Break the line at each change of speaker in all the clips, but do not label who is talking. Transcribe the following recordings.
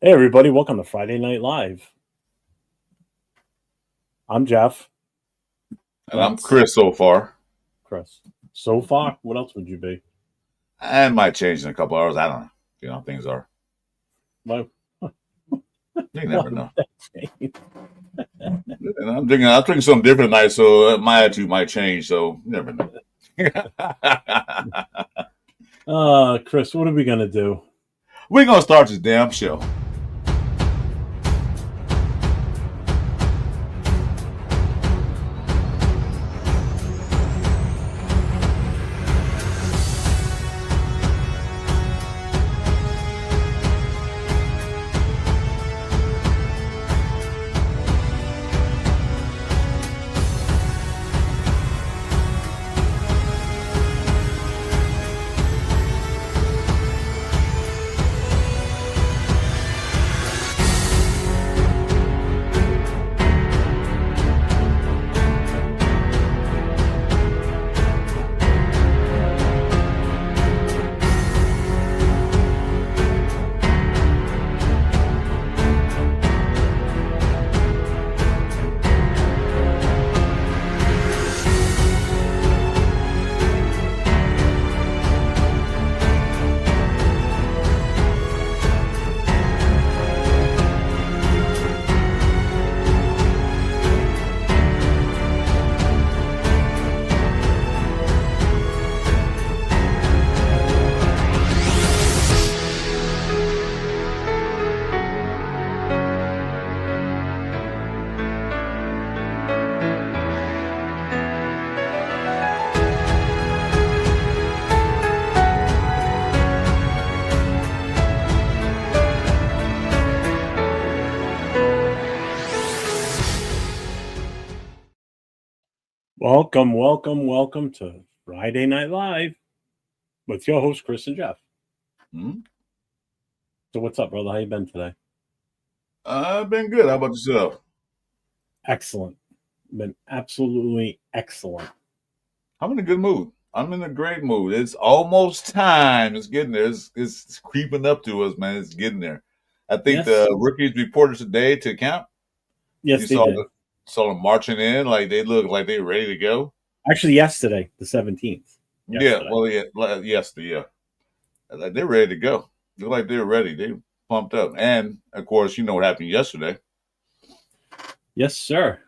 Hey, everybody, welcome to Friday Night Live. I'm Jeff.
And I'm
That's
Chris so far.
Chris. So far, what else would you be?
I might change in a couple hours. I don't know. You know how things are.
Why,
You
why
never
would
know.
that change?
And I'm drinking something different tonight, so my attitude might change. So you never know.
Chris, what are we going to do?
We're gonna start this damn show.
Welcome to Friday Night Live with your host, Chris and Jeff.
Hmm?
So what's up, brother? How you been today?
I've been good. How about yourself?
Excellent. Been absolutely excellent.
I'm in a good mood. I'm in a great mood. It's almost time. It's getting there. It's creeping up to us, man. It's getting there. I think
Yes.
the rookies reported today to camp. You
Yes, they
saw
did.
saw them marching in like they look like they ready to go.
Actually, yesterday, the 17th.
Yeah,
Yesterday.
well, yeah, yeah. Like they're ready to go. Look like they're ready. They pumped up. And of course, you know what happened yesterday.
Yes, sir.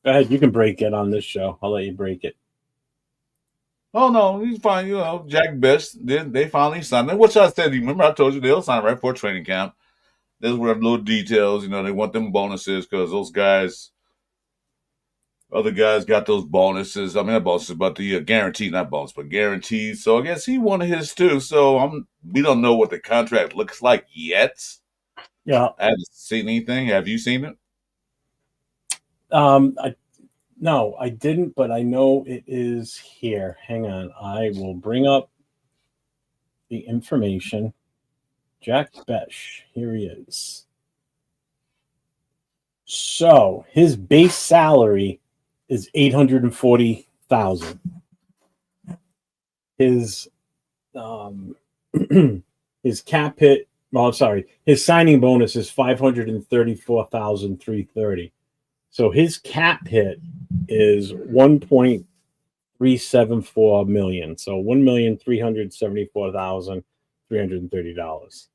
Go ahead. You can break it on this show. I'll let you break it.
Oh no, he's fine. You know, Jack Besh they finally signed it. Which I said, remember I told you they'll sign right for training camp. Those were little details. You know, they want them bonuses because those guys, other guys got those bonuses. I mean, not bonuses, but the guaranteed, not bonus, but guaranteed. So I guess he wanted his too. So we don't know what the contract looks like yet.
Yeah.
I haven't seen anything. Have you seen it?
I No, I didn't, but I know it is here. Hang on. I will bring up the information. Jack Besh. Here he is. So his base salary is 840,000. His um his cap hit. Well, I'm sorry. His signing bonus is 534,330. So his cap hit is 1.374 million. So $1,374,330.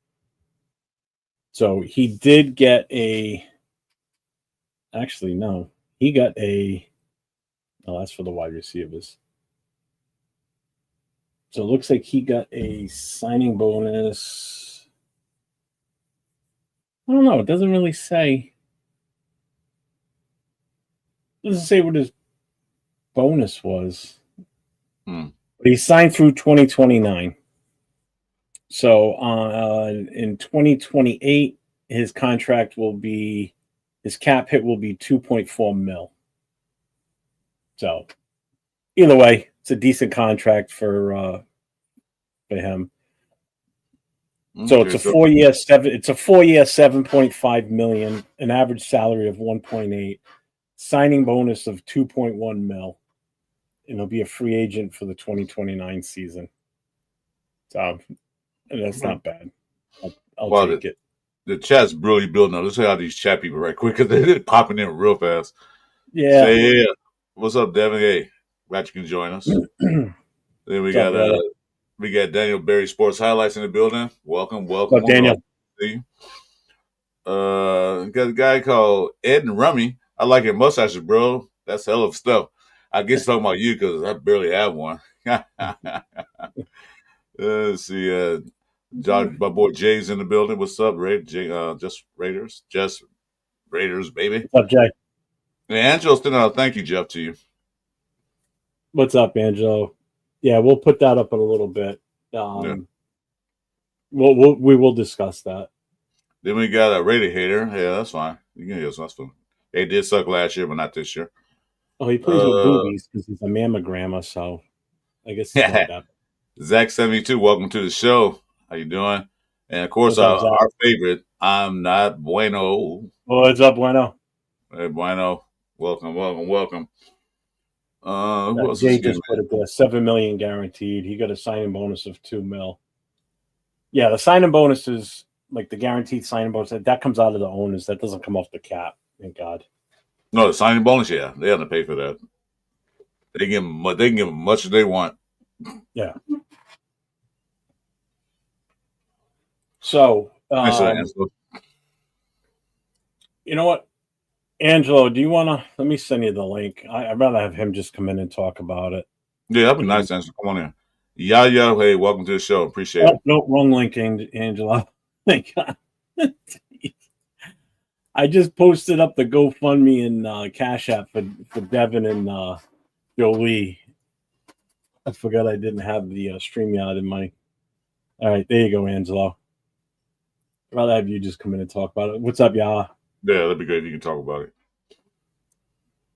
So he did get a. Actually, no, he got a. Oh, that's for the wide receivers. So it looks like he got a signing bonus. I don't know. It doesn't really say. It doesn't say what his bonus was.
Hmm.
But he signed through 2029. So in 2028, his contract will be, his cap hit will be 2.4 mil. So either way, it's a decent contract for him. So
Okay, so
4 year 7.5 million, an average salary of 1.8, signing bonus of 2.1 mil, and he'll be a free agent for the 2029 season. So and that's not bad. I'll
well,
take it.
the chat's really building up. Let's see how these chat people right quick because they're popping in real fast.
Yeah.
Say yeah. What's up, Devin? Hey, glad you can join us. Then we
What's up, brother?
we got Daniel Berry Sports Highlights in the building. Welcome.
What's up, Daniel?
See. Got a guy called Ed and Rummy. I like your mustaches, bro. That's hell of stuff. I guess talking about you because I barely have one. Let's see. John, my boy Jay's in the building. What's up, Ray? Jay, just Raiders, baby.
What's up, Jay?
And Angelo sending out a thank you, Jeff, to you.
What's up, Angelo? Yeah, we'll put that up in a little bit.
Yeah.
We will discuss that.
Then we got a Raider hater. Yeah, that's fine. You can hear us. That's fine. They did suck last year, but not this year.
Oh, he plays with boobies because he's a mammogrammer, so I guess he's not that.
Zach72, welcome to the show. How you doing? And of course, our favorite, I'm not bueno.
What's up, Bueno?
Hey, Bueno. Welcome.
Who else Jay just put it there. $7 million guaranteed. He got a signing bonus of $2 million. Yeah, the signing bonus is like the guaranteed signing bonus. That comes out of the owners. That doesn't come off the cap. Thank God.
No, the signing bonus, yeah. They have to pay for that. They can give them much as they want.
Yeah. So, you know what? Angelo, do you want to let me send you the link? I'd rather have him just come in and talk about it.
Yeah, that'd be nice, Angelo. Come on in. Yeah. Hey, welcome to the show. Appreciate it.
No, wrong link, Angelo. Thank God. I just posted up the GoFundMe and CashApp for Devin and Jolie. I forgot I didn't have the StreamYard in my. All right, there you go, Angelo. I'd rather have you just come in and talk about it. What's up, y'all?
Yeah, that'd be great if you can talk about it.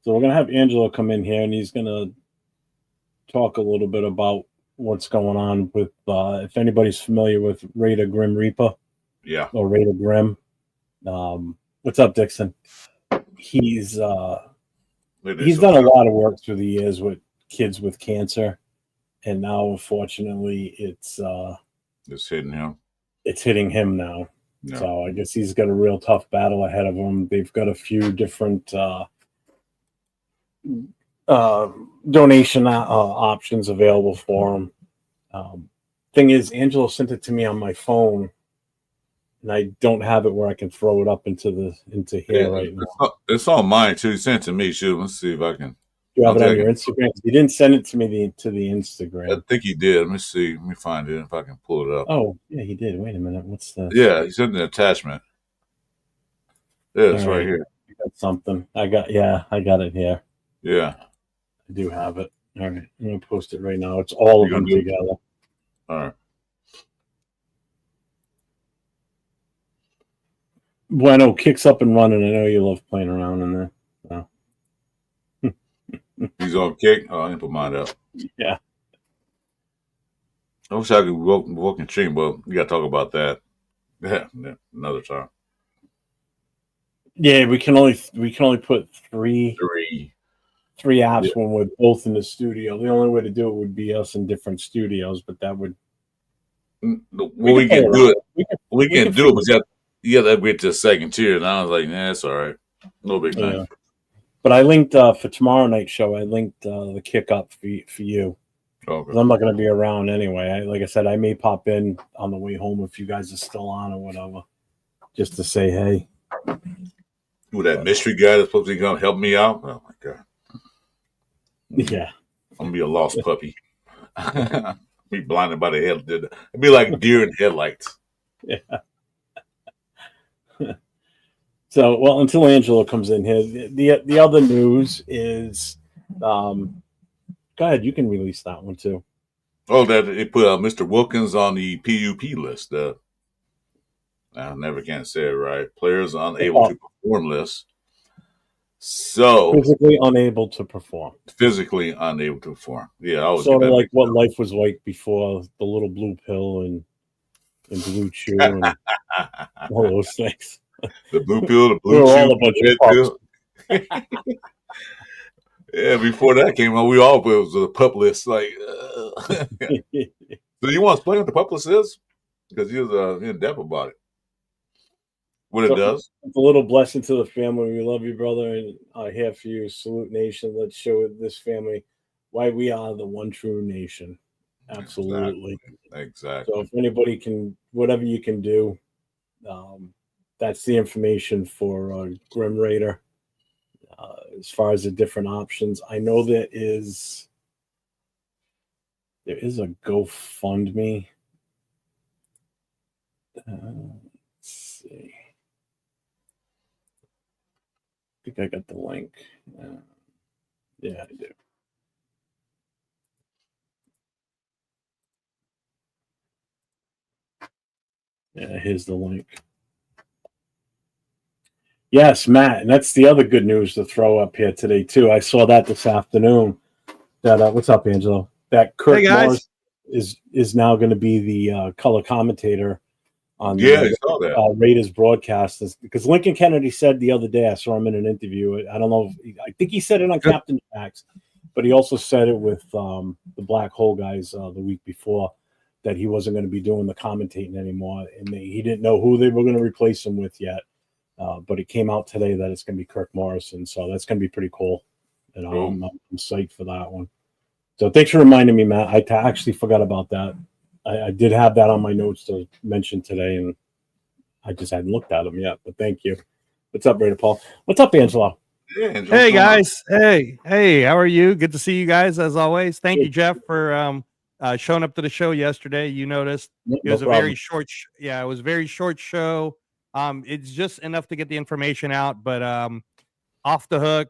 So we're gonna have Angelo come in here, and he's gonna talk a little bit about what's going on with. If anybody's familiar with Raider Grim Reaper,
yeah,
or Raider Grim. What's up, Dixon? He's done a lot of work through the years with kids with cancer, and now unfortunately it's
hitting him.
It's hitting him now. Yeah. So I guess he's got a real tough battle ahead of him. They've got a few different donation options available for him. Thing is, Angelo sent it to me on my phone, and I don't have it where I can throw it up into here right now.
It's on mine too. He sent it to me. Shoot, let's see if I can.
You have it on your Instagram? He didn't send it to me to the Instagram.
I think he did. Let me see. Let me find it if I can pull it up.
Oh, yeah, he did. Wait a minute. What's the?
Yeah, he sent an attachment. Yeah, it's right here.
You got something. I got it here.
Yeah.
I do have it. All right. I'm going to post it right now. It's all of them together.
All right.
Bueno, kicks up and running. I know you love playing around in there. So.
He's on kick. Oh, I didn't put mine up.
Yeah.
I wish I could walk and stream, but we got to talk about that. Yeah, another time.
Yeah, we can only put three apps when we're both in the studio. The only way to do it would be us in different studios, but that would.
Well, we can do it. We can do it, but you got to get to the second tier. And I was like, nah, it's all right. No big thing.
Yeah. But I linked for tomorrow night's show. I linked the kick up for you. Okay. I'm not going to be around anyway. Like I said, I may pop in on the way home if you guys are still on or whatever, just to say hey.
Who that mystery guy that's supposed to be going to help me out? Oh my God.
Yeah.
I'm gonna be a lost puppy. Be blinded by the head. It'd be like deer in headlights.
Yeah. So, well, until Angelo comes in here, the other news is, go ahead, you can release that one too.
Oh, that they put Mr. Wilkins on the PUP list. I never can say it right. Players unable to perform list. So
physically unable to perform.
Physically unable to perform. Yeah, I was
sort of like what life was like before the little blue pill and blue chew and all those things.
The blue pill, the blue chew, the red pill. Yeah, before that came out, we all put it was a pup list. Like, so you want to explain what the pup list is? Because he was in depth about it. What it does?
It's a little blessing to the family. We love you, brother, and I here for you. Salute nation. Let's show this family why we are the one true nation. Absolutely. So
Exactly.
if anybody can, whatever you can do, um, that's the information for Grim Raider. As far as the different options, I know there is a GoFundMe. Let's see. I think I got the link. Yeah, I do. Yeah, here's the link. Yes, Matt, and that's the other good news to throw up here today too. I saw that this afternoon. That what's up, Angelo? That Kirk Morrison is now going to be the color commentator on
I saw that.
Raiders broadcast, because Lincoln Kennedy said the other day, I saw him in an interview. I don't know. I think he said it on Captain Jack's, but he also said it with the Black Hole guys the week before, that he wasn't going to be doing the commentating anymore, and he didn't know who they were going to replace him with yet. But it came out today that it's going to be Kirk Morrison, so that's going to be pretty cool. And I'm psyched for that one. So thanks for reminding me, Matt. I actually forgot about that. I did have that on my notes to mention today, and I just hadn't looked at them yet. But thank you. What's up, Raider Paul? What's up, Angelo?
Hey guys. Hey, how are you? Good to see you guys as always. Thank you, Jeff, for showing up to the show yesterday. You noticed it was a very short. It was a very short show. It's just enough to get the information out, but Off the Hook,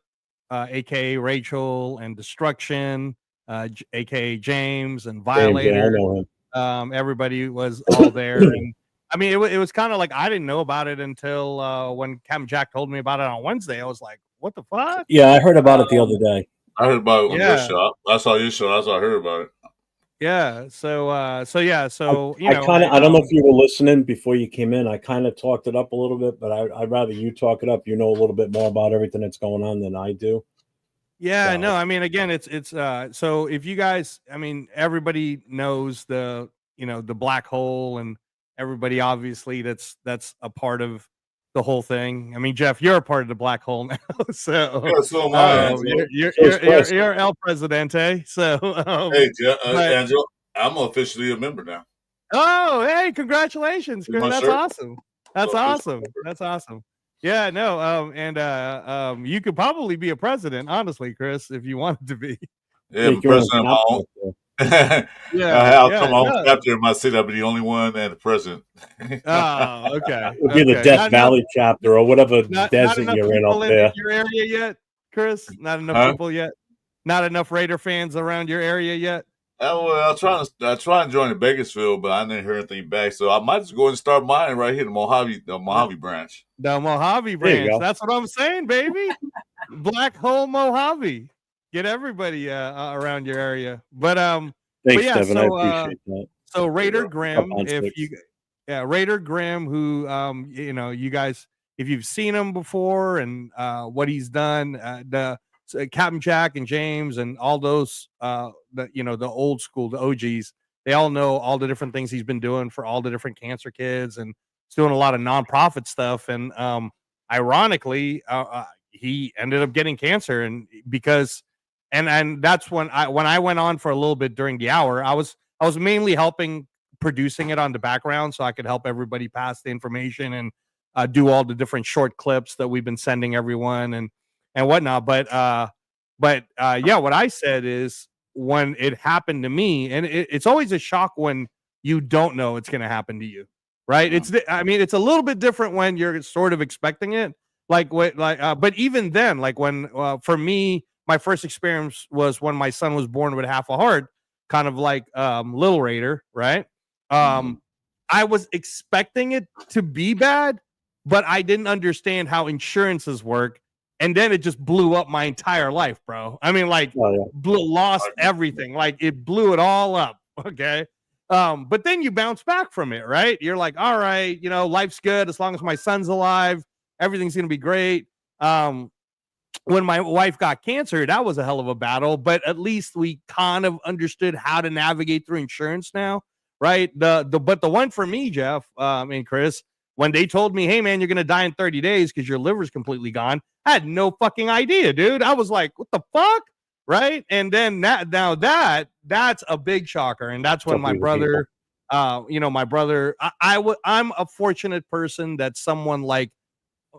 aka Rachel, and Destruction, aka James, and Violator. Everybody was all there. And I mean, it was kind of like I didn't know about it until when Captain Jack told me about it on Wednesday. I was like, what the fuck?
Yeah, I heard about it the other day.
I heard about it on your show. I saw your show. That's how I heard about it.
Yeah. So
I don't know if you were listening before you came in. I kind of talked it up a little bit, but I'd rather you talk it up. You know a little bit more about everything that's going on than I do.
Yeah, no, I mean, again, it's so if you guys, I mean, everybody knows the Black Hole, and everybody obviously that's a part of the whole thing. I mean, Jeff, you're a part of the Black Hole now, so
am I.
You're El Presidente. So
hey, Jeff, Angelo, I'm officially a member now.
Oh, hey, congratulations, Chris. That's awesome. That's awesome. That's awesome. Yeah, no, and you could probably be a president, honestly, Chris, if you wanted to be.
Yeah, I'm president of my own. I'll come home chapter in my city. I'll be the only one and the president.
Oh, okay.
It'll be the Death Valley chapter or whatever desert you're in up there.
Your area yet, Chris? Not enough people yet. Not enough Raider fans around your area yet.
Well, I try and join the Bakersfield, but I didn't hear anything back. So I might just go and start mine right here, the Mojave branch.
The Mojave branch. That's what I'm saying, baby. Black Hole Mojave. Get everybody around your area. But
thanks, Devin. I appreciate that.
So Raider Grimm, Raider Grimm, who you guys, if you've seen him before and what he's done, Captain Jack and James and all those the old school, the OGs, they all know all the different things he's been doing for all the different cancer kids, and he's doing a lot of nonprofit stuff. And ironically, he ended up getting cancer, and that's when I went on for a little bit during the hour. I was mainly helping producing it on the background so I could help everybody pass the information and do all the different short clips that we've been sending everyone and whatnot. But what I said is, when it happened to me, and it's always a shock when you don't know it's going to happen to you, right? It's a little bit different when you're sort of expecting it, but even then, like when for me, my first experience was when my son was born with half a heart, kind of like Little Raider, right? I was expecting it to be bad, but I didn't understand how insurances work. And then it just blew up my entire life, bro. I mean, lost everything. Like, it blew it all up. Okay. But then you bounce back from it, right? You're like, all right, life's good as long as my son's alive. Everything's going to be great. When my wife got cancer, that was a hell of a battle, but at least we kind of understood how to navigate through insurance now, right? But the one for me, Jeff, and Chris, when they told me, hey man, you're gonna die in 30 days because your liver's completely gone, I had no fucking idea, dude. I was like, what the fuck? Right. And then that's a big shocker. And that's when my brother, my brother, I'm a fortunate person that someone like,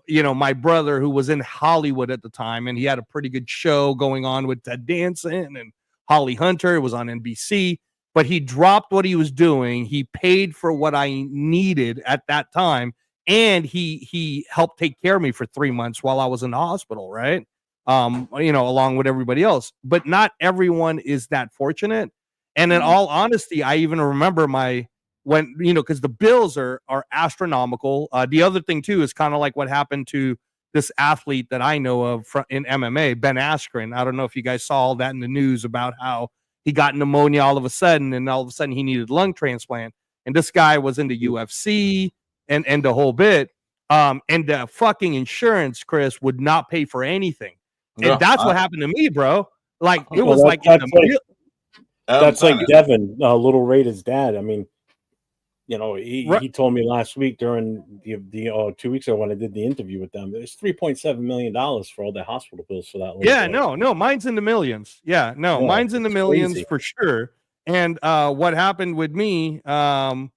my brother, who was in Hollywood at the time, and he had a pretty good show going on with Ted Danson and Holly Hunter. It was on NBC, but he dropped what he was doing. He paid for what I needed at that time, and he helped take care of me for 3 months while I was in the hospital, right? Along with everybody else. But not everyone is that fortunate. And in all honesty, I even remember because the bills are astronomical. The other thing too is kind of like what happened to this athlete that I know of in MMA, Ben Askren. I don't know if you guys saw all that in the news about how he got pneumonia all of a sudden, and all of a sudden he needed lung transplant. And this guy was in the UFC and the whole bit. And the fucking insurance, Chris, would not pay for anything. And that's what happened to me, bro. Like it was like
that's like Devin, Little Raider's dad. I mean, he told me last week during the 2 weeks ago when I did the interview with them, it's $3.7 million for all the hospital bills for that.
Yeah, no, mine's in the millions. Yeah, no, mine's in the millions crazy. For sure. And what happened with me? Hold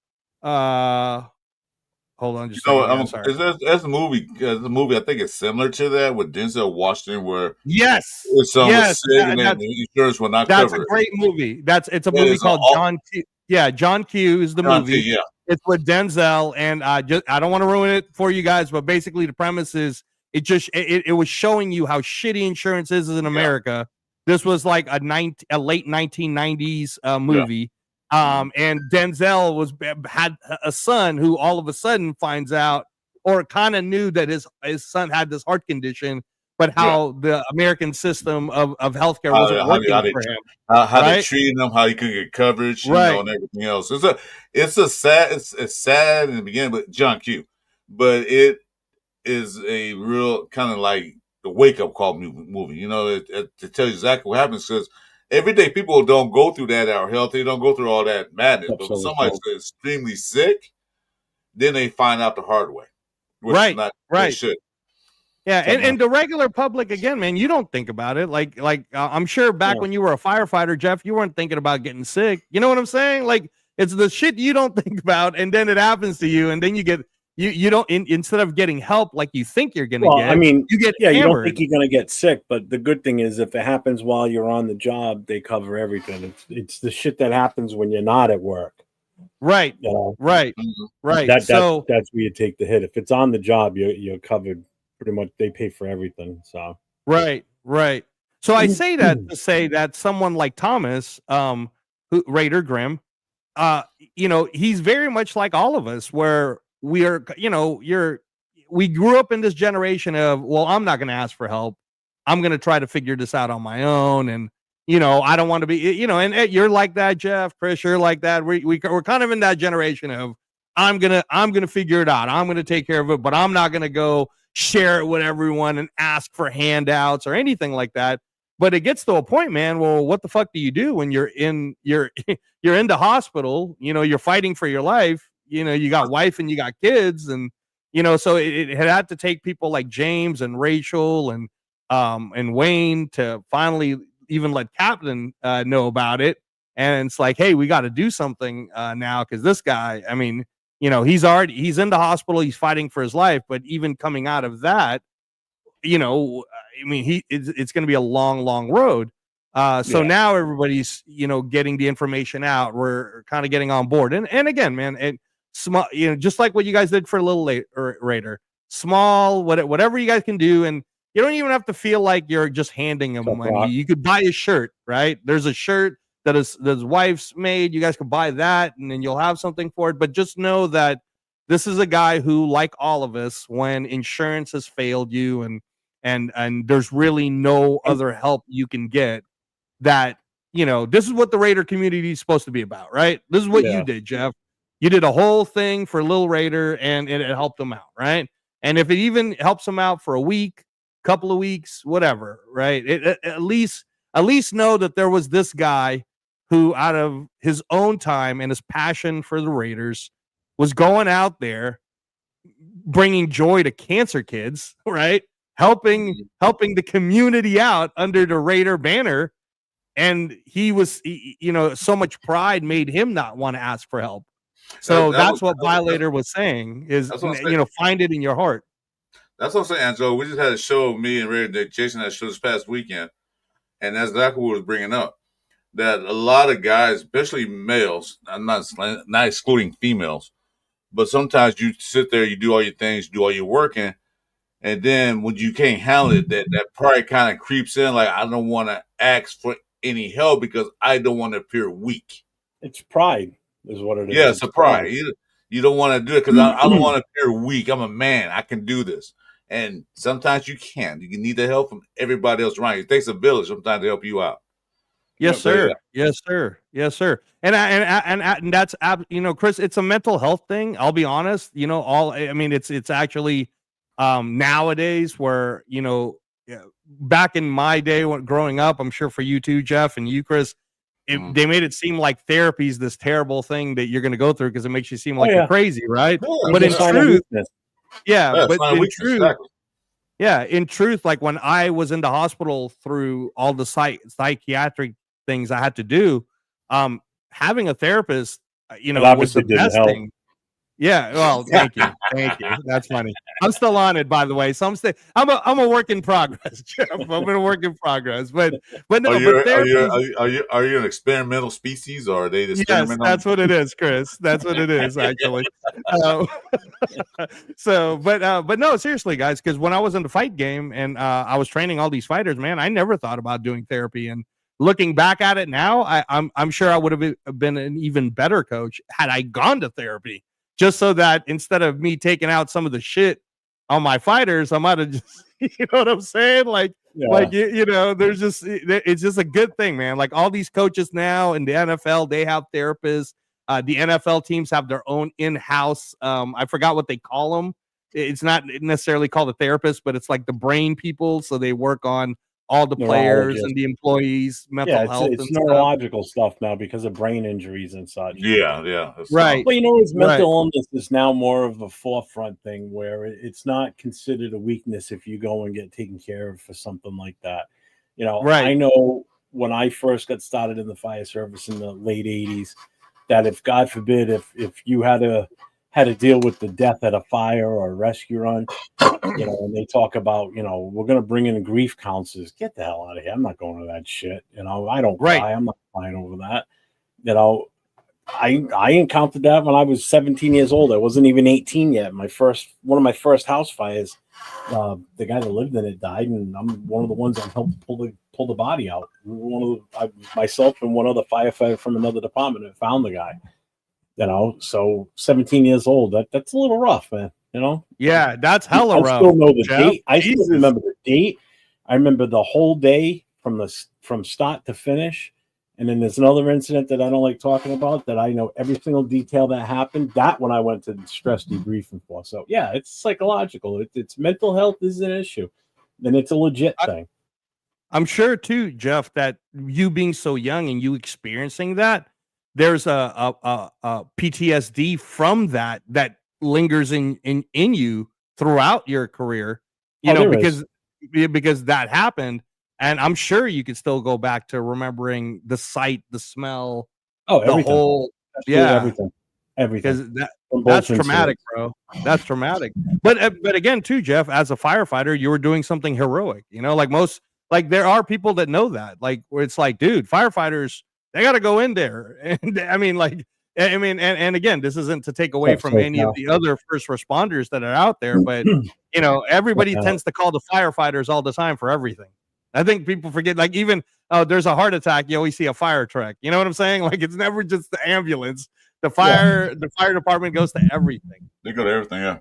on, just
there's a movie. The movie I think it's similar to that with Denzel Washington, where
yes,
was sick and the insurance will not cover it. That's
a great movie. It's a movie called John Q. Yeah, John Q is the movie.
T, yeah.
It's with Denzel, and I don't want to ruin it for you guys, but basically the premise is it was showing you how shitty insurance is in America. This was like a late 1990s movie. And Denzel had a son who all of a sudden finds out, or kind of knew that his son had this heart condition, but how the American system of healthcare wasn't working for him.
How they treated him, how he couldn't get coverage, and everything else. It's sad in the beginning, but John Q. But it is a real kind of like the wake up call movie. To tell you exactly what happens, because everyday people don't go through that are healthy, don't go through all that madness. Absolutely. But when somebody's extremely sick, then they find out the hard way. Which they should.
Yeah, and the regular public, again, man, you don't think about it. Like I'm sure back when you were a firefighter, Jeff, you weren't thinking about getting sick. You know what I'm saying? Like, it's the shit you don't think about, and then it happens to you, and then you get you don't instead of getting help like you think you're gonna get.
I mean,
you get
you don't think you're gonna get sick, but the good thing is if it happens while you're on the job, they cover everything. It's the shit that happens when you're not at work.
Right. Right.
That's where you take the hit. If it's on the job, you're covered. Pretty much, they pay for everything. So
right. So I say that to say that someone like Thomas, Raider Grimm, he's very much like all of us, where we are. We grew up in this generation of, well, I'm not going to ask for help. I'm going to try to figure this out on my own, and I don't want to be, and you're like that, Jeff, Chris, you're like that. We're kind of in that generation of, I'm gonna figure it out. I'm gonna take care of it, but I'm not gonna go share it with everyone and ask for handouts or anything like that. But it gets to a point, man. Well, what the fuck do you do when you're in the hospital? You're fighting for your life. You got wife and you got kids, and so it had to take people like James and Rachel and Wayne to finally even let Captain know about it. And it's like, hey, we got to do something now, because this guy, I mean, he's in the hospital, he's fighting for his life, but even coming out of that, I mean, it's going to be a long road. So now everybody's, getting the information out. We're kind of getting on board. And again, man, small, just like what you guys did for a little Raider, small, whatever you guys can do. And you don't even have to feel like you're just handing him money. You could buy a shirt, right? There's a shirt that his wife's made. You guys can buy that, and then you'll have something for it. But just know that this is a guy who, like all of us, when insurance has failed you and there's really no other help you can get, that, this is what the Raider community is supposed to be about, right? This is what you did, Jeff. You did a whole thing for Lil Raider, and it helped him out, right? And if it even helps him out for a week, couple of weeks, whatever, right? At least know that there was this guy who, out of his own time and his passion for the Raiders, was going out there bringing joy to cancer kids, right? Helping the community out under the Raider banner. And he was, so much pride made him not want to ask for help. So that's what Violator was saying is, find it in your heart.
That's what I'm saying, Angelo. We just had a show, me and Raider, Jason had a show this past weekend. And that's exactly what we was bringing up. That a lot of guys, especially males, I'm not excluding females, but sometimes you sit there, you do all your things, do all your working, and then when you can't handle it, that pride kind of creeps in. Like, I don't want to ask for any help because I don't want to appear weak.
It's pride, is what it is.
Yeah, it's a pride. You don't want to do it because I don't want to appear weak. I'm a man. I can do this. And sometimes you can't. You need the help from everybody else around you. It takes a village sometimes to help you out.
Yes, sir. Yeah. Yes, sir. Yes, sir. And that's, Chris, it's a mental health thing. I'll be honest. It's actually nowadays where, back in my day when growing up, I'm sure for you too, Jeff, and you, Chris, they made it seem like therapy is this terrible thing that you're going to go through because it makes you seem like you're crazy, right? But in truth, in truth, like when I was in the hospital through all the psychiatric things I had to do, having a therapist, was the best thing. Yeah, well, thank you. That's funny. I'm still on it, by the way. So I'm a work in progress, Jeff. I'm a work in progress. But no,
are you an experimental species, or are they just?
Yes, that's what it is, Chris. That's what it is, actually. But no, seriously, guys, because when I was in the fight game and I was training all these fighters, man, I never thought about doing therapy. And looking back at it now, I'm sure I would have been an even better coach had I gone to therapy. Just so that instead of me taking out some of the shit on my fighters, I might have just, you know what I'm saying? There's just, it's just a good thing, man. Like all these coaches now in the NFL, they have therapists. The NFL teams have their own in-house. I forgot what they call them. It's not necessarily called a therapist, but it's like the brain people. So they work on all the players and the employees' mental health.
It's neurological stuff now because of brain injuries and such.
Yeah.
Right.
But it's mental illness is now more of a forefront thing where it's not considered a weakness if you go and get taken care of for something like that. I know when I first got started in the fire service in the late 80s, that if God forbid, if you had to deal with the death at a fire or a rescue run, and they talk about, we're going to bring in grief counselors. Get the hell out of here. I'm not going to that shit. I don't cry. I'm not crying over that. I encountered that when I was 17 years old. I wasn't even 18 yet. One of my first house fires, the guy that lived in it died, and I'm one of the ones that helped pull the body out. Myself and one other firefighter from another department that found the guy. So 17 years old, that's a little rough, man.
Yeah, that's hella rough.
I still know the date. I still remember the date. I remember the whole day from start to finish. And then there's another incident that I don't like talking about that I know every single detail that happened. That when I went to stress debriefing for. So yeah, it's psychological. It's mental health is an issue, and it's a legit thing.
I'm sure too, Jeff, that you being so young and you experiencing that, there's a PTSD from that lingers in you throughout your career, because that happened. And I'm sure you could still go back to remembering the sight, the smell,
everything.
The whole,
everything.
Because that's traumatic, bro. That's traumatic. But again, too, Jeff, as a firefighter, you were doing something heroic. There are people that know that, where it's like, dude, firefighters, they got to go in there. And and again, this isn't to take away from any of the other first responders that are out there, but everybody tends to call the firefighters all the time for everything. I think people forget, even there's a heart attack, you always see a fire truck. You know what I'm saying? It's never just the ambulance. The fire department goes to everything.
They go to everything, yeah.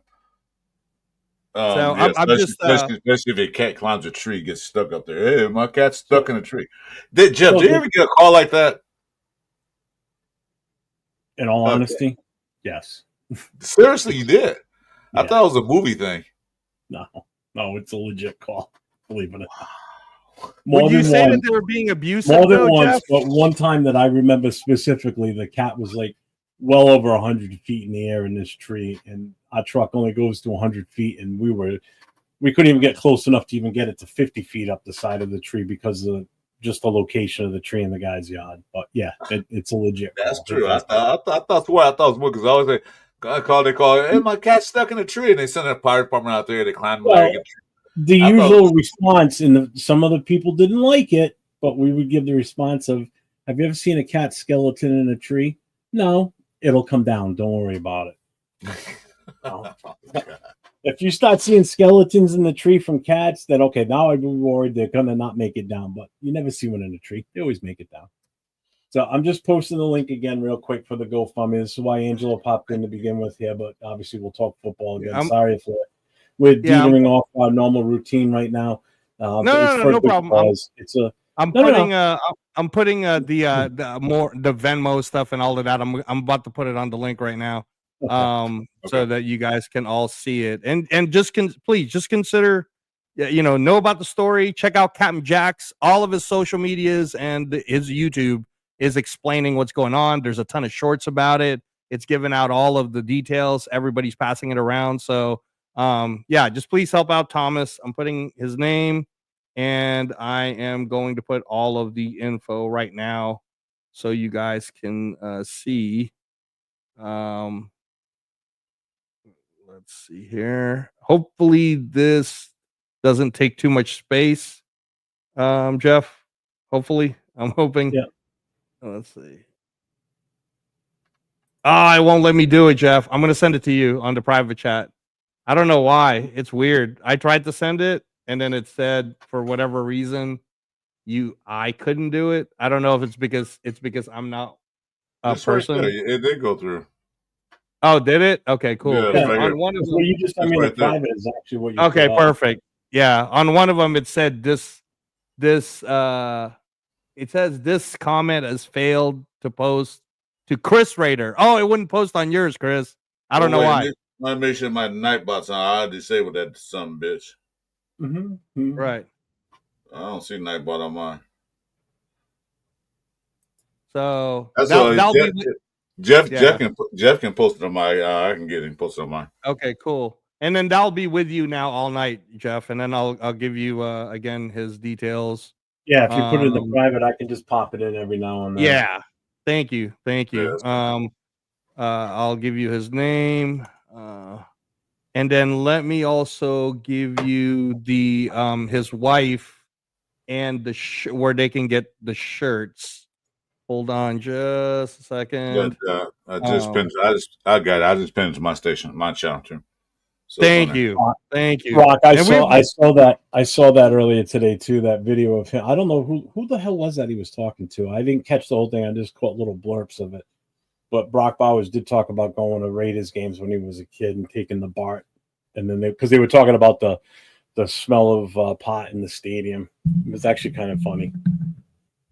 Especially
if a cat climbs a tree, gets stuck up there. Hey, my cat's stuck in a tree. Did you ever get a call like that?
In all honesty, yes.
Seriously, you did?
Yeah.
I thought it was a movie thing.
No, it's a legit call. Believe it or not.
Would you say that they were being abusive?
More than once, Jeff? But one time that I remember specifically, the cat was well over 100 feet in the air in this tree, and our truck only goes to 100 feet, and we couldn't even get close enough to even get it to 50 feet up the side of the tree because of just the location of the tree in the guy's yard. But yeah, it's a legit.
That's true. I thought it was more because I always say, they call, hey, my cat's stuck in a tree, and they send a fire department out there. They climb the ladder.
The usual response, and some other people didn't like it, but we would give the response of, have you ever seen a cat skeleton in a tree? No, it'll come down. Don't worry about it. If you start seeing skeletons in the tree from cats, then okay, now I'd be worried they're going to not make it down, but you never see one in a tree. They always make it down. So I'm just posting the link again real quick for the GoFundMe. This is why Angela popped in to begin with here, but obviously we'll talk football again. Sorry if we're teetering off our normal routine right now.
No problem. I'm putting the Venmo stuff and all of that. I'm about to put it on the link right now, so that you guys can all see it. And please consider, know about the story. Check out Captain Jack's, all of his social medias and his YouTube is explaining what's going on. There's a ton of shorts about it. It's giving out all of the details. Everybody's passing it around. So just please help out Thomas. I'm putting his name. And I am going to put all of the info right now so you guys can see. Let's see here. Hopefully this doesn't take too much space, Jeff. Hopefully. I'm hoping.
Yeah.
Let's see. It won't let me do it, Jeff. I'm going to send it to you on the private chat. I don't know why. It's weird. I tried to send it. And then it said, for whatever reason, I couldn't do it. I don't know if it's because I'm not a person.
It did go through.
Oh, did it? Okay, cool.
Yeah,
on one of them,
you just the private is actually what you.
Okay, perfect. Yeah, on one of them it said this. It says this comment has failed to post to Chris Rader. Oh, it wouldn't post on yours, Chris. I don't know why.
I make sure my Nightbot's on. I disabled that son bitch.
Mm-hmm.
Right.
I don't see Nightbot on mine.
So
Jeff can post it on my. I can get him posted on mine.
Okay, cool. And then that'll be with you now all night, Jeff. And then I'll give you again his details.
Yeah, if you put it in the private, I can just pop it in every now and then.
Yeah. Thank you.
Yeah,
I'll give you his name. And then let me also give you the his wife and the where they can get the shirts. Hold on just a second.
I just pinned it to my station, my channel too. So
thank you.
Rock, I saw that earlier today too, that video of him. I don't know who the hell was that he was talking to. I didn't catch the whole thing. I just caught little blurbs of it. But Brock Bowers did talk about going to Raiders games when he was a kid and taking the BART. And then because they were talking about the smell of pot in the stadium. It was actually kind of funny.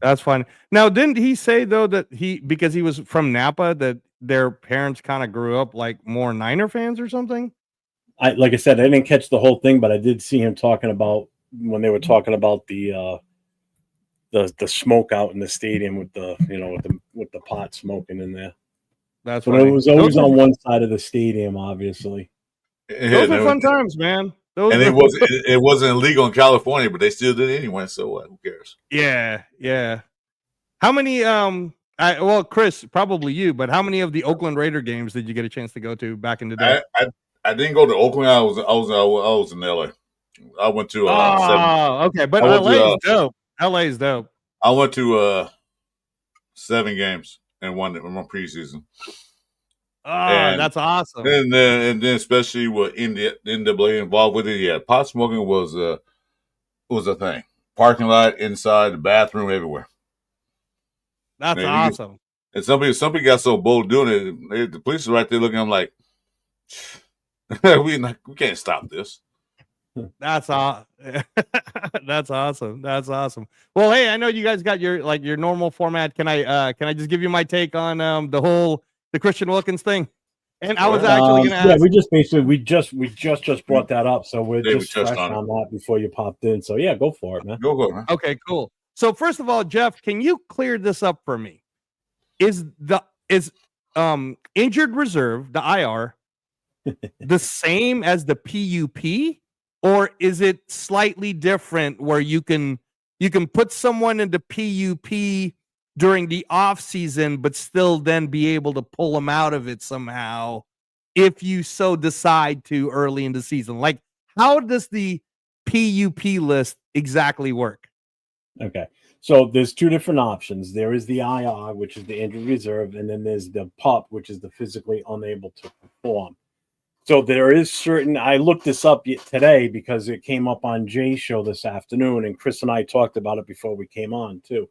That's fine. Now, didn't he say though that because he was from Napa, that their parents kind of grew up like more Niner fans or something?
Like I said, I didn't catch the whole thing, but I did see him talking about when they were talking about the smoke out in the stadium with the with the pot smoking in there.
That's
but it was always on one side of the stadium, obviously.
Those are fun times, man.
It wasn't illegal in California, but they still did it anyway. So what? Who cares?
Yeah. How many? Chris, probably you, but how many of the Oakland Raider games did you get a chance to go to back in the day?
I didn't go to Oakland. I was in LA. I went to.
Okay, but LA is dope. LA is dope.
I went to 7 games and one preseason.
That's awesome.
And then especially with the NCAA involved with it, yeah, pot smoking was a thing. Parking lot, inside, the bathroom, everywhere.
That's awesome.
And somebody got so bold doing it. The police are right there looking at them like, we can't stop this.
That's That's awesome. That's awesome. Well, hey, I know you guys got your normal format. Can I just give you my take on the Christian Wilkins thing? And I was actually going to ask.
Yeah, we just brought that up, so we're just fresh on that before you popped in. So yeah, go for it, man.
Go, man.
Okay, cool. So first of all, Jeff, can you clear this up for me? Is injured reserve, the IR, the same as the PUP, or is it slightly different where you can put someone into PUP during the off season, but still then be able to pull them out of it somehow if you so decide to early in the season? Like, how does the PUP list exactly work?
Okay. So there's two different options. There is the IR, which is the injured reserve, and then there's the PUP, which is the physically unable to perform. So there is certain, I looked this up today because it came up on Jay's show this afternoon, and Chris and I talked about it before we came on too.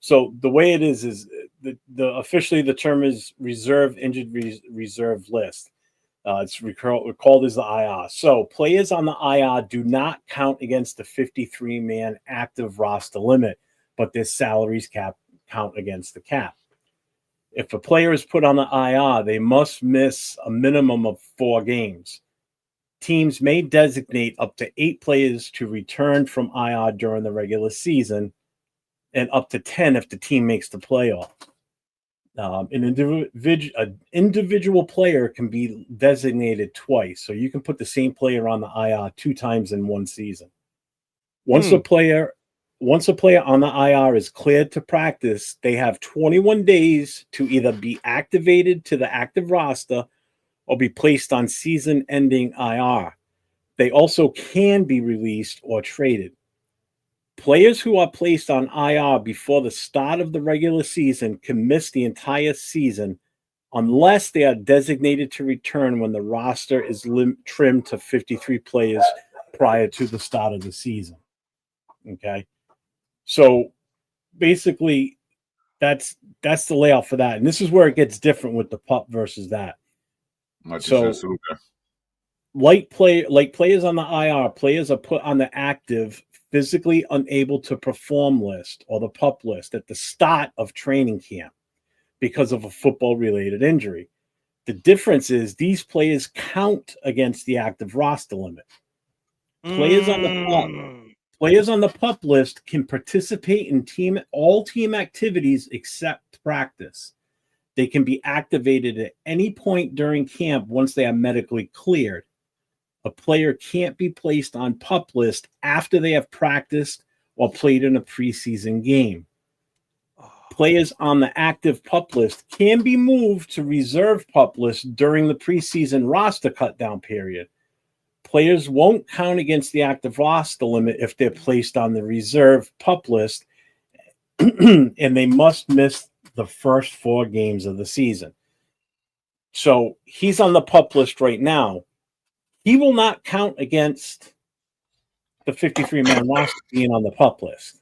So the way it is the officially the term is injured reserve list. It's called as the IR. So players on the IR do not count against the 53-man active roster limit, but their salaries count against the cap. If a player is put on the IR, they must miss a minimum of 4 games. Teams may designate up to 8 players to return from IR during the regular season, and up to 10 if the team makes the playoff. An individual player can be designated twice, so you can put the same player on the IR 2 times in one season. Once a player on the IR is cleared to practice, they have 21 days to either be activated to the active roster or be placed on season-ending IR. They also can be released or traded. Players who are placed on IR before the start of the regular season can miss the entire season unless they are designated to return when the roster is trimmed to 53 players prior to the start of the season. Okay? So basically, that's the layout for that. And this is where it gets different with the PUP versus that. Like players on the IR, players are put on the active physically unable to perform list or the PUP list at the start of training camp because of a football-related injury. The difference is these players count against the active roster limit. Players on the PUP list can participate in all team activities except practice. They can be activated at any point during camp once they are medically cleared. A player can't be placed on PUP list after they have practiced or played in a preseason game. Players on the active PUP list can be moved to reserve PUP list during the preseason roster cutdown period. Players won't count against the active roster limit if they're placed on the reserve PUP list, and they must miss the first 4 games of the season. So he's on the PUP list right now. He will not count against the 53-man roster being on the PUP list.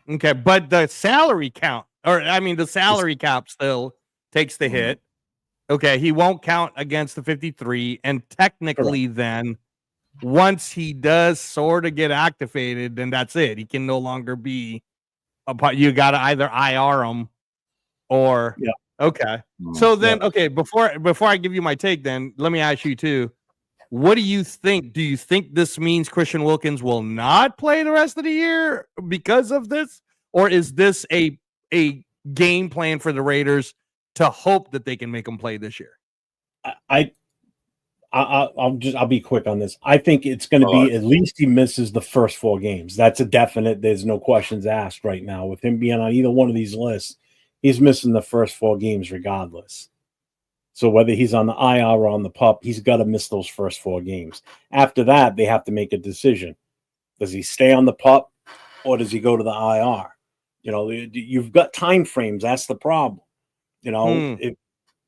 Okay, but the salary count, the salary cap still takes the hit. Okay, he won't count against the 53, and technically then, once he does sort of get activated, then that's it. He can no longer be a part. You got to either IR him or okay. So then, before I give you my take, then let me ask you too. What do you think? Do you think this means Christian Wilkins will not play the rest of the year because of this, or is this a game plan for the Raiders to hope that they can make him play this year?
I'll be quick on this. I think it's going to be at least he misses the first 4 games. That's a definite. There's no questions asked right now. With him being on either one of these lists, he's missing the first 4 games regardless. So whether he's on the IR or on the PUP, he's got to miss those first 4 games. After that, they have to make a decision. Does he stay on the PUP or does he go to the IR? You know, you've got time frames. That's the problem. You know,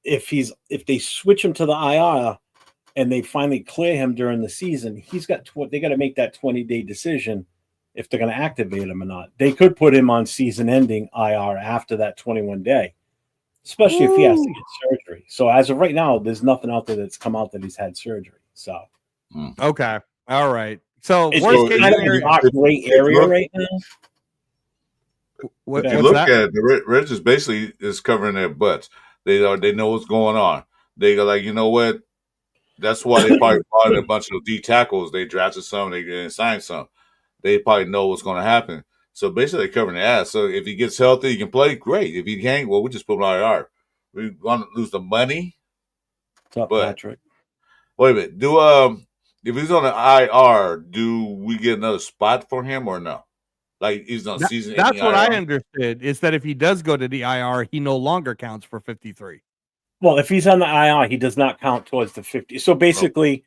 if they switch him to the IR and they finally clear him during the season, they got to make that 20-day decision if they're going to activate him or not. They could put him on season-ending IR after that 21-day, especially if he has to get surgery. So as of right now, there's nothing out there that's come out that he's had surgery. So
okay, all right. So
worst case scenario, not great area right now.
If you look at it, the Raiders basically is covering their butts. They know what's going on. They go like, you know what? That's why they probably bought a bunch of D tackles. They drafted some, they signed some. They probably know what's going to happen. So basically, they're covering their ass. So if he gets healthy, he can play. Great. If he can't, well, we just put him on IR. we want to lose the money.
What's up,
But
Patrick?
wait a minute. Do if he's on the IR, do we get another spot for him or no? Like he's on season.
That's what
IR?
I understood. Is that if he does go to the IR, he no longer counts for 53.
Well, if he's on the IR, he does not count towards the 50. So basically,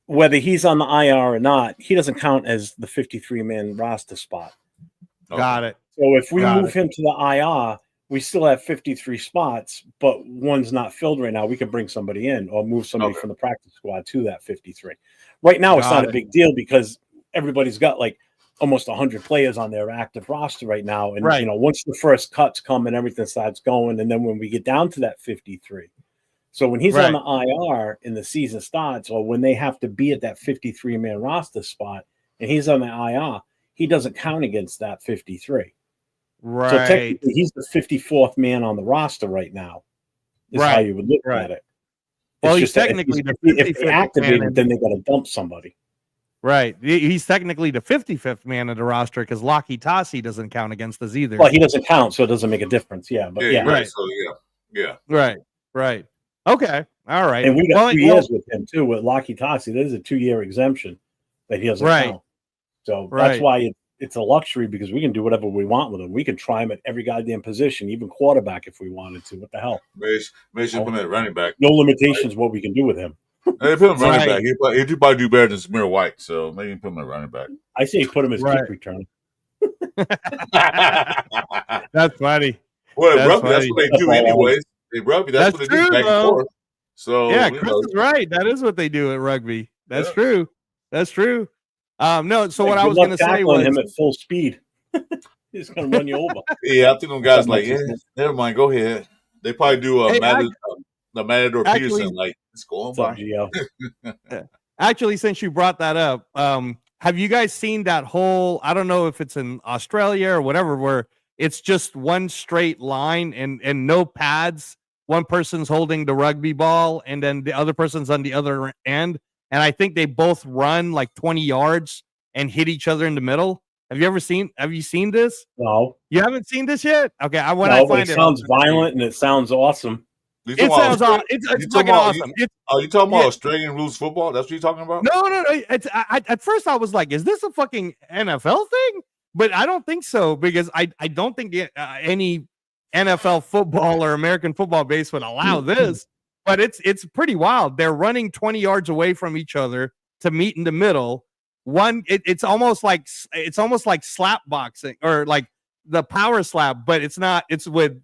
whether he's on the IR or not, he doesn't count as the 53-man roster spot.
Got it.
So if we move him to the IR, we still have 53 spots, but one's not filled right now. We can bring somebody in or move somebody from the practice squad to that 53. Right now, it's not a big deal because everybody's got like almost 100 players on their active roster right now. And, you know, once the first cuts come and everything starts going, and then when we get down to that 53. So when he's on the IR and the season starts, or when they have to be at that 53-man roster spot and he's on the IR, he doesn't count against that 53.
Right.
So technically, he's the 54th man on the roster right now. Is how you would look at it.
Well, he's technically
if they activate him, then they got to dump somebody.
Right. He's technically the 55th man of the roster because Laki Tassi doesn't count against us either.
Well, he doesn't count, so it doesn't make a difference. Yeah, but
right. So
Right. Okay. All right.
And we got 2 years with him too with Laki Tassi. There's a 2-year exemption that he doesn't count. So that's why it's a luxury because we can do whatever we want with him. We can try him at every goddamn position, even quarterback if we wanted to. What the hell?
Make sure put him at running back.
No limitations what we can do with him.
Hey, put him running back. He'd probably do better than Samir White, so maybe put him at running back.
I say put him as kick return.
That's funny.
Well, rugby, that's what they do anyways. Rugby, that's what they do back and forth. So
yeah, Chris is right. That is what they do at rugby. That's true. That's true. No, so what I was going to say was
him at full speed. He's going to run you over.
Yeah, I think them guys like, never mind, go ahead. They probably do the Matador Peterson, like, it's going by.
Actually, since you brought that up, have you guys seen that whole, I don't know if it's in Australia or whatever, where it's just one straight line and no pads. One person's holding the rugby ball and then the other person's on the other end. And I think they both run like 20 yards and hit each other in the middle. Have you seen this?
No.
You haven't seen this yet? Okay.
It sounds violent and it sounds awesome.
It sounds awesome. It's fucking awesome.
Are you talking about Australian rules football? That's what you're talking about?
No. At first I was like, is this a fucking NFL thing? But I don't think so because I don't think any NFL football or American football base would allow this. But it's pretty wild. They're running 20 yards away from each other to meet in the middle. It's almost like slap boxing or like the power slap, but it's not. It's with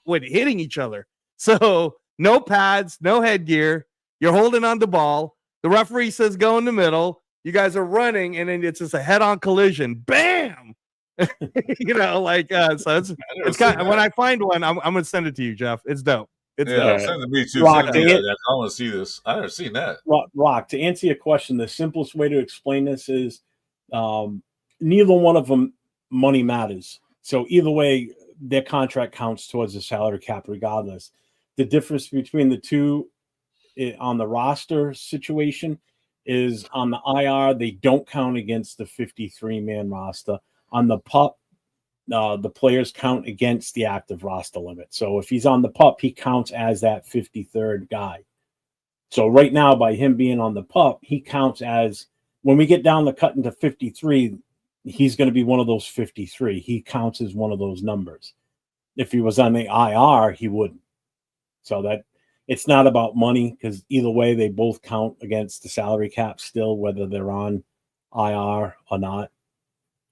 hitting each other. So no pads, no headgear. You're holding on the ball. The referee says go in the middle. You guys are running, and then it's just a head-on collision. Bam! So it's kind of, when I find one, I'm gonna send it to you, Jeff. It's dope. It's dope.
Send it to me too. I want to see this. I never seen that.
Rock, to answer your question, the simplest way to explain this is neither one of them money matters. So either way, their contract counts towards the salary cap regardless. The difference between the two on the roster situation is on the IR, they don't count against the 53-man roster. On the PUP, the players count against the active roster limit. So if he's on the PUP, he counts as that 53rd guy. So right now, by him being on the PUP, he counts as, when we get down the cut into 53, he's going to be one of those 53. He counts as one of those numbers. If he was on the IR, he wouldn't. So that it's not about money because either way, they both count against the salary cap still, whether they're on IR or not.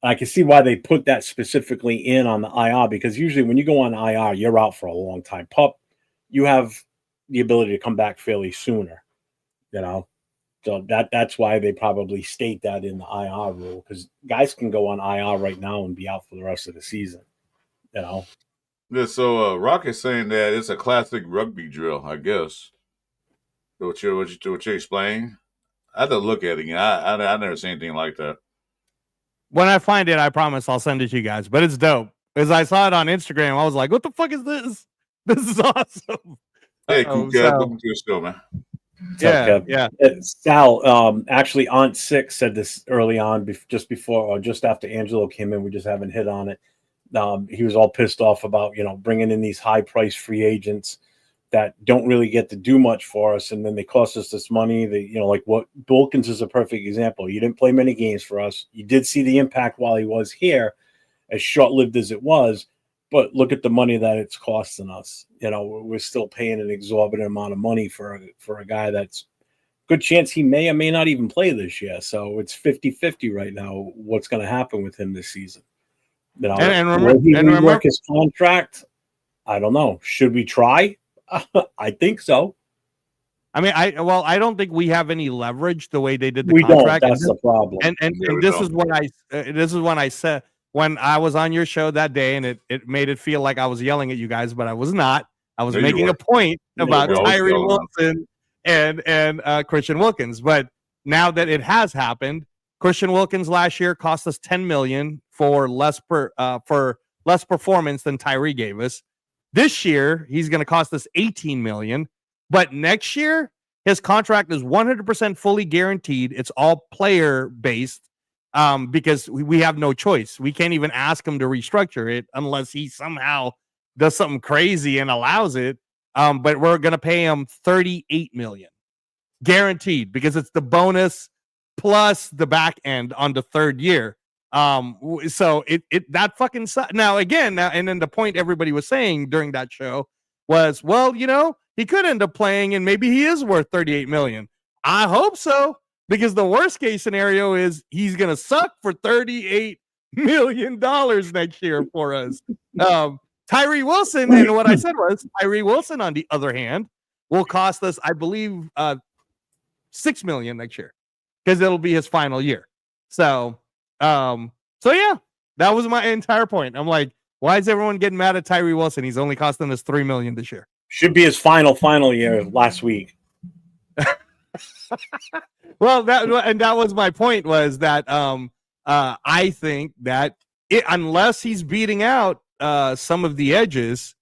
I can see why they put that specifically in on the IR because usually when you go on IR, you're out for a long time. PUP, you have the ability to come back fairly sooner, So that's why they probably state that in the IR rule because guys can go on IR right now and be out for the rest of the season,
Yeah, so Rock is saying that it's a classic rugby drill, I guess. What you explain? I had to look at it again. I never seen anything like that.
When I find it, I promise I'll send it to you guys. But it's dope. As I saw it on Instagram, I was like, what the fuck is this? This is awesome.
Hey, cool Kev. Welcome to the show, man.
Yeah.
Sal, actually, Aunt Six said this early on, just before or just after Angelo came in. We just haven't hit on it. He was all pissed off about, bringing in these high-priced free agents that don't really get to do much for us, and then they cost us this money. Like what Wilkins is a perfect example. You didn't play many games for us. You did see the impact while he was here, as short-lived as it was, but look at the money that it's costing us. We're still paying an exorbitant amount of money for a guy that's good chance he may or may not even play this year. So it's 50-50 right now what's going to happen with him this season. Will he rework his contract? I don't know. Should we try? I think so.
I mean, I don't think we have any leverage the way they did the
we
contract.
Don't. That's the problem.
And this is when I said when I was on your show that day, and it made it feel like I was yelling at you guys, but I was not. I was making a point about Tyree Wilson and Christian Wilkins. But now that it has happened, Christian Wilkins last year cost us $10 million for less performance than Tyree gave us. This year, he's going to cost us $18 million. But next year, his contract is 100% fully guaranteed. It's all player-based because we have no choice. We can't even ask him to restructure it unless he somehow does something crazy and allows it. But we're going to pay him $38 million. Guaranteed, because it's the bonus plus the back end on the third year. So it that fucking sucks. Now and then the point everybody was saying during that show was, well, he could end up playing and maybe he is worth $38 million. I hope so, because the worst case scenario is he's gonna suck for $38 million next year for us. Tyree Wilson, and what I said was Tyree Wilson, on the other hand, will cost us, I believe, $6 million next year, because it'll be his final year. So yeah, that was my entire point. I'm like, why is everyone getting mad at Tyree Wilson? He's only costing us $3 million this year.
Should be his final year last week.
Well, that was my point, was that I think that unless he's beating out some of the edges,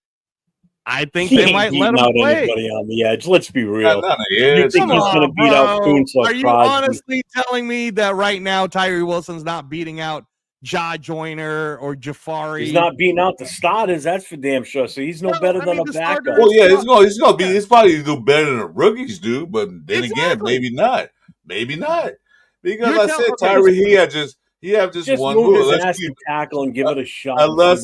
I think they might let him play.
Anybody on the edge. Let's be real.
You
think he's going to beat out Kuntz?
Are you honestly telling me that right now Tyree Wilson's not beating out Ja Joyner or Jafari?
He's not beating out the starters. That's for damn sure. So he's no better than a backup.
Well, yeah, he's probably do better than the rookies do. But then again, maybe not. Because I said Tyree, he had just one
move. His ass to tackle and give it a shot.
Unless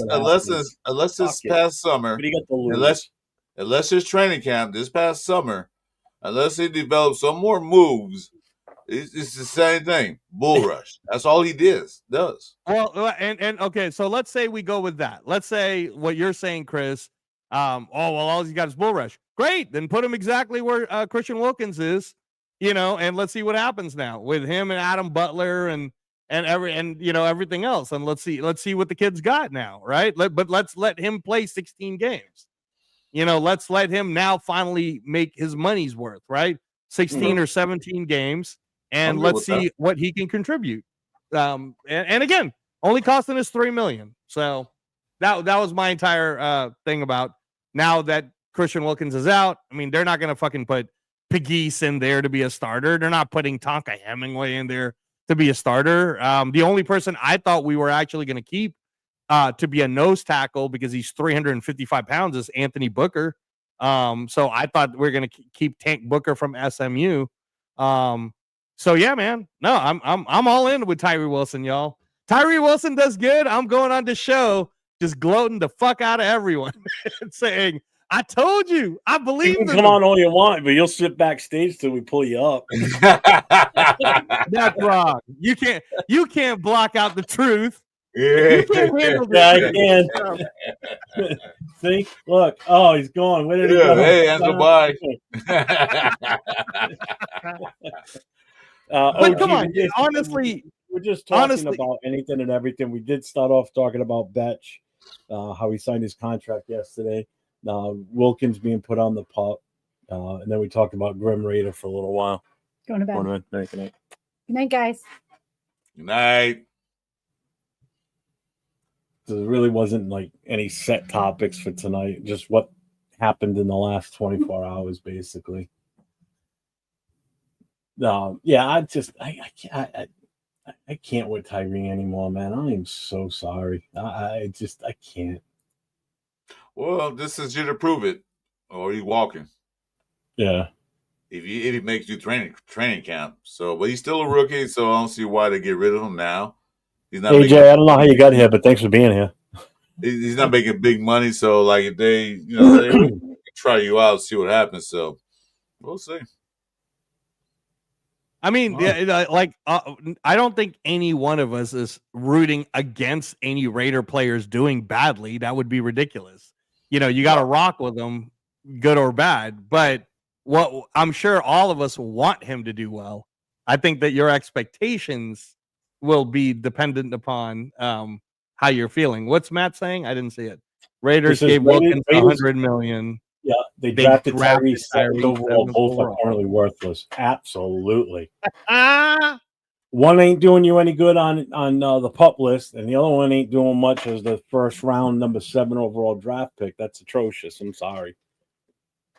this past summer, unless his training camp this past summer, unless he developed some more moves, it's the same thing. Bull rush. That's all he does.
Well, and okay, so let's say we go with that. Let's say what you're saying, Chris. All he's got is bull rush. Great, then put him exactly where Christian Wilkins is, and let's see what happens now with him and Adam Butler and everything else, and let's see what the kid's got now, right? But let's let him play 16 games. Let's let him now finally make his money's worth, right? 16 or 17 games, and let's see what he can contribute. And again, only costing us $3 million. So that was my entire thing about now that Christian Wilkins is out. I mean, they're not going to fucking put Pegues in there to be a starter. They're not putting Tonka Hemingway in there to be a starter. The only person I thought we were actually going to keep to be a nose tackle, because he's 355 pounds, is Anthony Booker. So I thought we were going to keep Tank Booker from SMU. So yeah, man. No, I'm all in with Tyree Wilson, y'all. Tyree Wilson does good. I'm going on the show just gloating the fuck out of everyone and saying, I told you, I believe
you can come on all you want, but you'll sit backstage till we pull you up.
That's wrong. You can't block out the truth.
Yeah,
I can. See, look. Oh, he's gone. Where did he go?
Hey, and goodbye.
But come on, honestly,
we're just talking about anything and everything. We did start off talking about Bech, how he signed his contract yesterday. Wilkins being put on the pup, and then we talked about Grim Raider for a little while.
Going to bed.
Good night.
Good night, guys.
Good night.
So there really wasn't like any set topics for tonight, just what happened in the last 24 hours, basically. Yeah, I I can't with Tyree anymore, man. I am so sorry. I can't.
Well, this is you to prove it, or you walking.
Yeah.
If he makes you training camp. So, but he's still a rookie, so I don't see why they get rid of him now. He's not
AJ, I don't know how you got here, but thanks for being here.
He's not making big money, so like if they, they try you out, see what happens. So we'll see.
I mean, I don't think any one of us is rooting against any Raider players doing badly. That would be ridiculous. You got to rock with them, good or bad. But what I'm sure all of us want him to do well. I think that your expectations will be dependent upon how you're feeling. What's Matt saying? I didn't see it. Raiders gave Wilkins $100 million.
Yeah, they drafted Tyree overall. Both are currently worthless. Absolutely. One ain't doing you any good on the pup list, and the other one ain't doing much as the first round number 7 overall draft pick. That's atrocious. I'm sorry.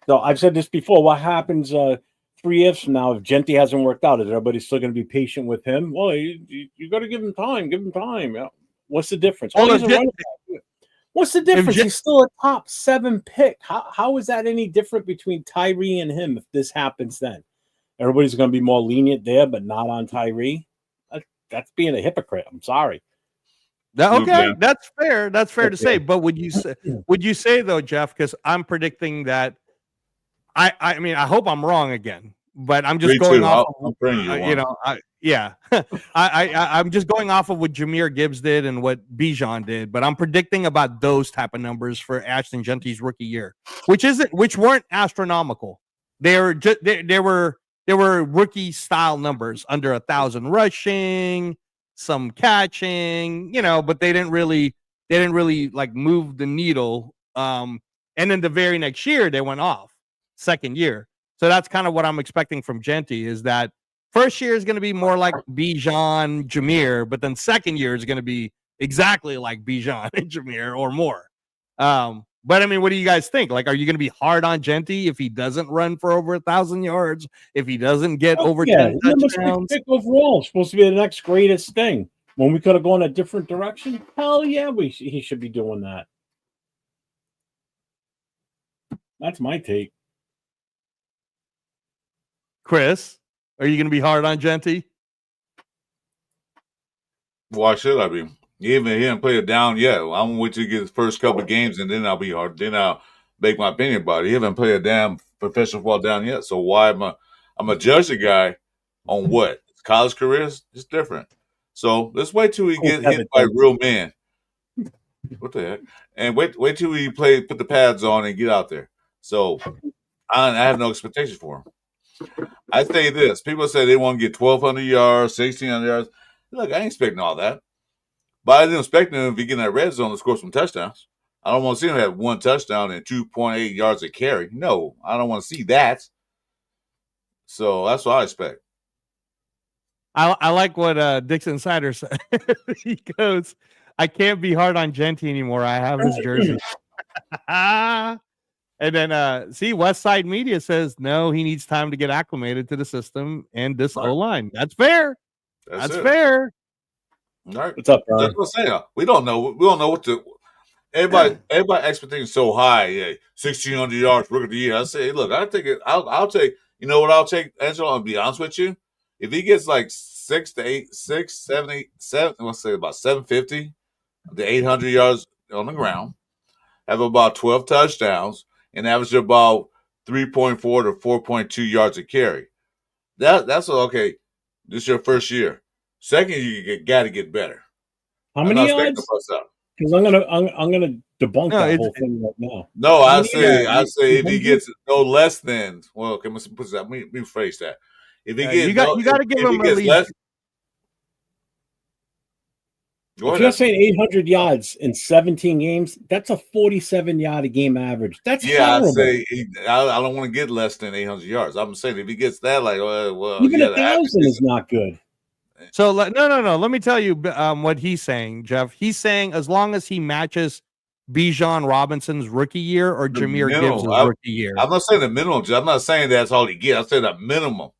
So I've said this before. What happens 3 years from now if Jeanty hasn't worked out? Is everybody still going to be patient with him? Well, you got to give him time. Give him time. Yeah. What's the difference? What's the difference? He's still a top 7 pick. How is that any different between Tyree and him if this happens then? Everybody's going to be more lenient there, but not on Tyree. That's being a hypocrite. I'm sorry.
Okay, that's fair. That's fair to say. But would you say though, Jeff? Because I'm predicting that. I mean, I hope I'm wrong again. But I'm just going off. I'm just going off of what Jahmyr Gibbs did and what Bijan did. But I'm predicting about those type of numbers for Ashton Jeanty's rookie year, which weren't astronomical. They were rookie style numbers, under 1,000 rushing, some catching, but they didn't really like move the needle. And then the very next year they went off, second year. So that's kind of what I'm expecting from Jeanty, is that first year is going to be more like Bijan, Jahmyr, but then second year is going to be exactly like Bijan and Jahmyr or more. But I mean, what do you guys think? Like, are you going to be hard on Jeanty if he doesn't run for over 1,000 yards? If he doesn't get over 10 touchdowns?
Pick overall, supposed to be the next greatest thing. When we could have gone a different direction, hell yeah, he should be doing that. That's my take.
Chris, are you going to be hard on Jeanty?
Why should I be? He hasn't played it down yet. I'm going to wait till he gets his first couple of games, and then I'll be hard. Then I'll make my opinion about it. He hasn't played a damn professional football down yet. So why am I'm a judge the guy on what? His college career is just different. So let's wait till he get hit by real men. What the heck? And wait till he put the pads on and get out there. So I have no expectations for him. I say this. People say they want to get 1,200 yards, 1,600 yards. Look, I ain't expecting all that. But I didn't expect him if he get in that red zone to score some touchdowns. I don't want to see him have 1 touchdown and 2.8 yards a carry. No, I don't want to see that. So that's what I expect.
I like what Dixon Sider said. He goes, I can't be hard on Jeanty anymore. I have his jersey. And then, West Side Media says, no, he needs time to get acclimated to the system and this O-line. That's fair. That's fair.
All right.
What's up, Brian?
That's what I'm saying. We don't know what to. Everybody expectation so high. Yeah, 1,600 yards, rookie of the year. I say, look, I take it. I'll take. You know what? I'll take, Angelo. I'll be honest with you. If he gets like 6 to 8, 6, 7, 8, 7, let's say about 750 to 800 yards on the ground, have about 12 touchdowns, and average about 3.4 to 4.2 yards a carry. That's okay. This is your first year. Second, you got to get better.
How many yards? Because I'm gonna debunk that whole thing right now.
No, I say if he gets no less than, well, okay, let me rephrase that. If he gets, you got to give him at least.
If you're saying 800 yards in 17 games, that's a 47-yard a game average. That's horrible.
I don't want to get less than 800 yards. I'm saying if he gets that, like, well,
even 1,000 is not good.
So no. Let me tell you what he's saying, Jeff. He's saying as long as he matches Bijan Robinson's rookie year or Jahmyr Gibbs' rookie year.
I'm not saying the minimum. I'm not saying that's all he gets. I said the minimum.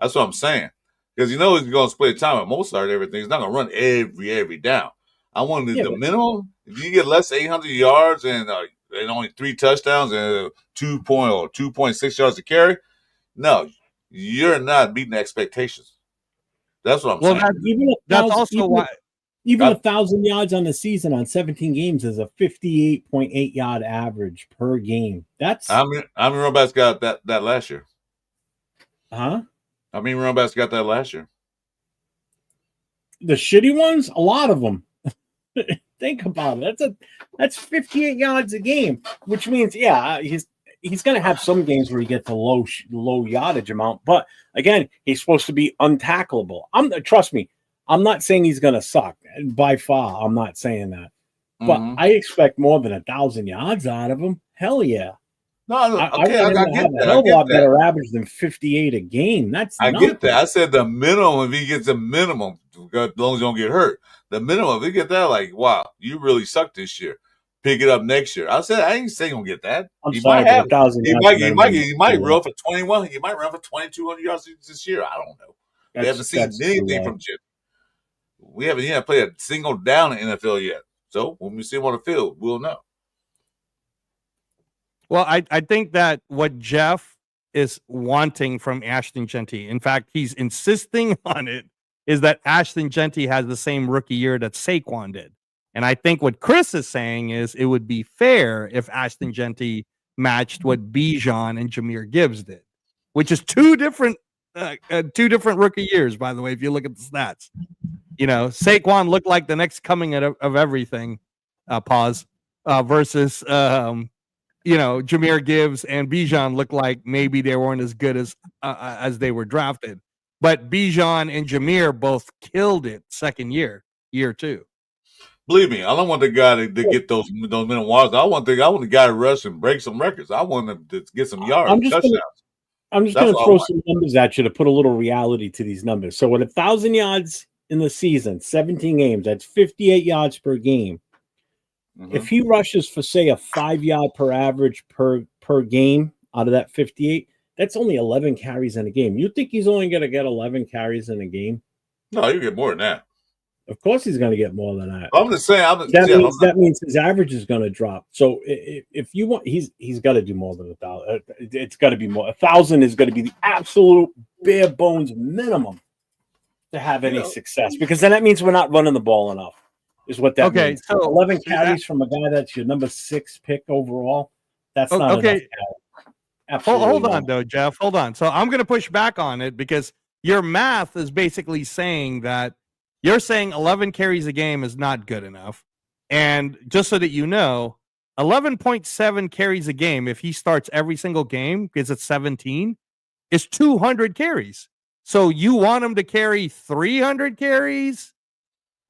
That's what I'm saying. because he's going to split time at Mozart and everything. He's not going to run every down. I wanted the minimum. If you get less than 800 yards and only 3 touchdowns and 2.6 yards to carry, no, you're not meeting expectations. That's what I'm saying.
That's also why. Even 1,000 yards on the season on 17 games is a 58.8 yard average per game. That's
how many running backs got that last year?
Huh?
How many running backs got that last year?
The shitty ones, a lot of them. Think about it. That's 58 yards a game, which means he's going to have some games where he gets a low yardage amount, but again, he's supposed to be untackleable. Trust me. I'm not saying he's going to suck. By far, I'm not saying that. But I expect more than 1,000 yards out of him. Hell yeah.
No, okay, I get that.
A hell of a lot better average than 58 a game. I
get that. I said the minimum, if he gets a minimum, as long as you don't get hurt, the minimum, if he get that, like, wow, you really sucked this year. Pick it up next year. I ain't saying he'll get that.
He might
run for 21. He might run for 2,200 yards this year. I don't know. We haven't seen anything from Jim. We haven't yet played a single down in the NFL yet. So when we see him on the field, we'll know.
Well, I think that what Jeff is wanting from Ashton Jeanty, in fact, he's insisting on it, is that Ashton Jeanty has the same rookie year that Saquon did. And I think what Chris is saying is it would be fair if Ashton Jeanty matched what Bijan and Jahmyr Gibbs did, which is two different rookie years, by the way, if you look at the stats. Saquon looked like the next coming of everything, versus, Jahmyr Gibbs and Bijan looked like maybe they weren't as good as they were drafted. But Bijan and Jahmyr both killed it second year 2.
Believe me, I don't want the guy to get those minimum yards. I want the guy to rush and break some records. I want him to get some yards, touchdowns.
I'm just going to throw some numbers at you to put a little reality to these numbers. So with 1,000 yards in the season, 17 games, that's 58 yards per game. Mm-hmm. If he rushes for, say, a 5 yard per average per game out of that 58, that's only 11 carries in a game. You think he's only going to get 11 carries in a game?
No, you get more than that.
Of course he's going to get more than that.
I'm just saying.
That means his average is going to drop. So if you want, he's got to do more than 1,000. It's got to be more. 1,000 is going to be the absolute bare bones minimum to have any success, because then that means we're not running the ball enough. Is what that means. So 11 carries from a guy that's your number 6 pick overall. That's not enough.
Hold on, though, Jeff. Hold on. So I'm going to push back on it, because your math is basically saying that you're saying 11 carries a game is not good enough. And just so that you know, 11.7 carries a game, if he starts every single game, because it's 17, is 200 carries. So you want him to carry 300 carries?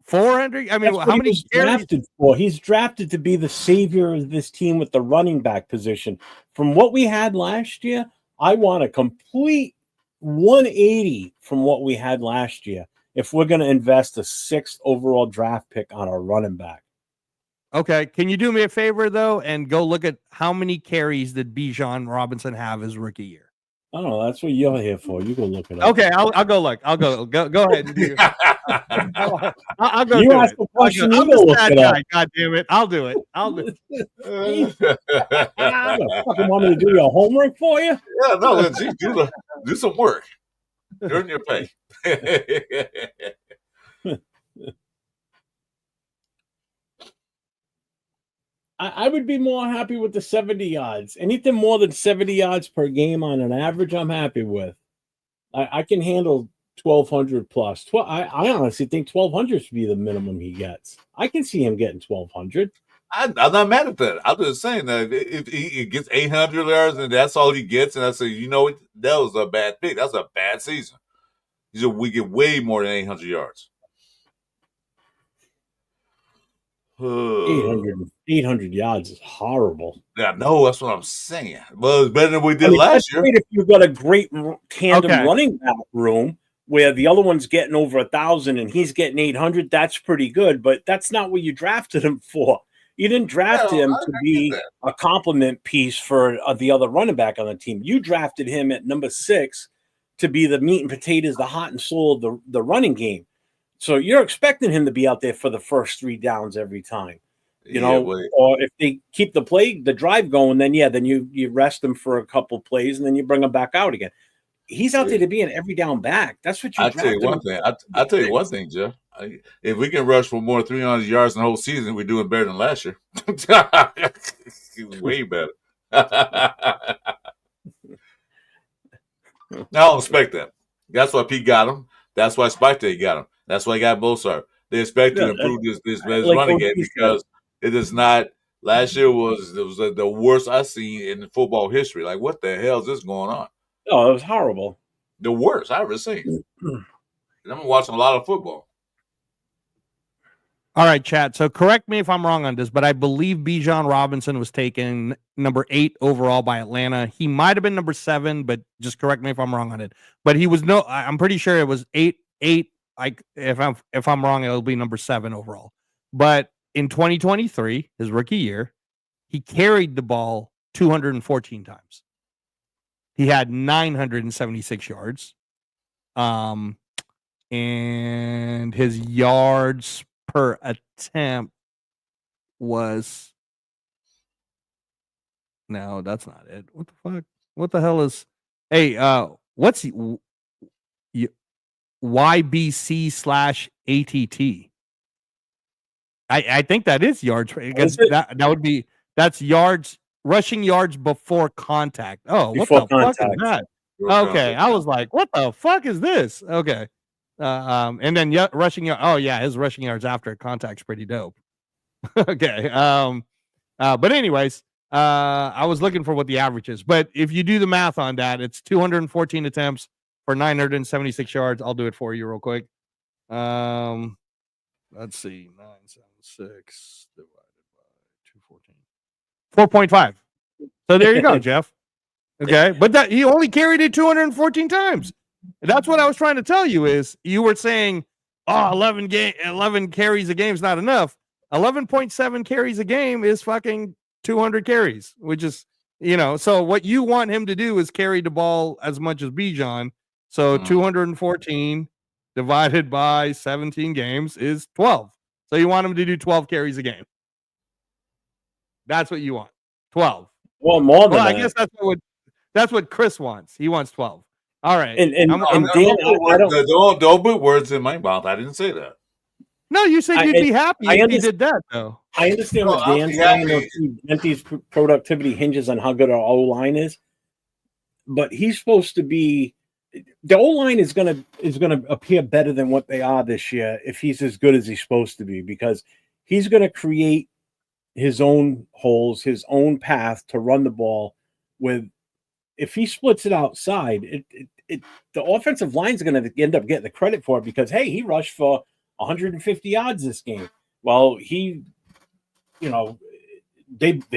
400? I mean, how many carries?
Drafted for? He's drafted to be the savior of this team with the running back position. From what we had last year, I want a complete 180 from what we had last year if we're going to invest a 6th overall draft pick on a running back.
Okay. Can you do me a favor, though, and go look at how many carries did Bijan Robinson have his rookie year?
I don't know. That's what you're here for. You go look it up.
Okay, I'll go look. I'll go ahead and do it. I'll go.
You ask the question.
I'm a sad guy. God damn it! I'll do it.
You fucking want me to do your homework for you?
Yeah, no. Do some work. Earn your pay.
I would be more happy with the 70 yards. Anything more than 70 yards per game on an average, I'm happy with. I can handle 1,200 plus. I honestly think 1,200 should be the minimum he gets. I can see him getting 1,200.
I'm not mad at that. I'm just saying that if he gets 800 yards and that's all he gets, and I say, that was a bad pick. That's a bad season. We get way more than 800 yards.
800 yards is horrible.
Yeah, no, that's what I'm saying. Well, it's better than we did last year.
Great if you've got a great tandem running back room where the other one's getting over 1,000 and he's getting 800. That's pretty good, but that's not what you drafted him for. You didn't draft him to be a complement piece for the other running back on the team. You drafted him at number 6 to be the meat and potatoes, the heart and soul of the running game. So you're expecting him to be out there for the first 3 downs every time, or if they keep the drive going, then you rest him for a couple plays and then you bring him back out again. He's out there to be an every down back. That's what
I'll tell you one thing. I'll tell you one thing, Jeff. If we can rush for more than 300 yards in the whole season, we're doing better than last year. Way better. I don't expect that. That's why Pete got him. That's why Spike Day got him. That's why he got Bossart. They expect to improve this running game because it is not. Last year was the worst I've seen in football history. Like, what the hell is this going on?
Oh, it was horrible.
The worst I've ever seen. And I'm watching a lot of football.
All right, chat. So correct me if I'm wrong on this, but I believe Bijan Robinson was taken number 8 overall by Atlanta. He might have been number 7, but just correct me if I'm wrong on it. But he was I'm pretty sure it was 8. Like if I'm wrong, it'll be number 7 overall. But in 2023, his rookie year, he carried the ball 214 times. He had 976 yards. And his yards per attempt was... No, that's not it. What the fuck? What the hell is... Hey, what's YBC/ATT? I think that is yards. Because that would be... That's yards... Rushing yards before contact. Oh, before what the fuck is that? Okay, I was like, what the fuck is this? Okay. And then rushing yard. Oh yeah, his rushing yards after contact's pretty dope. Okay. But anyways, I was looking for what the average is. But if you do the math on that, it's 214 attempts for 976 yards. I'll do it for you real quick. Let's see, 976 divided by 214. 4.5. So there you go, Jeff. Okay, but he only carried it 214 times. That's what I was trying to tell you is you were saying, 11 carries a game is not enough. 11.7 carries a game is fucking 200 carries, which is, so what you want him to do is carry the ball as much as Bijan. So 214 divided by 17 games is 12. So you want him to do 12 carries a game. That's what you want. 12.
Well, more than that.
I guess that's what Chris wants. He wants 12. All right.
And Dan,
don't put words in my mouth. I didn't say that.
No, you said you'd be happy if he did that, though.
I understand what Dan's saying. Jeanty's productivity hinges on how good our O-line is, but he's supposed to be. The O-line is gonna appear better than what they are this year if he's as good as he's supposed to be, because he's gonna create his own holes, his own path to run the ball with. If he splits it outside, the offensive line is going to end up getting the credit for it because, hey, he rushed for 150 yards this game. Well, they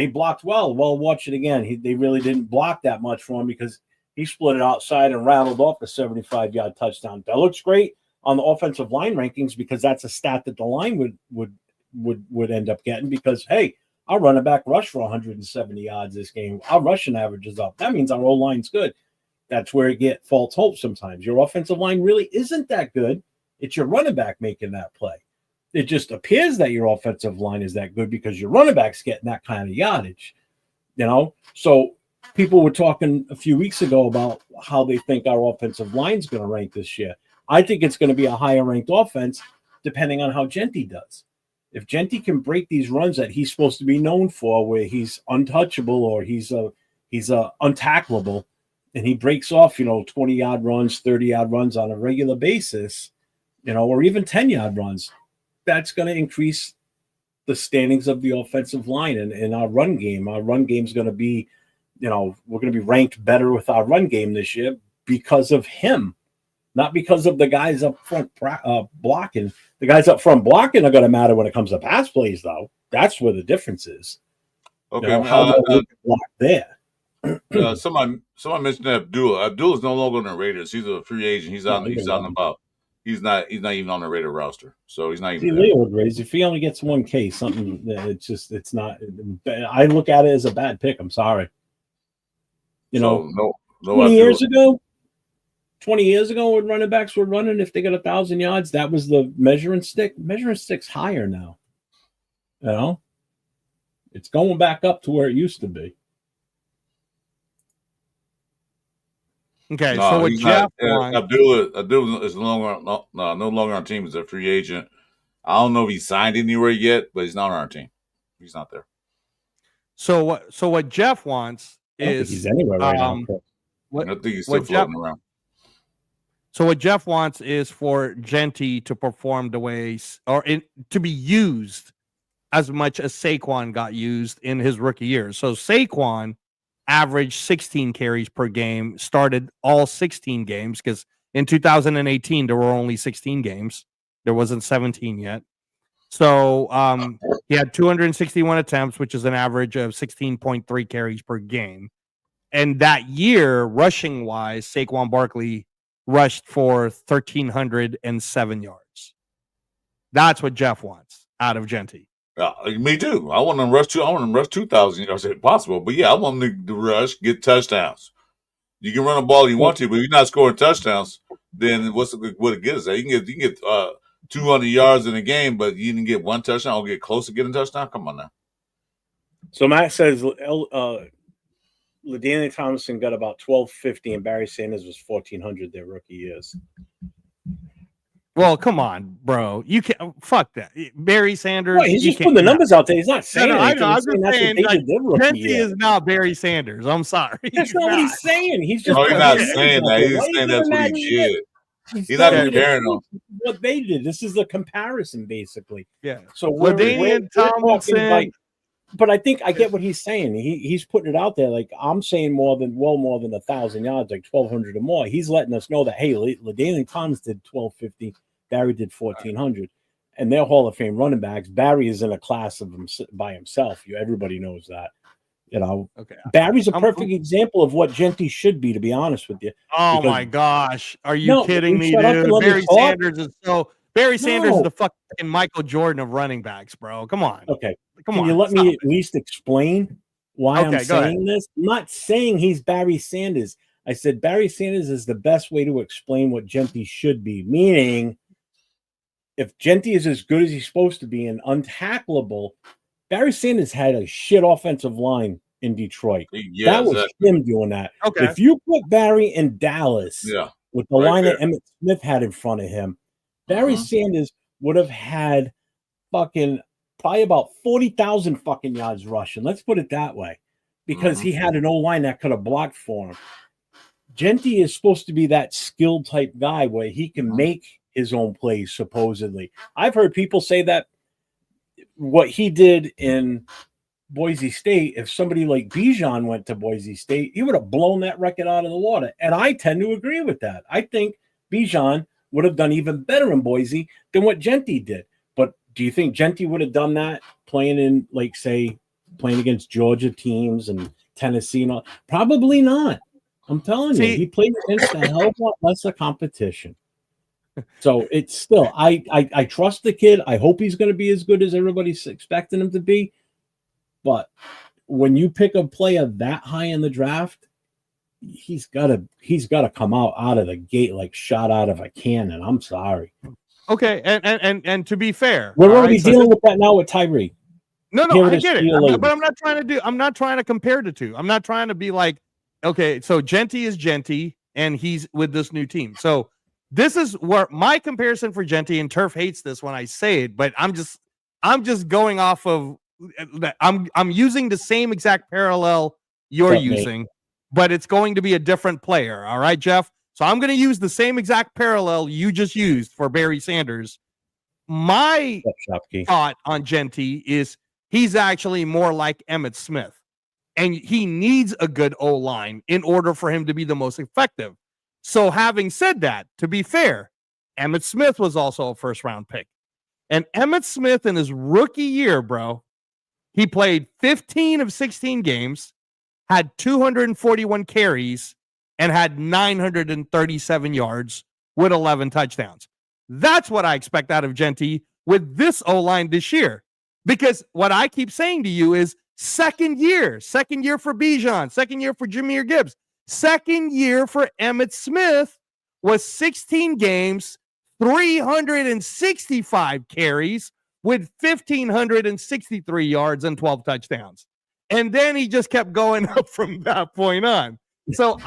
blocked well. Well, watch it again. They really didn't block that much for him because he split it outside and rattled off a 75-yard touchdown. That looks great on the offensive line rankings because that's a stat that the line would end up getting because, hey, our running back rushed for 170 yards this game. Our rushing average is up. That means our O-line's good. That's where you get false hope sometimes. Your offensive line really isn't that good. It's your running back making that play. It just appears that your offensive line is that good because your running back's getting that kind of yardage. So people were talking a few weeks ago about how they think our offensive line's going to rank this year. I think it's going to be a higher ranked offense depending on how Jeanty does. If Jeanty can break these runs that he's supposed to be known for, where he's untouchable or he's untackleable, and he breaks off, 20-yard runs, 30-yard runs on a regular basis, or even 10-yard runs, that's going to increase the standings of the offensive line and our run game. Our run game is going to be, we're going to be ranked better with our run game this year because of him, not because of the guys up front blocking. The guys up front blocking are going to matter when it comes to pass plays, though. That's where the difference is.
Okay,
how block there.
Somebody mentioned Abdullah. Abdullah is no longer on the Raiders. He's a free agent. He's out and about. He's not even on the Raider roster. So he's not even.
Leo agrees. If he only gets 1K, something it's not. I look at it as a bad pick. I'm sorry.
20
years ago, 20 years ago when running backs were running, if they got 1,000 yards, that was the measuring stick. Measuring stick's higher now. You know? It's going back up to where it used to be.
Okay, so what Jeff wants...
Abdul is no longer on team. He's a free agent. I don't know if he signed anywhere yet, but he's not on our team. He's not there.
So what Jeff wants is...
I don't think he's anywhere right now.
I think he's still floating around.
So what Jeff wants is for Jeanty to perform the way, to be used as much as Saquon got used in his rookie year. So Saquon averaged 16 carries per game, started all 16 games, because in 2018 there were only 16 games. There wasn't 17 yet. So he had 261 attempts, which is an average of 16.3 carries per game. And that year, rushing wise, Saquon Barkley rushed for 1,307 yards. That's what Jeff wants out of Jeanty.
Me too. I want him to rush 2,000 yards if possible. But yeah, I want him to rush, get touchdowns. You can run a ball you want to, but if you're not scoring touchdowns, then what it gets? You can get 200 yards in a game, but you didn't get one touchdown or get close to getting a touchdown. Come on now.
So Matt says LaDainian Tomlinson got about 1,250 and Barry Sanders was 1,400 their rookie years.
Well, come on, bro. You can't fuck that. Barry Sanders.
Well, he's just putting the numbers out there. He's not saying anything.
I'm just saying Jeanty is not Barry Sanders. I'm sorry.
That's not what he's saying. He's just
he's not saying that. He's saying that's what he did. He's not comparing them.
What they did. This is a comparison, basically.
Yeah.
So we're
Tomlinson.
But I think I get what he's saying. He's putting it out there. Like, I'm saying more than 1,000 yards, like 1,200 or more. He's letting us know that, hey, LaDainian Tomlinson did 1,250. Barry did 1,400. And they're Hall of Fame running backs. Barry is in a class of by himself. Everybody knows that. You know,
okay.
Barry's a perfect example of what Jeanty should be, to be honest with you.
Oh my gosh. Are you kidding me, dude? Barry Sanders is the fucking Michael Jordan of running backs, bro. Come on.
Okay. Can you let me at least explain why I'm saying this? I'm not saying he's Barry Sanders. I said Barry Sanders is the best way to explain what Jeanty should be. Meaning, if Jeanty is as good as he's supposed to be and untackleable, Barry Sanders had a shit offensive line in Detroit.
Yeah,
that was him doing that.
Okay.
If you put Barry in Dallas with the line that Emmitt Smith had in front of him, Barry Sanders would have had probably about 40,000 fucking yards rushing. Let's put it that way. Because he had an O-line that could have blocked for him. Jeanty is supposed to be that skilled type guy where he can make his own plays, supposedly. I've heard people say that what he did in Boise State, if somebody like Bijan went to Boise State, he would have blown that record out of the water. And I tend to agree with that. I think Bijan would have done even better in Boise than what Jeanty did. But do you think Jeanty would have done that playing in, like, say, playing against Georgia teams and Tennessee and all? Probably not. I'm telling you, he played against a hell of a lot lesser competition. So it's still, I trust the kid. I hope he's going to be as good as everybody's expecting him to be. But when you pick a player that high in the draft, he's got to come out of the gate like shot out of a cannon. I'm sorry.
Okay, and to be fair,
we're already dealing with that now with Tyree.
No, I get it. But I'm not trying to compare the two. I'm not trying to be like, okay, so Jeanty is Jeanty, and he's with this new team. So this is where my comparison for Jeanty, and Turf hates this when I say it, but I'm just going off of I'm using the same exact parallel you're using, but it's going to be a different player. All right, Jeff. So I'm going to use the same exact parallel you just used for Barry Sanders. My thought on Jeanty is he's actually more like Emmitt Smith, and he needs a good O-line in order for him to be the most effective. So having said that, to be fair, Emmitt Smith was also a first-round pick. And Emmitt Smith in his rookie year, bro, he played 15 of 16 games, had 241 carries, and had 937 yards with 11 touchdowns. That's what I expect out of Jeanty with this O-line this year. Because what I keep saying to you is second year for Bijan, second year for Jahmyr Gibbs, second year for Emmitt Smith, was 16 games, 365 carries with 1,563 yards and 12 touchdowns. And then he just kept going up from that point on. So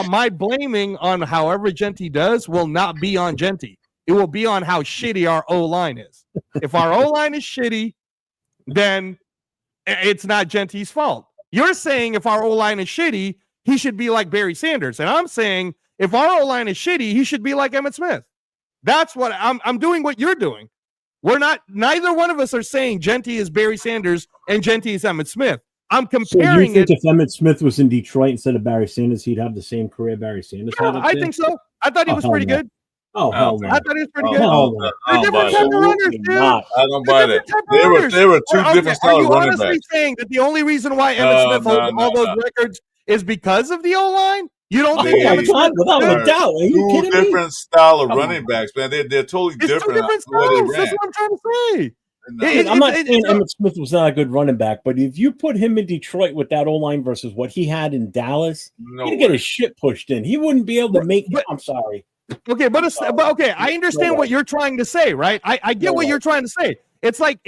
my blaming on however Jeanty does will not be on Jeanty. It will be on how shitty our O-line is. If our O-line is shitty, then it's not Jeanty's fault. You're saying if our O-line is shitty, he should be like Barry Sanders. And I'm saying if our O-line is shitty, he should be like Emmitt Smith. That's what I'm doing what you're doing. Neither one of us are saying Jeanty is Barry Sanders and Jeanty is Emmitt Smith. I'm comparing
so you think if Emmitt Smith was in Detroit instead of Barry Sanders, he'd have the same career Barry Sanders had?
I think so. I thought he was pretty good.
Oh, hell no.
I thought he was pretty good.
They're
different type of runners, dude.
I don't buy that. They were two different style of running backs. Are you honestly
saying that the only reason why Emmitt Smith holds all those records is because of the O-line? You don't think Emmitt Smith?
Without a doubt. Are you kidding me?
Two different style of running backs, man. They're totally different.
Two different styles. That's what I'm trying to say.
I'm not saying Emmitt Smith was not a good running back, but if you put him in Detroit with that O-line versus what he had in Dallas, he'd get his shit pushed in. He wouldn't be able to make it. I'm sorry.
Okay, but okay, I understand what you're trying to say, right? I get what you're trying to say. It's like,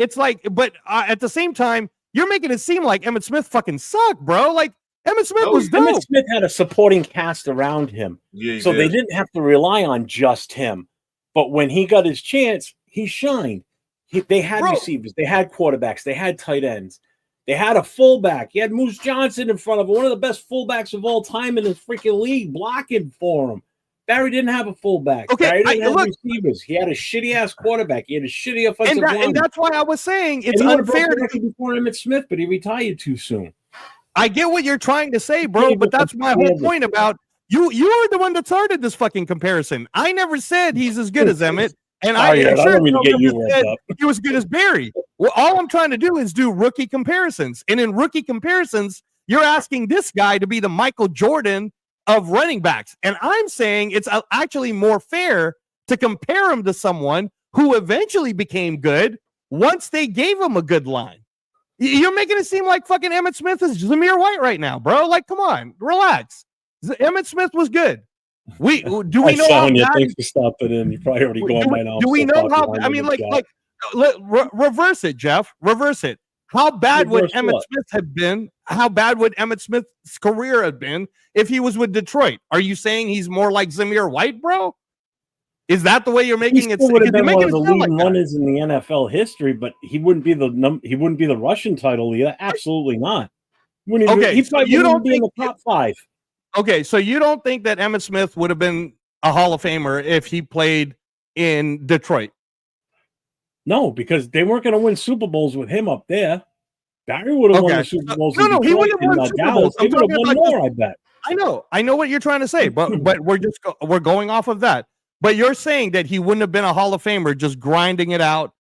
but at the same time, you're making it seem like Emmitt Smith fucking sucked, bro. Like Emmitt Smith was dope.
Emmitt Smith had a supporting cast around him, so they didn't have to rely on just him. But when he got his chance, he shined. They had receivers, they had quarterbacks, they had tight ends, they had a fullback. He had Moose Johnson in front of him, one of the best fullbacks of all time in the freaking league, blocking for him. Barry didn't have a fullback.
Okay,
Barry didn't have receivers. He had a shitty ass quarterback. He had a shitty offensive line.
And that's why I was saying it's unfair
before Emmitt Smith, but he retired too soon.
I get what you're trying to say, bro, but that's my whole point about you. You are the one that started this fucking comparison. I never said he's as good as Emmitt. And I don't mean to get you worked up. He was good as Barry. Well, all I'm trying to do is do rookie comparisons. And in rookie comparisons, you're asking this guy to be the Michael Jordan of running backs. And I'm saying it's actually more fair to compare him to someone who eventually became good once they gave him a good line. You're making it seem like fucking Emmitt Smith is Zamir White right now, bro. Like, come on, relax. Emmitt Smith was good. Do we know how bad?
Thanks for stopping in. You're probably already going by now.
Do we know how? I mean, reverse it, Jeff. Reverse it. How bad would Emmitt Smith have been? How bad would Emmitt Smith's career have been if he was with Detroit? Are you saying he's more like Zamir White, bro? Is that the way you're making it?
He would have been one of the leading runners in the NFL history, but he wouldn't be the Russian title either. Absolutely not.
Okay,
he probably wouldn't be in the top 5.
Okay, so you don't think that Emmitt Smith would have been a Hall of Famer if he played in Detroit?
No, because they weren't going to win Super Bowls with him up there. Barry would have won the Super Bowls.
No, he would have won Super Bowls.
He would have won more, I bet.
I know what you're trying to say, but we're going off of that. But you're saying that he wouldn't have been a Hall of Famer just grinding it out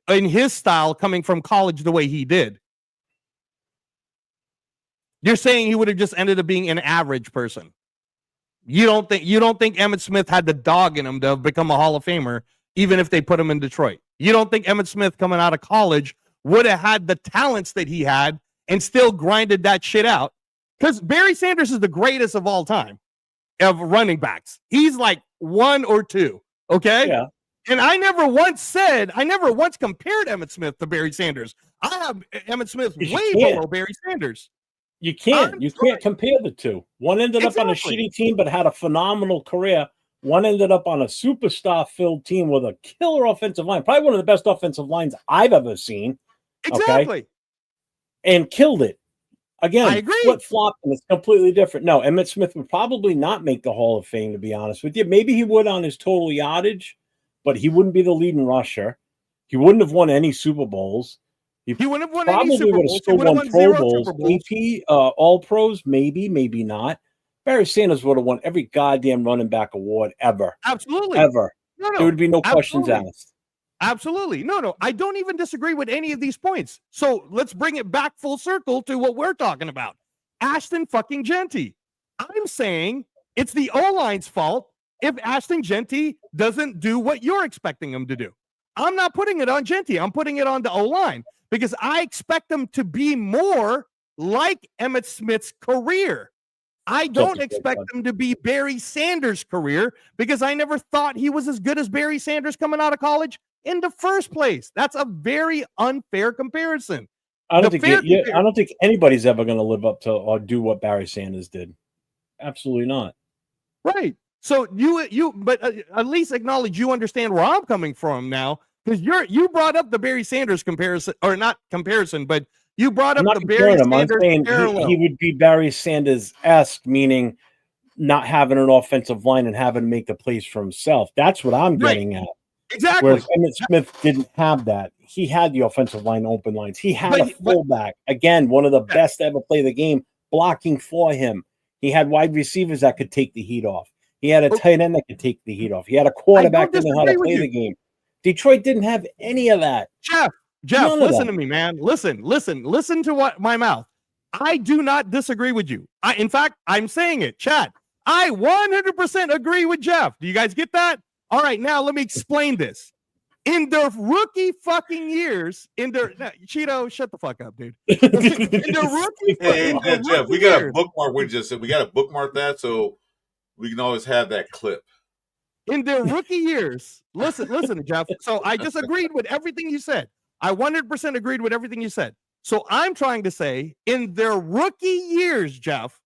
in his style coming from college the way he did. You're saying he would have just ended up being an average person. You don't think Emmitt Smith had the dog in him to become a Hall of Famer, even if they put him in Detroit. You don't think Emmitt Smith coming out of college would have had the talents that he had and still grinded that shit out? Because Barry Sanders is the greatest of all time of running backs. He's like 1 or 2. Okay.
Yeah.
And I never once compared Emmitt Smith to Barry Sanders. I have Emmitt Smith way below Barry Sanders.
You can't. You can't compare the two. One ended up on a shitty team but had a phenomenal career. One ended up on a superstar-filled team with a killer offensive line. Probably one of the best offensive lines I've ever seen.
Exactly.
Okay? And killed it. Again,
I agree.
Flip-flop, and it's completely different. No, Emmitt Smith would probably not make the Hall of Fame, to be honest with you. Maybe he would on his total yardage, but he wouldn't be the leading rusher. He wouldn't have won any Super Bowls.
He wouldn't have won
any Super Bowls. He would have won Pro Bowls. AP, All Pros, maybe not. Barry Sanders would have won every goddamn running back award ever.
Absolutely.
Ever. No. There would be no questions asked.
Absolutely. No. I don't even disagree with any of these points. So let's bring it back full circle to what we're talking about. Ashton fucking Jeanty. I'm saying it's the O-line's fault if Ashton Jeanty doesn't do what you're expecting him to do. I'm not putting it on Jeanty. I'm putting it on the O-line because I expect him to be more like Emmitt Smith's career. I don't expect them to be Barry Sanders' career because I never thought he was as good as Barry Sanders coming out of college in the first place. That's a very unfair comparison.
I don't think anybody's ever going to live up to or do what Barry Sanders did. Absolutely not.
Right. So but at least acknowledge you understand where I'm coming from now, because you brought up the Barry Sanders comparison, or not comparison, but you brought up the Barry Sanders parallel.
He would be Barry Sanders-esque, meaning not having an offensive line and having to make the plays for himself. That's what I'm getting at.
Exactly.
Whereas Emmitt Smith didn't have that. He had the offensive line open lines. He had a fullback. Again, one of the best to ever play the game, blocking for him. He had wide receivers that could take the heat off. He had a tight end that could take the heat off. He had a quarterback that knew how to play the game. Detroit didn't have any of that.
Jeff, listen to me, man. Listen to what my mouth. I do not disagree with you. In fact, I'm saying it, Chad. I 100% agree with Jeff. Do you guys get that? All right, now let me explain this. In their rookie fucking years, Cheeto, shut the fuck up, dude. In the rookie
Jeff, we got a bookmark. We got to bookmark that so we can always have that clip.
In their rookie years, listen, Jeff. So I just agreed with everything you said. I 100% agreed with everything you said. So I'm trying to say, in their rookie years, Jeff,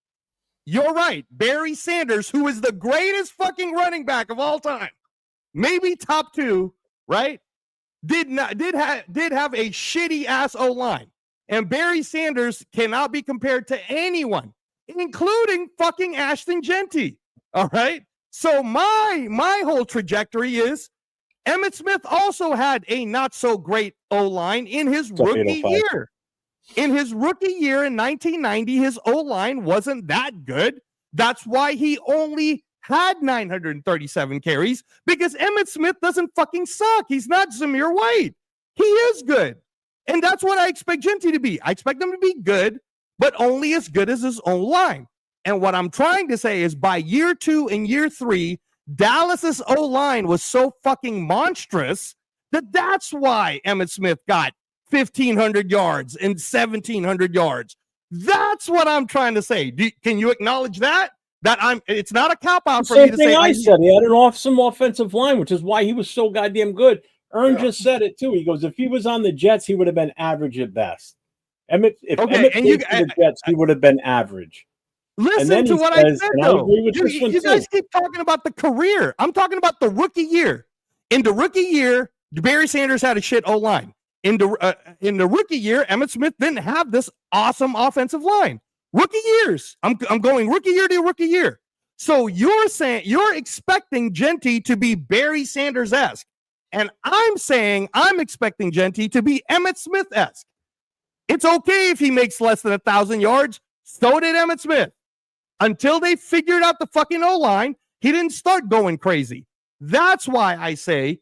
you're right. Barry Sanders, who is the greatest fucking running back of all time, maybe top 2, right? Did have a shitty ass O-line. And Barry Sanders cannot be compared to anyone, including fucking Ashton Jeanty. All right. So my whole trajectory is Emmitt Smith also had a not so great O-line in his rookie year. In his rookie year in 1990, his O-line wasn't that good. That's why he only had 937 carries, because Emmitt Smith doesn't fucking suck. He's not Zamir White. He is good. And that's what I expect Jeanty to be. I expect him to be good, but only as good as his own line. And what I'm trying to say is by year 2 and year 3, Dallas's O-line was so fucking monstrous that's why Emmitt Smith got 1,500 yards and 1,700 yards. That's what I'm trying to say. Can you acknowledge that? It's not a cop-out for me to say.
I said he had an awesome offensive line, which is why he was so goddamn good. Ern just said it too. He goes, if he was on the Jets, he would have been average at best. Emmett played for the Jets, he would have been average.
Listen to what I said, though. You guys keep talking about the career. I'm talking about the rookie year. In the rookie year, Barry Sanders had a shit O-line. In the rookie year, Emmitt Smith didn't have this awesome offensive line. Rookie years. I'm going rookie year to rookie year. So you're saying you're expecting Jeanty to be Barry Sanders-esque. And I'm saying I'm expecting Jeanty to be Emmitt Smith-esque. It's okay if he makes less than 1,000 yards. So did Emmitt Smith. Until they figured out the fucking O-line, he didn't start going crazy. That's why I say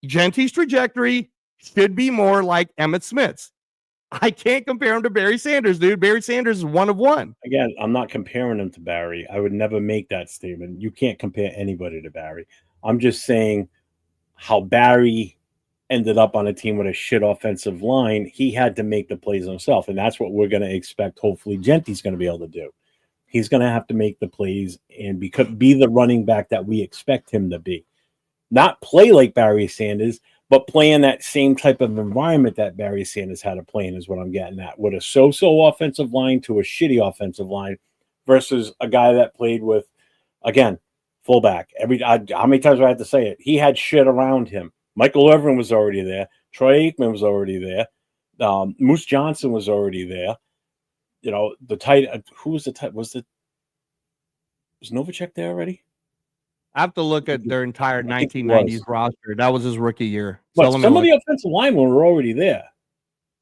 Jeanty's trajectory should be more like Emmitt Smith's. I can't compare him to Barry Sanders, dude. Barry Sanders is one of one.
Again, I'm not comparing him to Barry. I would never make that statement. You can't compare anybody to Barry. I'm just saying how Barry ended up on a team with a shit offensive line. He had to make the plays himself, and that's what we're going to expect. Hopefully, Jeanty's going to be able to do. He's going to have to make the plays and be the running back that we expect him to be. Not play like Barry Sanders, but play in that same type of environment that Barry Sanders had to play in is what I'm getting at. With a so-so offensive line to a shitty offensive line versus a guy that played with, again, fullback. How many times do I have to say it? He had shit around him. Michael Irvin was already there. Troy Aikman was already there. Moose Johnson was already there. You know, the tight. Who was the tight? Was Novacek there already?
I have to look at their entire 1990s roster. That was his rookie year.
But some of the offensive linemen were already there.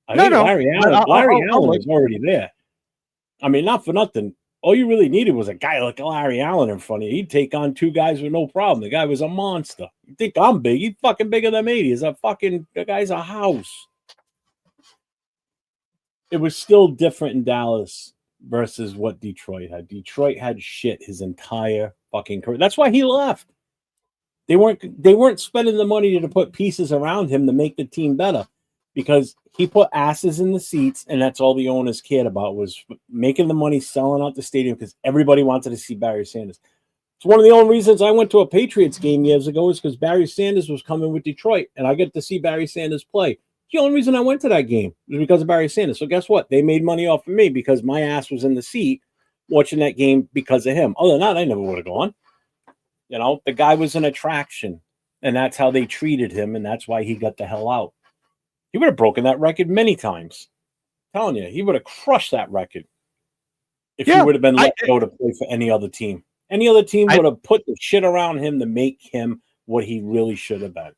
Larry Allen was already there. I mean, not for nothing. All you really needed was a guy like Larry Allen in front of you. He'd take on 2 guys with no problem. The guy was a monster. You think I'm big? He's fucking bigger than me. The guy's a house. It was still different in Dallas versus what Detroit had. Detroit had shit his entire fucking career. That's why he left. They weren't spending the money to put pieces around him to make the team better. because he put asses in the seats, and that's all the owners cared about was making the money, selling out the stadium because everybody wanted to see Barry Sanders. It's one of the only reasons I went to a Patriots game years ago is because Barry Sanders was coming with Detroit, and I get to see Barry Sanders play. The only reason I went to that game was because of Barry Sanders. So guess what? They made money off of me because my ass was in the seat watching that game because of him. Other than that, I never would have gone. You know, the guy was an attraction, and that's how they treated him, and that's why he got the hell out. He would have broken that record many times. I'm telling you, he would have crushed that record if he would have been let go to play for any other team. Any other team would have put the shit around him to make him what he really should have been.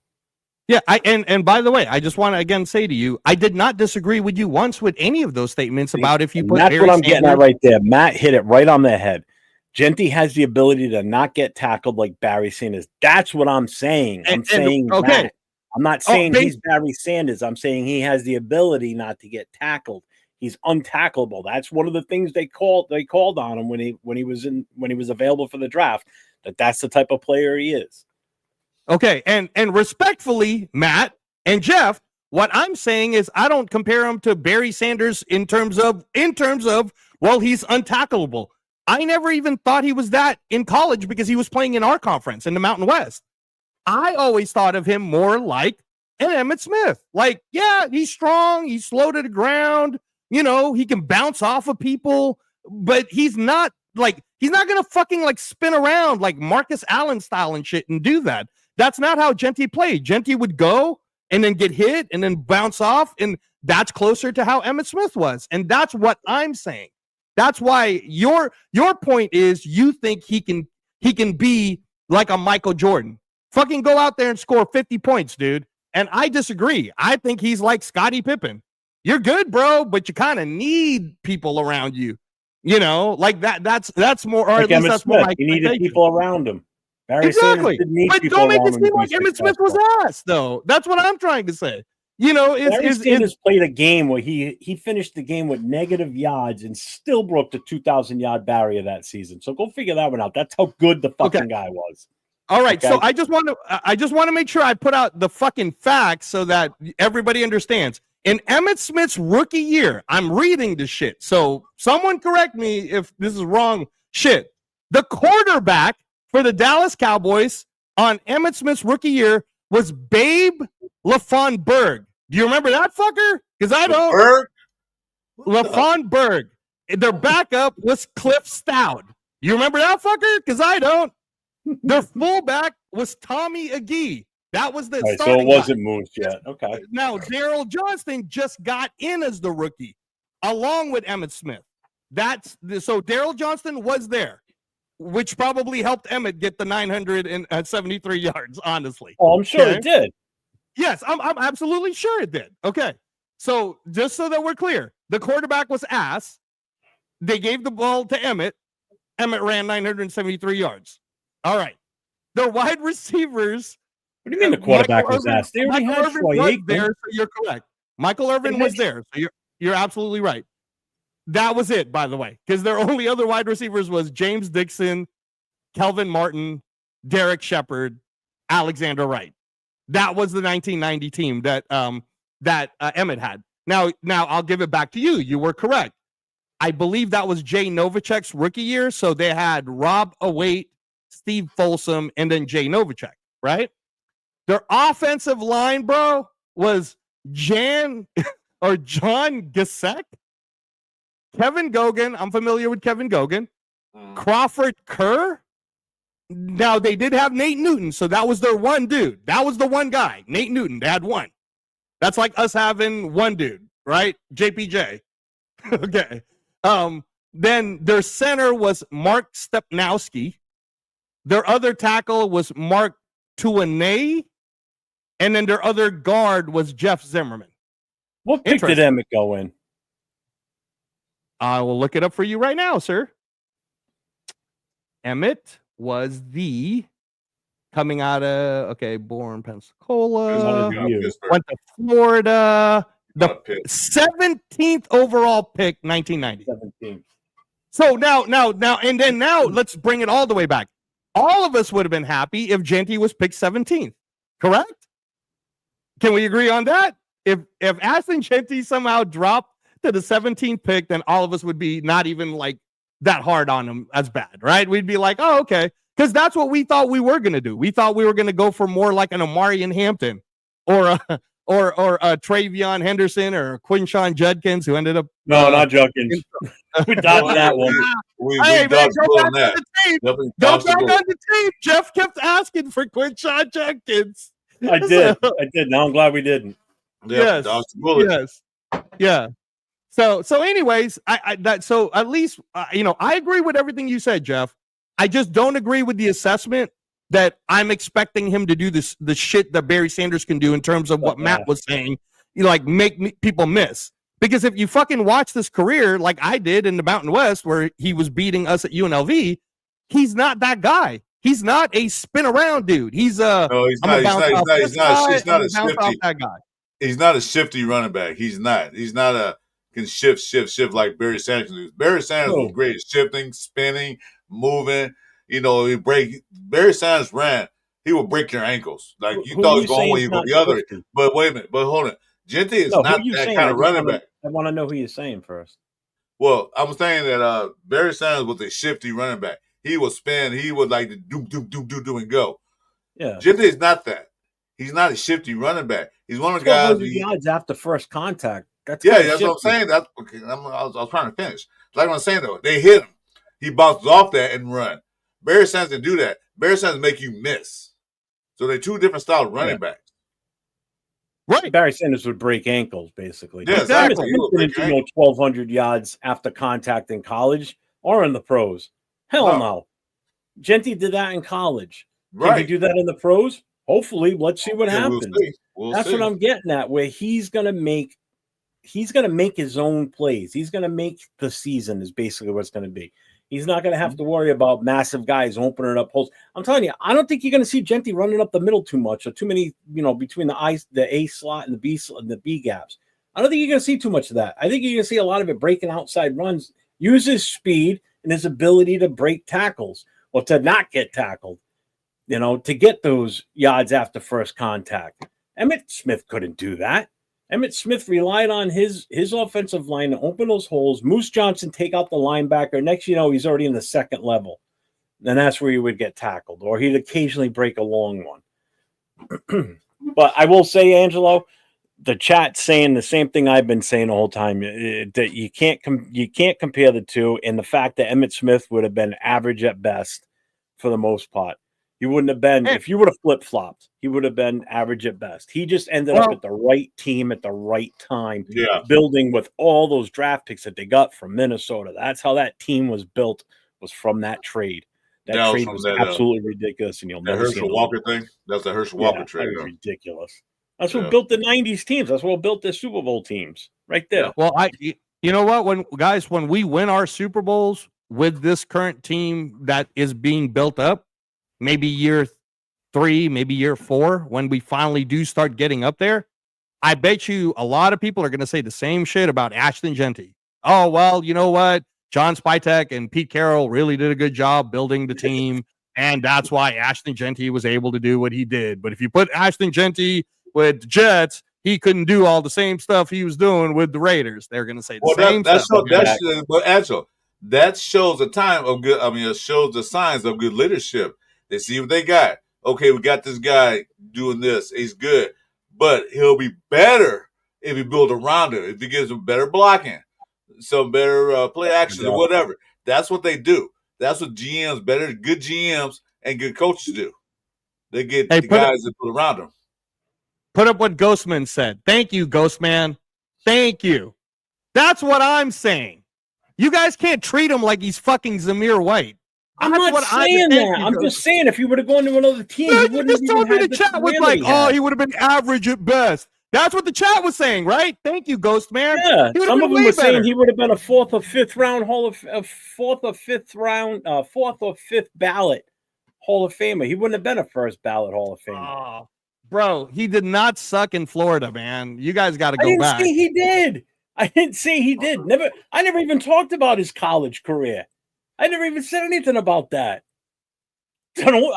Yeah, and by the way, I just want to again say to you, I did not disagree with you once with any of those statements about if you put.
That's what I'm getting at right there. Matt hit it right on the head. Jeanty has the ability to not get tackled like Barry Sanders. That's what I'm saying. I'm saying that. I'm not saying he's Barry Sanders. I'm saying he has the ability not to get tackled. He's untackleable. That's one of the things they called on him when he was available for the draft. That's the type of player he is.
Okay, and respectfully, Matt and Jeff, what I'm saying is I don't compare him to Barry Sanders in terms of well, he's untackleable. I never even thought he was that in college because he was playing in our conference in the Mountain West. I always thought of him more like an Emmitt Smith. Like, yeah, he's strong, he's slow to the ground, you know, he can bounce off of people, but he's not gonna fucking like spin around like Marcus Allen style and shit and do that. That's not how Jeanty played. Jeanty would go and then get hit and then bounce off, and that's closer to how Emmitt Smith was. And that's what I'm saying. That's why your point is you think he can be like a Michael Jordan. Fucking go out there and score 50 points, dude. And I disagree. I think he's like Scottie Pippen. You're good, bro, but you kind of need people around you. You know, like that. That's more, or
like
at least
Emmitt
that's
Smith.
more.
He needed people around him. Barry
Exactly. But don't make it seem like Emmitt Smith was
successful.
ass, though. That's what I'm trying to say. You know,
Barry Sanders played a game where he finished the game with negative yards and still broke the 2,000-yard barrier that season. So go figure that one out. That's how good the fucking guy was.
All right, okay? So I just want to make sure I put out the fucking facts so that everybody understands. In Emmitt Smith's rookie year, I'm reading the shit. So someone correct me if this is wrong shit. The quarterback for the Dallas Cowboys on Emmitt Smith's rookie year was Babe LaFon Berg. Do you remember that fucker? Because I don't. LaFon Berg. Their backup was Cliff Stout. You remember that fucker? Because I don't. Their fullback was Tommy Agee. That was the
starting so it wasn't Moose yet. Okay.
Now, Daryl Johnston just got in as the rookie, along with Emmitt Smith. So Daryl Johnston was there, which probably helped Emmitt get the 973 yards, honestly.
Oh, I'm sure it did.
Yes, I'm absolutely sure it did. Okay. So just so that we're clear, the quarterback was ass. They gave the ball to Emmitt. Emmitt ran 973 yards. All right. The wide receivers.
What do you mean the quarterback was ass? They already had
Irvin was there, so you're correct. Michael Irvin was there, so you're absolutely right. That was it, by the way, because their only other wide receivers was James Dixon, Kelvin Martin, Derek Shepard, Alexander Wright. That was the 1990 team that Emmitt had. Now I'll give it back to you. You were correct. I believe that was Jay Novacek's rookie year, so they had Rob Await, Steve Folsom, and then Jay Novacek, right? Their offensive line, bro, was John Gasek, Kevin Gogan. I'm familiar with Kevin Gogan. Crawford Kerr. Now, they did have Nate Newton, so that was their one dude. That was the one guy, Nate Newton. They had one. That's like us having one dude, right? JPJ. Okay. Then their center was Mark Stepnowski. Their other tackle was Mark Tuanay. And then their other guard was Jeff Zimmerman.
What pick did Emmitt go in?
I will look it up for you right now, sir. Emmitt was coming out of, born Pensacola, went to Florida, the 17th overall pick, 1990. 17th. So now, let's bring it all the way back. All of us would have been happy if Jeanty was picked 17th, correct? Can we agree on that? if Ashton Jeanty somehow dropped to the 17th pick, then all of us would be not even like that hard on him as bad, right? We'd be like, oh, okay. Because that's what we thought we were going to do. We thought we were going to go for more like an Amarian Hampton or a Travion Henderson or a Quinshawn Judkins, who ended up.
No, not Judkins. We dodged that one.
Hey, man, go back on the tape. Go back on the tape. Jeff kept asking for Quinshawn Judkins.
I did. Now I'm glad we didn't.
Yep,
yes. Yeah. So anyways, so at least I agree with everything you said, Jeff. I just don't agree with the assessment that I'm expecting him to do the shit that Barry Sanders can do in terms of what Matt was saying, make people miss. Because if you fucking watch this career like I did in the Mountain West, where he was beating us at UNLV, he's not that guy. He's not a spin around dude. He's not
a shifty running back. He's not a can shift like Barry Sanders do. Barry Sanders was great at shifting, spinning, moving. Barry Sanders ran. He would break your ankles. Like you thought he was going one, you go the other. But wait a minute. But hold on. Jeanty is not that kind of running back.
I want to know who you're saying first.
Well, I'm saying that Barry Sanders was a shifty running back. He would spin. He would like to do and go.
Yeah.
Jeanty is not that. He's not a shifty running back. He's one of the guys.
Yards after first contact.
That's what I'm saying. That's okay. I was trying to finish. Like what I'm saying though, they hit him. He bounces off that and run. Barry Sanders didn't do that. Barry Sanders make you miss. So they're two different styles of running backs.
Right. Barry Sanders would break ankles, basically.
Yeah, exactly.
He didn't do 1,200 yards after contact in college or in the pros. Hell no. Jeanty did that in college. Can he do that in the pros? Hopefully. Let's see what happens. That's what I'm getting at, where he's gonna make his own plays. He's gonna make the season is basically what it's gonna be. He's not going to have to worry about massive guys opening up holes. I'm telling you, I don't think you're going to see Jeanty running up the middle too much or too many, between the A slot and the B slot and the B gaps. I don't think you're going to see too much of that. I think you're going to see a lot of it breaking outside runs, use his speed and his ability to break tackles or to not get tackled, to get those yards after first contact. Emmitt Smith couldn't do that. Emmitt Smith relied on his offensive line to open those holes. Moose Johnson take out the linebacker. Next, he's already in the second level. And that's where he would get tackled. Or he'd occasionally break a long one. But I will say, Angelo, the chat's saying the same thing I've been saying the whole time. That you can't compare the two. And the fact that Emmitt Smith would have been average at best for the most part. He wouldn't have been, if you would have flip-flopped, he would have been average at best. He just ended up at the right team at the right time, building with all those draft picks that they got from Minnesota. That's how that team was built, was from that trade. That trade was absolutely ridiculous, and you'll never see
Herschel Walker thing. That's the Herschel Walker trade.
That was ridiculous. That's what built the 90s teams. That's what built the Super Bowl teams right there.
Yeah. Well, you know what? When we win our Super Bowls with this current team that is being built up, maybe year 3, maybe year 4, when we finally do start getting up there, I bet you a lot of people are going to say the same shit about Ashton Jeanty. Oh, well, you know what? John Spytek and Pete Carroll really did a good job building the team, and that's why Ashton Jeanty was able to do what he did. But if you put Ashton Jeanty with the Jets, he couldn't do all the same stuff he was doing with the Raiders. They're going to say the same stuff.
That shows the time of good. It shows the signs of good leadership. They see what they got. Okay, we got this guy doing this. He's good. But he'll be better if you build around him, if he gives him better blocking, some better play action or whatever. That's what they do. That's what good GMs and good coaches do. They get the guys that put around them.
Put up what Ghostman said. Thank you, Ghostman. Thank you. That's what I'm saying. You guys can't treat him like he's fucking Zamir White.
I'm not saying that. I'm just saying if he would have gone to another team, he wouldn't
just told me the chat was like, he would have been average at best. That's what the chat was saying, right? Thank you, Ghost Man.
Yeah, some of them were saying he would have been a fourth or fifth ballot Hall of Famer. He wouldn't have been a first ballot Hall of Famer.
Bro, he did not suck in Florida, man. You guys got to go back.
I didn't say he did. I didn't say he did. I never even talked about his college career. I never even said anything about that. Don't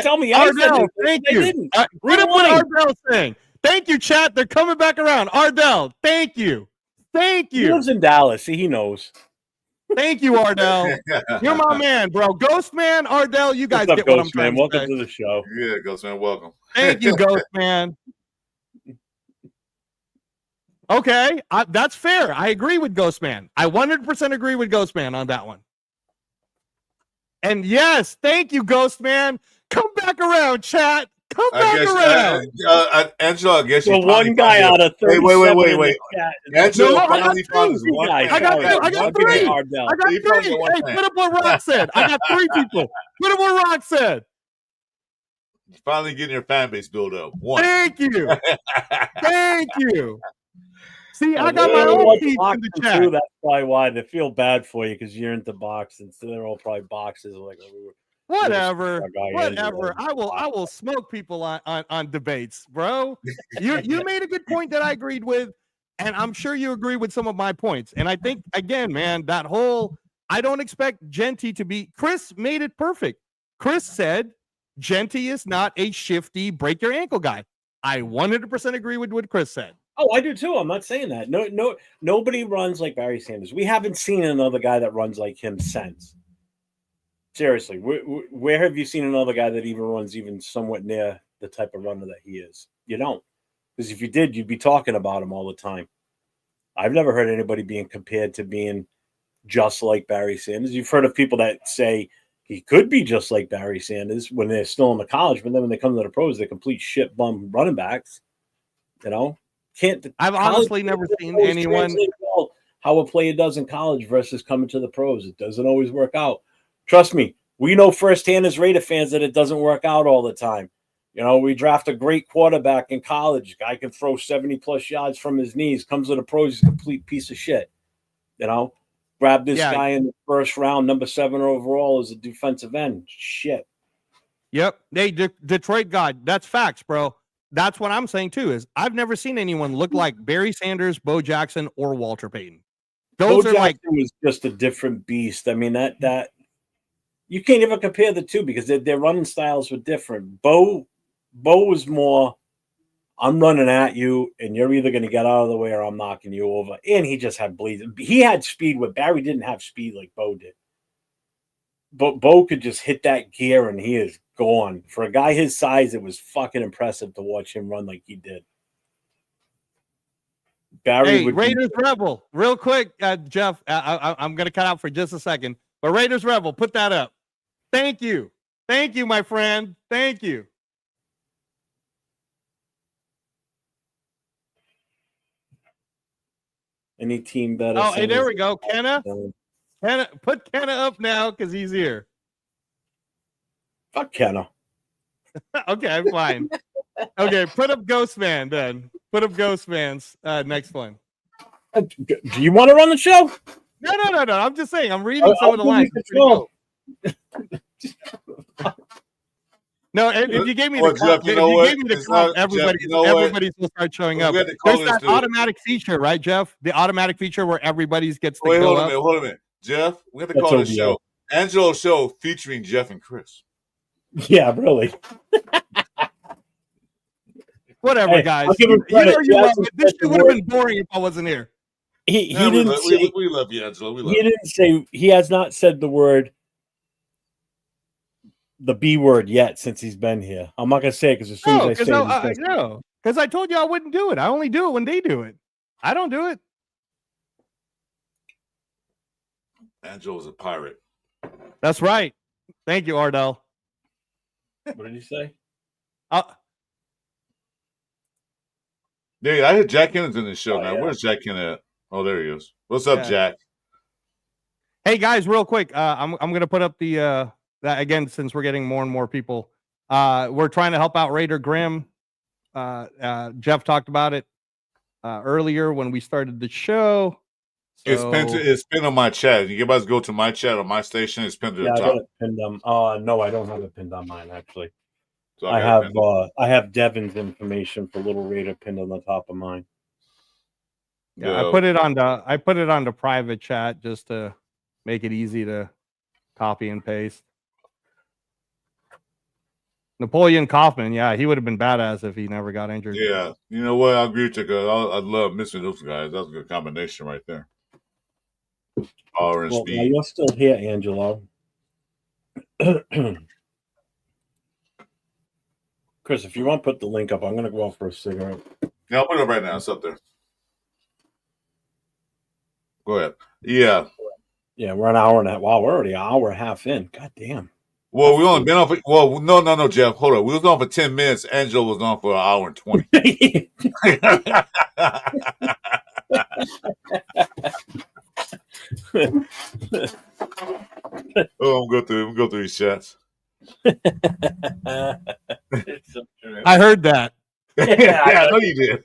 tell me I said it.
Thank you. Read up what Ardell's saying. Thank you, chat. They're coming back around. Ardell, thank you. Thank
He
you.
lives in Dallas. See, he knows.
Thank you, Ardell. You're my man, bro. Ghost Man, Ardell, you guys
What's up,
get what I'm
Ghost
trying
Man?
to
Welcome
say.
to the show.
Yeah, Ghost Man, welcome.
Thank you, Ghost Man. Okay, that's fair. I agree with Ghost Man. I 100% agree with Ghost Man on that one. And yes, thank you, Ghost Man. Come back around, chat. Come back around.
Angela, I guess
So
you
one guy out of 37
wait.
Angela
finally found his one fan.
I got three. I got three. Hey, put up what Rock said. I got 3 people. Put up what Rock said.
You're finally getting your fan base built up. One.
Thank you. Thank you. See, I got my own piece in the chat.
Too, that's probably why they feel bad for you because you're into boxing. So they're all probably boxes. Like
whatever. I will smoke people on debates, bro. You made a good point that I agreed with, and I'm sure you agree with some of my points. And I think again, man, that whole I don't expect Jeanty to be. Chris made it perfect. Chris said Jeanty is not a shifty break your ankle guy. I 100% agree with what Chris said.
Oh, I do too. I'm not saying that. Nobody runs like Barry Sanders. We haven't seen another guy that runs like him since. Seriously, where have you seen another guy that even runs even somewhat near the type of runner that he is? You don't. Because if you did, you'd be talking about him all the time. I've never heard anybody being compared to being just like Barry Sanders. You've heard of people that say he could be just like Barry Sanders when they're still in the college, but then when they come to the pros, they're complete shit bum running backs. You know?
I've honestly never seen anyone
how a player does in college versus coming to the pros. It doesn't always work out. Trust me, we know firsthand as Raider fans that it doesn't work out all the time. You know, we draft a great quarterback in college. Guy can throw 70-plus yards from his knees. Comes to the pros, he's a complete piece of shit. You know, grab this guy in the first round, number 7 overall as a defensive end. Shit.
Yep. Hey, Detroit God, that's facts, bro. That's what I'm saying too. Is I've never seen anyone look like Barry Sanders, Bo Jackson, or Walter Payton. Those
Bo
are
Jackson was just a different beast. I mean that you can't even compare the two because their running styles were different. Bo was more, I'm running at you, and you're either going to get out of the way or I'm knocking you over. And he just had bleeds. He had speed where Barry didn't have speed like Bo did. But Bo could just hit that gear and he is gone. For a guy his size, it was fucking impressive to watch him run like he did. Barry
Raiders Rebel, real quick, Jeff. I'm going to cut out for just a second. But Raiders Rebel, put that up. Thank you, my friend. Thank you.
Any team better?
Oh, hey, there we go, Kenna. Put Kenna up now because he's here.
Fuck Kenna.
Okay, fine. Okay, put up Ghost Man then. Put up Ghost Man's next one.
Do you want to run the show?
No. I'm just saying. I'm reading some of the lines. No, if you gave me the comp, everybody's gonna start showing up. There's that automatic feature, right, Jeff? The automatic feature where everybody gets to go up.
Hold a minute. Jeff, we have to call this show Angelo's Show featuring Jeff and Chris.
Yeah, really.
Whatever, guys. This shit would have been boring if I wasn't here.
He didn't say.
We love you, Angelo.
He didn't say. He has not said the B word yet since he's been here. I'm not gonna say it because as soon as I say it,
no, because I told you I wouldn't do it. I only do it when they do it. I don't do it.
Angelo's a pirate.
That's right. Thank you, Ardell.
What did he say?
Yeah, I heard Jack Kennan's in this show now. Yeah. Where's Jack Kennan at? Oh, there he is. What's up, Jack?
Hey guys, real quick. I'm gonna put up the that again since we're getting more and more people. We're trying to help out Raider Grimm. Jeff talked about it earlier when we started the show. So,
it's pinned on my chat. You guys go to my chat on my station. It's pinned to the top.
I got it pinned on. No, I don't have it pinned on mine actually. So I have Devin's information for Little Raider pinned on the top of mine.
Yeah, I put it on the private chat just to make it easy to copy and paste. Napoleon Kaufman, yeah, he would have been badass if he never got injured.
Yeah, you know what? I agree with you because I love missing those guys. That's a good combination right there. Power and
Well,
speed.
while you're still here, Angelo. Chris, if you want to put the link up, I'm going to go out for a cigarette.
Yeah, I'll put it up right now. It's up there. Go ahead. Yeah.
Yeah, we're an hour and a half. Wow, we're already an hour and a half in. God damn.
Well, we only been on for, well, no, Jeff. Hold on. We was on for 10 minutes. Angelo was on for an hour and 20. Oh, I'm go through these shots.
I heard that.
Yeah, I know you did.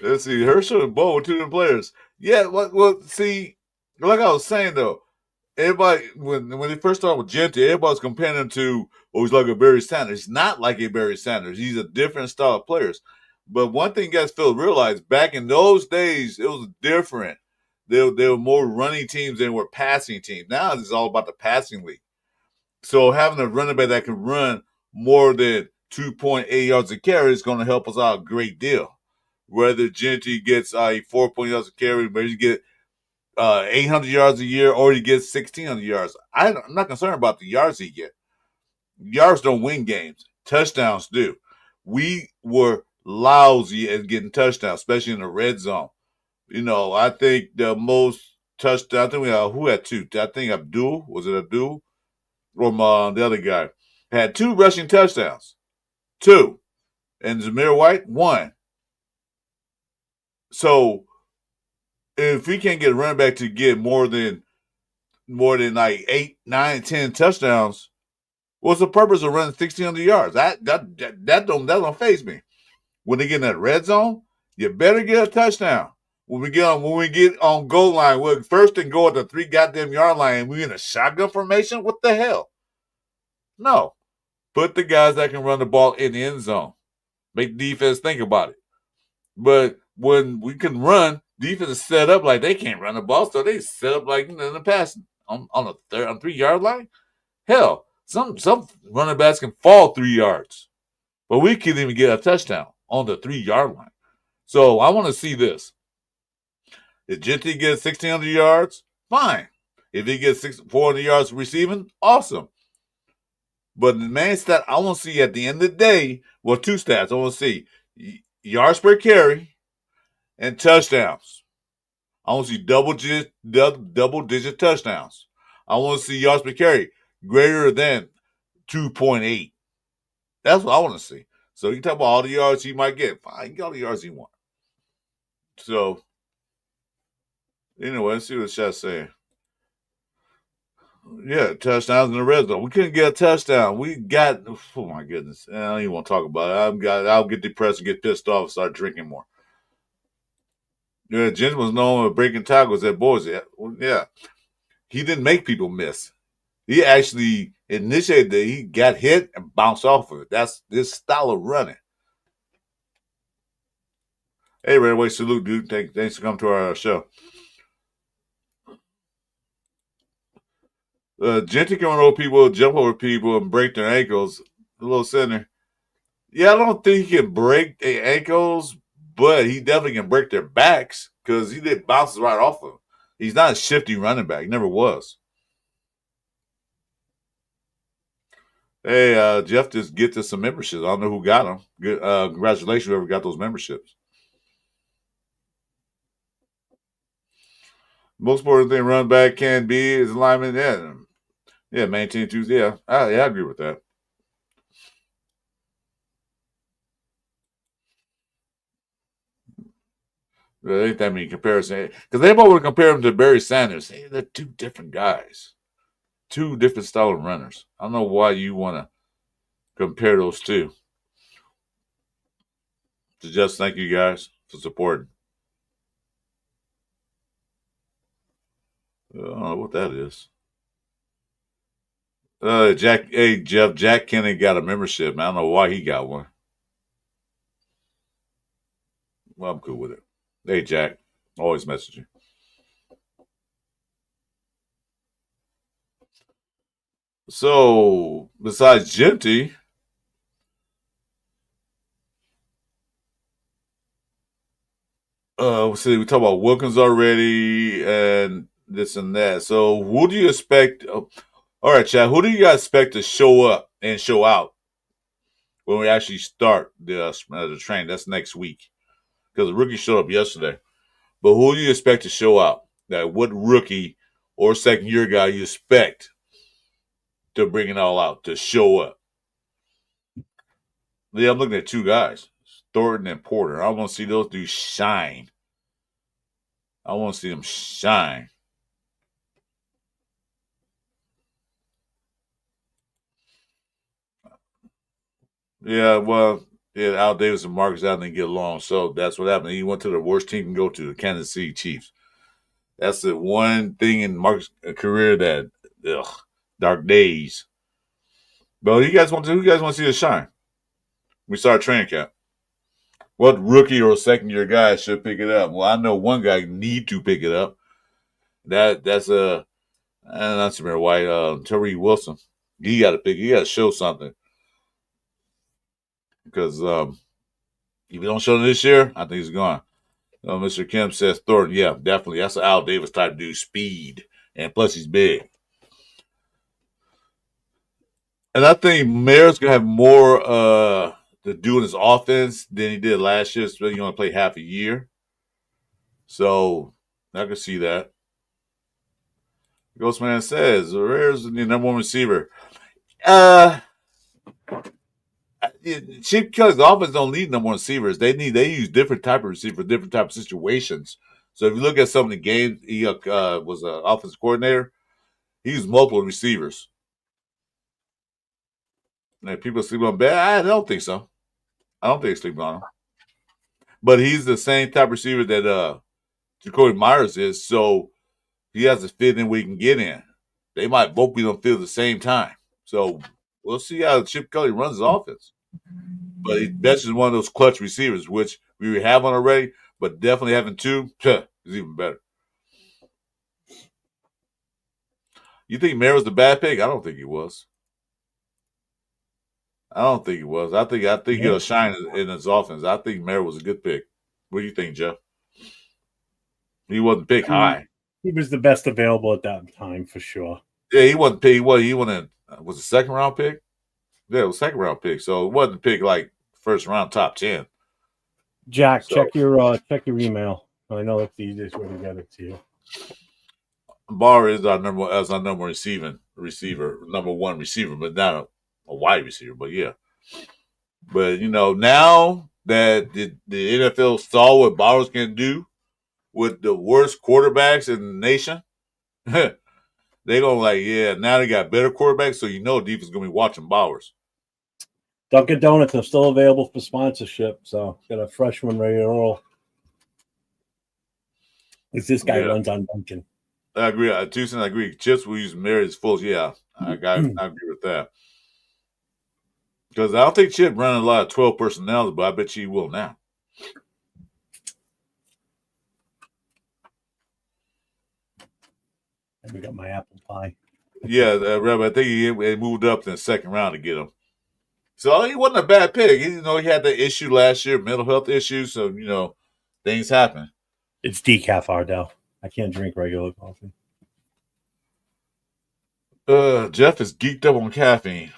Let's see, Herschel and Bo were two different players. Yeah, well, see, like I was saying though, everybody when they first started with Jeanty, everybody was comparing him to, oh, he's like a Barry Sanders. He's not like a Barry Sanders. He's a different style of players. But one thing you guys fail to realize, back in those days, it was different. They were more running teams than were passing teams. Now it's all about the passing league. So having a running back that can run more than 2.8 yards a carry is going to help us out a great deal. Whether Jeanty gets 4 yards a carry, whether you get 800 yards a year or he gets 1,600 yards. I'm not concerned about the yards he get. Yards don't win games. Touchdowns do. We were lousy at getting touchdowns, especially in the red zone. You know, I think the most touchdowns, I think we had, who had two? I think Abdul, was it Abdul? Or the other guy, had 2 rushing touchdowns. 2. And Zamir White, 1. So if we can't get a running back to get more than like 8, 9, 10 touchdowns, what's the purpose of running 1,600 yards? That don't faze me. When they get in that red zone, you better get a touchdown. When we get on goal line, we're first and go at the 3 goddamn yard line, and we're in a shotgun formation. What the hell? No, put the guys that can run the ball in the end zone. Make defense think about it. But when we can run, defense is set up like they can't run the ball, so they set up like in the passing on a 3-yard line. Hell, some running backs can fall 3 yards, but we can't even get a touchdown on the 3-yard line. So I want to see this. If Jeanty gets 1,600 yards, fine. If he gets 400 yards receiving, awesome. But the main stat I want to see at the end of the day, well, 2 stats. I want to see yards per carry and touchdowns. I want to see double-digit touchdowns. I want to see yards per carry greater than 2.8. That's what I want to see. So you can talk about all the yards he might get. Fine, you get all the yards he wants. So, anyway, let's see what the chat's saying. Yeah, touchdowns in the red zone. We couldn't get a touchdown. We got, oh my goodness. I don't even want to talk about it. I'll get depressed and get pissed off and start drinking more. Yeah, Jen was known for breaking tackles at Boise. Yeah. He didn't make people miss. He actually initiated it. He got hit and bounced off of it. That's this style of running. Hey, Redway, salute, dude. Thanks for coming to our show. Jeanty can run over people, jump over people, and break their ankles. A little center. Yeah, I don't think he can break their ankles, but he definitely can break their backs because he did bounces right off of them. He's not a shifty running back. He never was. Hey, Jeff just gets us some memberships. I don't know who got them. Good, congratulations, whoever got those memberships. Most important thing running back can be is alignment. Yeah, maintain Tuesday. Yeah, I agree with that. There ain't that many comparisons. Because they both would compare him to Barry Sanders. Hey, they're 2 different guys. 2 different style of runners. I don't know why you want to compare those 2. So just thank you guys for supporting. I don't know what that is. Jack Kenny got a membership. Man. I don't know why he got one. Well, I'm cool with it. Hey, Jack. Always message you. So besides Jeanty, we talk about Wilkins already and this and that. So who do you expect? All right, Chad. Who do you guys expect to show up and show out when we actually start the train? That's next week because the rookie showed up yesterday. But who do you expect to show out? Like what rookie or second year guy you expect to bring it all out to show up? Yeah, I'm looking at two guys, Thornton and Porter. I want to see those dudes shine. I want to see them shine. Yeah, well, yeah, Al Davis and Marcus Allen didn't get along, so that's what happened. He went to the worst team he can go to, the Kansas City Chiefs. That's the one thing in Marcus' career that, dark days. But who you guys want to see the shine? We start training camp. What rookie or second year guy should pick it up? Well, I know one guy need to pick it up. That's not Samir White, Tyree Wilson. He got to show something. Because if you don't show this year, I think he's gone. Mr. Kim says Thornton. Yeah, definitely. That's an Al Davis type dude. Speed. And plus he's big. And I think Mayer's going to have more to do in his offense than he did last year. Especially you want to play half a year. So I can see that. Ghostman says, where's the number one receiver? Chip Kelly's offense don't need number one receivers. They use different type of receiver for different type of situations. So if you look at some of the games, he was an offensive coordinator. He used multiple receivers. And people sleep on Bech. I don't think so. I don't think they sleep on him. But he's the same type of receiver that Jacoby Myers is. So he has to fit in where he can get in. They might both be on the field at the same time. So we'll see how Chip Kelly runs his offense. But Bech is one of those clutch receivers, which we have one already, but definitely having two is even better. You think Mayer was the bad pick? I don't think he was. I think he'll shine in his offense. I think Mayer was a good pick. What do you think, Jeff? He wasn't picked high.
He was the best available at that time for sure.
Yeah, he wasn't picked. He wasn't. Was a second round pick? Yeah, it was a second round pick. So it wasn't picked like first round top 10.
Jack, check your email. I know that's the easiest way to get it to you.
Barr is our number one receiver, but not a wide receiver. But yeah, but now that the NFL saw what Bowers can do with the worst quarterbacks in the nation, they gonna now they got better quarterbacks, so defense gonna be watching Bowers.
Dunkin' Donuts are still available for sponsorship, so got a fresh one ready to roll. Because this guy runs on Dunkin'.
I agree. Tucson, I agree. Chips will use Mary as full. Yeah, I agree with that. Because I don't think Chip running a lot of 12 personnel, but I bet he will now.
And we got my apple pie.
Yeah, I think he moved up in the second round to get him. So he wasn't a bad pick. He had the issue last year, mental health issues. So, things happen.
It's decaf, Ardell. I can't drink regular coffee.
Jeff is geeked up on caffeine.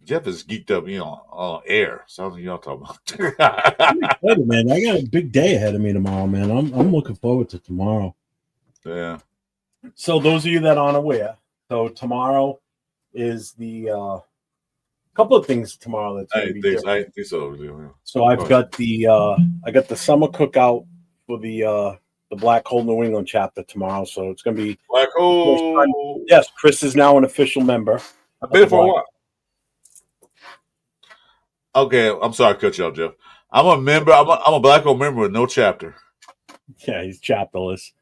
Jeff is geeked up, on air. Sounds like y'all talking about.
I'm excited, man. I got a big day ahead of me tomorrow, man. I'm looking forward to tomorrow.
Yeah.
So those of you that aren't aware, so tomorrow is the couple of things tomorrow that's going to be different.
I think so. Yeah.
So I've got the summer cookout for the Black Hole New England chapter tomorrow. So it's going to be
Black Hole.
Yes, Chris is now an official member.
I've been for a while. Okay, I'm sorry to cut you off, Jeff. I'm a member. I'm a Black Hole member with no chapter.
Yeah, he's chapterless.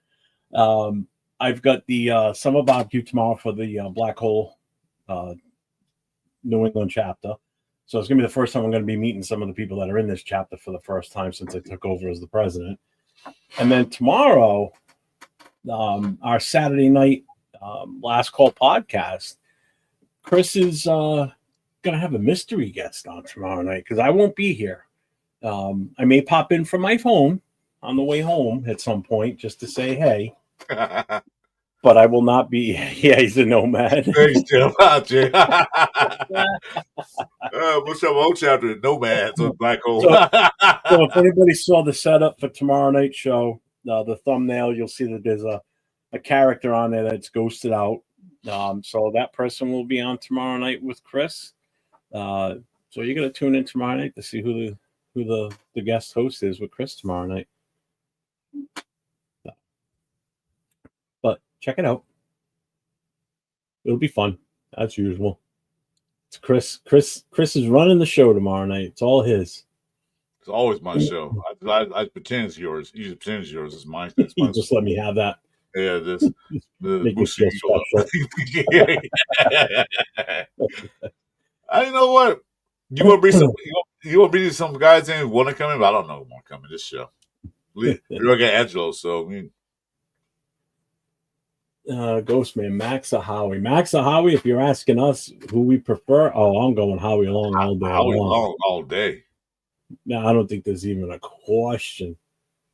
I've got the summer barbecue tomorrow for the Black Hole New England chapter. So it's going to be the first time I'm going to be meeting some of the people that are in this chapter for the first time since I took over as the president. And then tomorrow, our Saturday night last call podcast, Chris is gonna have a mystery guest on tomorrow night because I won't be here. I may pop in from my phone on the way home at some point just to say hey, but I will not be. Yeah, he's a nomad.
Thanks, Jeff. Jay. What's up, old chapter? Nomads on Black Hole.
So if anybody saw the setup for tomorrow night's show, the thumbnail, you'll see that there's a character on there that's ghosted out. So that person will be on tomorrow night with Chris. So you're gonna tune in tomorrow night to see who the guest host is with Chris tomorrow night. But check it out. It'll be fun as usual. It's Chris. Chris is running the show tomorrow night. It's all his.
It's always my show. I pretend it's yours. You pretend it's yours. It's mine. It's
You just let me have that.
Yeah, this
Make you feel
special. I know what. You want to bring some? You want to bring some guys in who want to come in? But I don't know who want to come in this show. You're gonna get Angelo, so I mean.
Ghostman, Max or Howie? Max or Howie, if you're asking us who we prefer, I'm going Howie long all day.
Howie long all day.
No, I don't think there's even a question.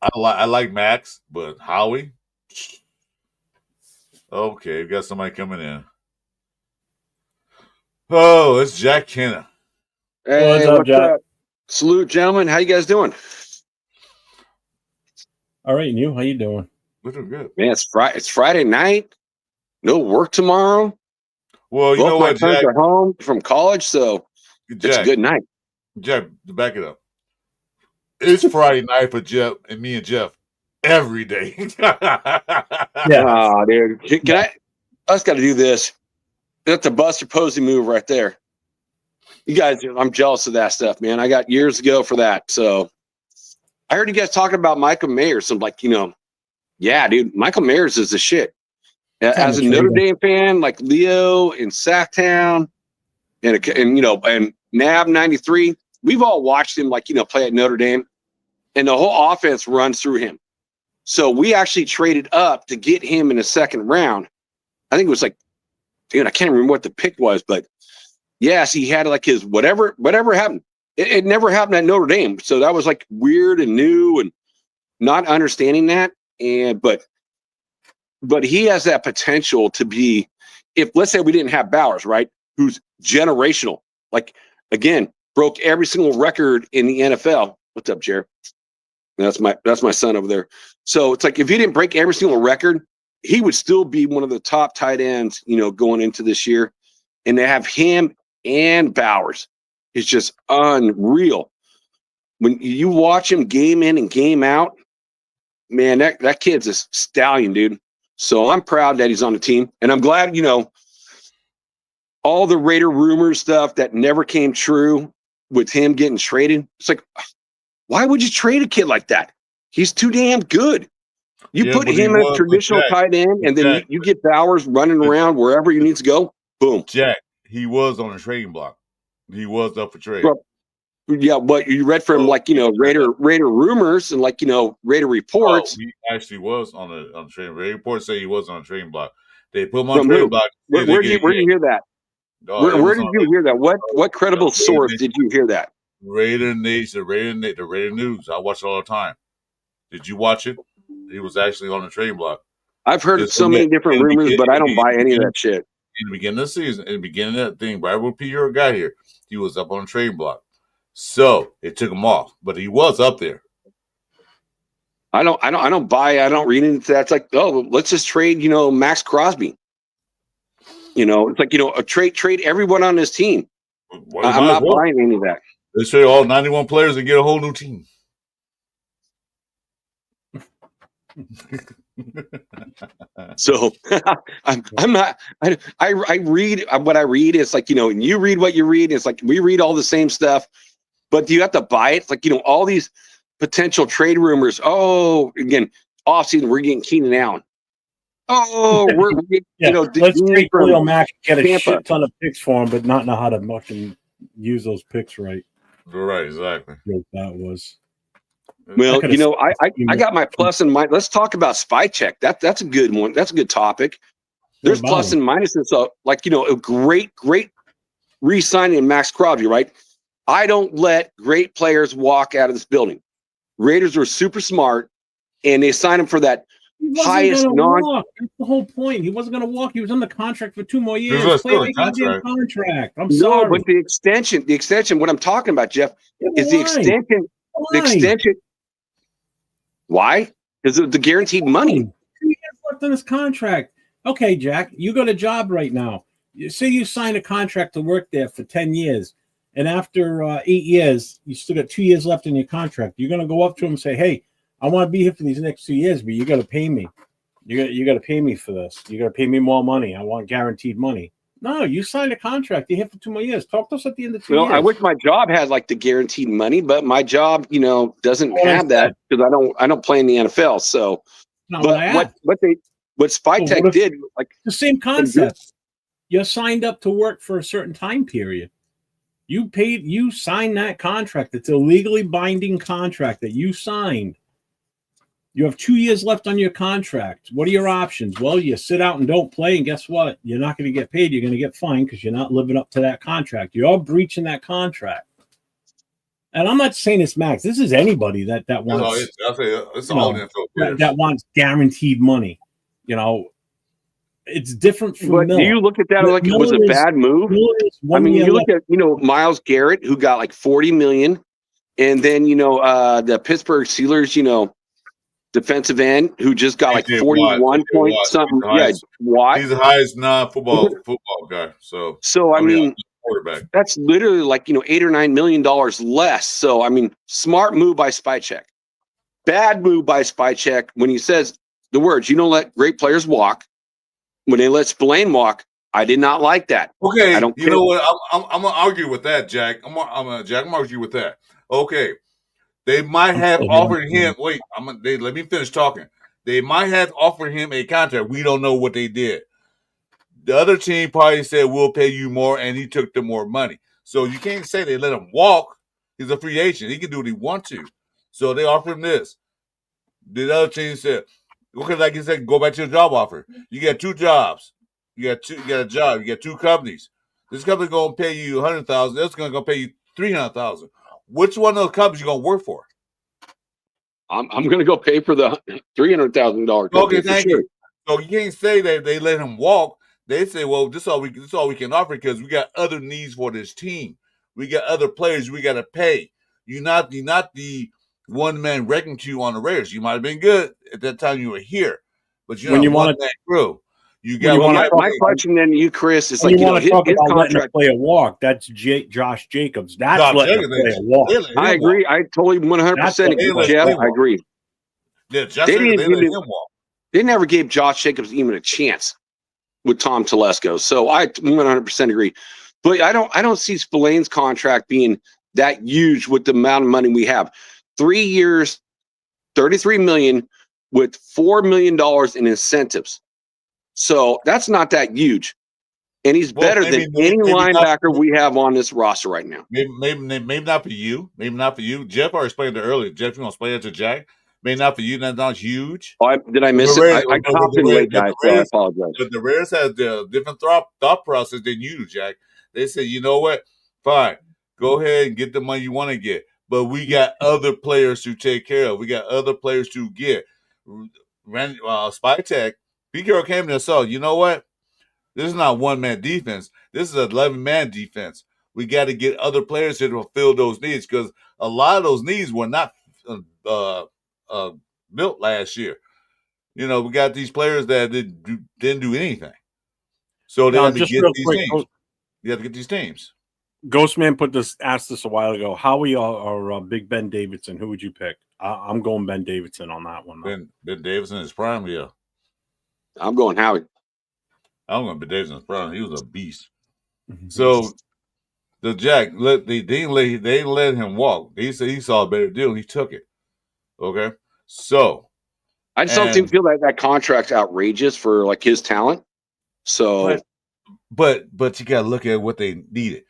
I like Max, but Howie. Okay, we got somebody coming in. Oh, it's Jack Kenna.
Hey,
what's up, Jack?
Salute, gentlemen. How you guys doing?
All right, and you? How you doing?
We're doing good.
Man, it's Friday night. No work tomorrow.
Well, you
Both
know
my
what,
sons
Jack?
are home from college, so it's a good night.
Jack, to back it up. It's Friday night for Jeff and me and Jeff every day.
Yeah, dude. Can I just got to do this. That's a Buster Posey move right there. You guys, I'm jealous of that stuff, man. I got years to go for that. So I heard you guys talking about Michael Mayers. So I'm like, yeah, dude, Michael Mayers is the shit. As a Notre Dame fan, like Leo in Sacktown and Nab 93, we've all watched him play at Notre Dame, and the whole offense runs through him. So we actually traded up to get him in the second round. I think it was I can't remember what the pick was, but yes, he had his whatever happened. It never happened at Notre Dame. So that was weird and new and not understanding that. But he has that potential to be, if let's say we didn't have Bowers, right? Who's generational, again, broke every single record in the NFL. What's up, Jared? That's my son over there. So it's if he didn't break every single record, he would still be one of the top tight ends, going into this year. And to have him and Bowers is just unreal. When you watch him game in and game out, man, that kid's a stallion, dude. So I'm proud that he's on the team. And I'm glad, all the Raider rumor stuff that never came true with him getting traded. It's why would you trade a kid like that? He's too damn good. You put him in a traditional tight end, and then you get Bowers running around wherever he needs to go. Boom.
Jack, he was on a trading block. He was up for trade.
Yeah, but you read from Raider rumors and Raider reports.
He actually was on a trading. Raider reports say he was on a trading block. They put him on a trading block.
Where did you hear that? Where did you hear that? What credible source did you hear that?
Raider Nation, the Raider News. I watch it all the time. Did you watch it? He was actually on the trading block.
I've heard so many different rumors, but I don't buy any of that shit.
In the beginning of the season, in the beginning of that thing, right when Peter got here, he was up on the trading block. So it took him off, but he was up there.
I don't buy. I don't read into that. It's let's just trade. Max Crosby. It's a trade everyone on this team. I'm not buying any of that.
Let's trade all 91 players and get a whole new team.
So I'm not. I read what I read. It's and you read what you read. It's we read all the same stuff, but do you have to buy it? It's all these potential trade rumors. Oh, again, offseason we're getting Keenan Allen. Oh, we're
let's take Khalil Mack, get a shit ton of picks for him, but not know how to fucking use those picks right.
Right, exactly.
That was.
Well, I got my plus and minus. Let's talk about spy check. That's a good one. That's a good topic. There's plus and minuses. So, like, a great re-signing Max Crosby, right? I don't let great players walk out of this building. Raiders were super smart, and they signed him for that highest
walk. That's the whole point. He wasn't going to walk. He was on the contract for 2 more years. Contract. I'm sorry.
But the extension. What I'm talking about, Jeff, is the extension. Why? The extension. Why? Because of the guaranteed money.
2 years left on his contract. Okay, Jack, you got a job right now. Say you sign a contract to work there for 10 years, and after 8 years, you still got 2 years left in your contract. You're going to go up to him and say, hey, I want to be here for these next 2 years, but you got to pay me. You got to pay me for this. You got to pay me more money. I want guaranteed money. No, you signed a contract. You're here for 2 more years. Talk to us at the end of 2 years.
I wish my job had like the guaranteed money, but my job, doesn't have that because I don't play in the NFL. So, what Spytech did, like
the same concept. You're signed up to work for a certain time period. You signed that contract. It's a legally binding contract that you signed. You have 2 years left on your contract. What are your options? Well, you sit out and don't play, and guess what? You're not going to get paid. You're going to get fined because you're not living up to that contract. You're breaching that contract. And I'm not saying it's Max. This is anybody that wants.
It's all
that wants guaranteed money. It's different from
But do you look at that like it was a bad move? I mean, you look at Myles Garrett, who got like $40 million, and then the Pittsburgh Steelers, defensive end who just got like 41 point something. Yeah, Watt.
He's the highest non-football guy. So
I mean, quarterback. That's literally like $8 or $9 million less. So I mean, smart move by Spycheck. Bad move by Spycheck when he says the words, "You don't let great players walk." When they let Spillane walk, I did not like that.
Okay, I don't. You know what? I'm gonna argue with that, Jack. I'm gonna argue with that. Okay. They might have offered him. Wait, let me finish talking. They might have offered him a contract. We don't know what they did. The other team probably said, "We'll pay you more," and he took the more money. So you can't say they let him walk. He's a free agent. He can do what he wants to. So they offered him this. The other team said, "Okay, like you said, go back to your job offer. You got 2 jobs. You got a job. You got 2 companies. This company gonna pay you $100,000. This gonna pay you $300,000. Which one of those companies you gonna work for?"
I'm gonna go pay for the $300,000.
Okay, thank you. So you can't say that they let him walk. They say, "Well, this is all we can offer because we got other needs for this team. We got other players we got to pay. You're not the one man wrecking you on the Raiders. You might have been good at that time you were here, but you're not one man crew. You got
my question then to you, Chris, is like
his contract play a walk. That's Josh Jacobs. That's letting him play a walk.
I agree. I totally 100% agree, Jeff. I agree.
Yeah, they let him walk.
They never gave Josh Jacobs even a chance with Tom Telesco. So I 100% agree. But I don't see Spillane's contract being that huge with the amount of money we have. 3 years, $33 million with $4 million in incentives. So that's not that huge. And he's better than any linebacker we have on this roster right now.
Maybe not for you. Maybe not for you. Jeff already explained it earlier. Jeff, you want to explain it to Jack? Maybe not for you. That's not huge.
Did I miss it? I copped in late, guys, so I apologize.
But the Raiders have the different thought process than you do, Jack. They say, you know what? Fine. Go ahead and get the money you want to get. But we got other players to take care of. We got other players to get. Spytech, Pete Carroll came there and saw, you know what? This is not one-man defense. This is an 11-man defense. We got to get other players to fulfill those needs because a lot of those needs were not built last year. We got these players that didn't do anything. So they have to get these teams. You have to get these teams.
Ghostman asked this a while ago. Howie or Big Ben Davidson? Who would you pick? I'm going Ben Davidson on that one.
Ben Davidson is prime, yeah.
I'm going Howie.
I'm going Ben Davidson's prime. He was a beast. So the Jack, they didn't let him walk. He said he saw a better deal and he took it. Okay, so
I just don't feel that contract's outrageous for like his talent. So,
but you got to look at what they needed.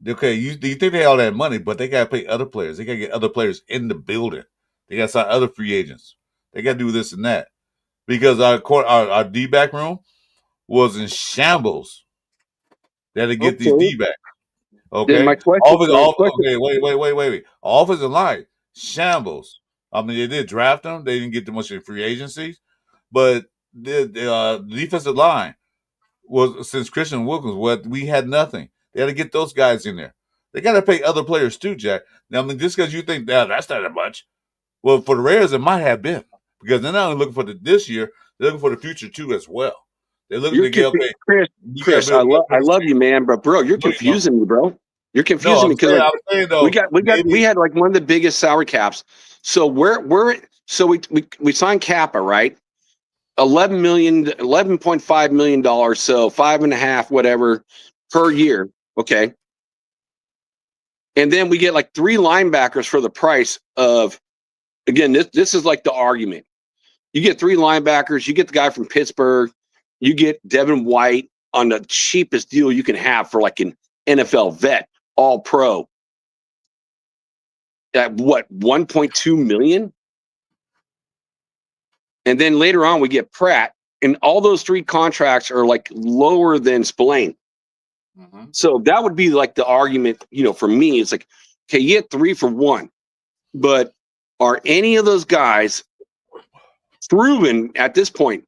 Okay, you think they had all that money, but they got to pay other players. They got to get other players in the building. They got to sign other free agents. They got to do this and that because our D-back room was in shambles. They had to get these D-backs. Okay.
Then my question,
okay, wait. Offensive line, shambles. I mean, they did draft them. They didn't get too much in free agencies. But the defensive line was, since Christian Wilkins, we had nothing. They had to get those guys in there. They got to pay other players too, Jack. Now, I mean, just because you think that's not that much. Well, for the Raiders, it might have been. Because they're not only looking for this year, they're looking for the future too as well. They're looking to get, okay.
Chris, I love you, man, but bro, you're confusing me, bro. You're confusing me because we had like one of the biggest salary caps. So we signed Kappa, right? $11.5 million, so 5.5 whatever per year. Okay. And then we get like 3 linebackers for the price of, again, this is like the argument. You get 3 linebackers, you get the guy from Pittsburgh, you get Devin White on the cheapest deal you can have for like an NFL vet, all pro. At what, 1.2 million? And then later on we get Pratt, and all those 3 contracts are like lower than Spillane. Mm-hmm. So that would be like the argument, for me. It's like, okay, you get 3 for 1, but are any of those guys proven at this point?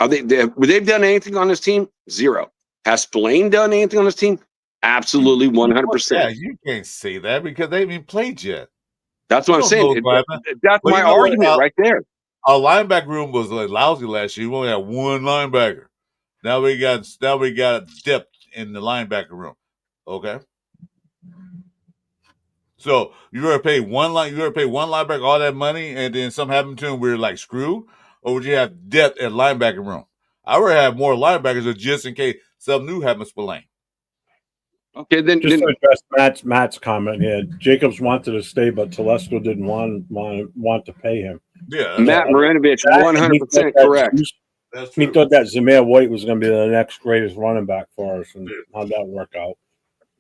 They've done anything on this team? 0. Has Spillane done anything on this team? Absolutely, 100%.
Yeah, you can't say that because they haven't played yet.
That's what I'm saying. That's my argument right there.
Our linebacker room was like lousy last year. We only had 1 linebacker. Now we got depth in the linebacker room. Okay. So you're gonna pay one linebacker all that money, and then something happened to him, we're like screwed, or would you have depth at linebacker room? I would have more linebackers just in case something new happens to Spillane.
Okay, then
just to address Matt's comment here. Jacobs wanted to stay, but Telesco didn't want to pay him.
Yeah,
Matt Marinovich, 100% correct.
He thought that Zamir White was going to be the next greatest running back for us, and how'd that work out?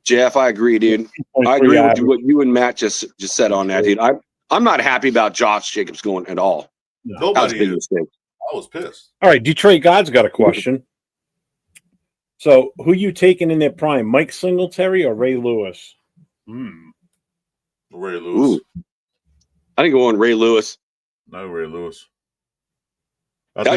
Jeff, I agree, dude. I agree with what you and Matt just said on that, dude. I'm not happy about Josh Jacobs going at all.
No. Nobody is. I was pissed.
All right, Detroit God's got a question. So, who you taking in their prime, Mike Singletary or Ray Lewis?
Ray Lewis.
Ooh. I think going Ray Lewis.
No, Ray Lewis.
That's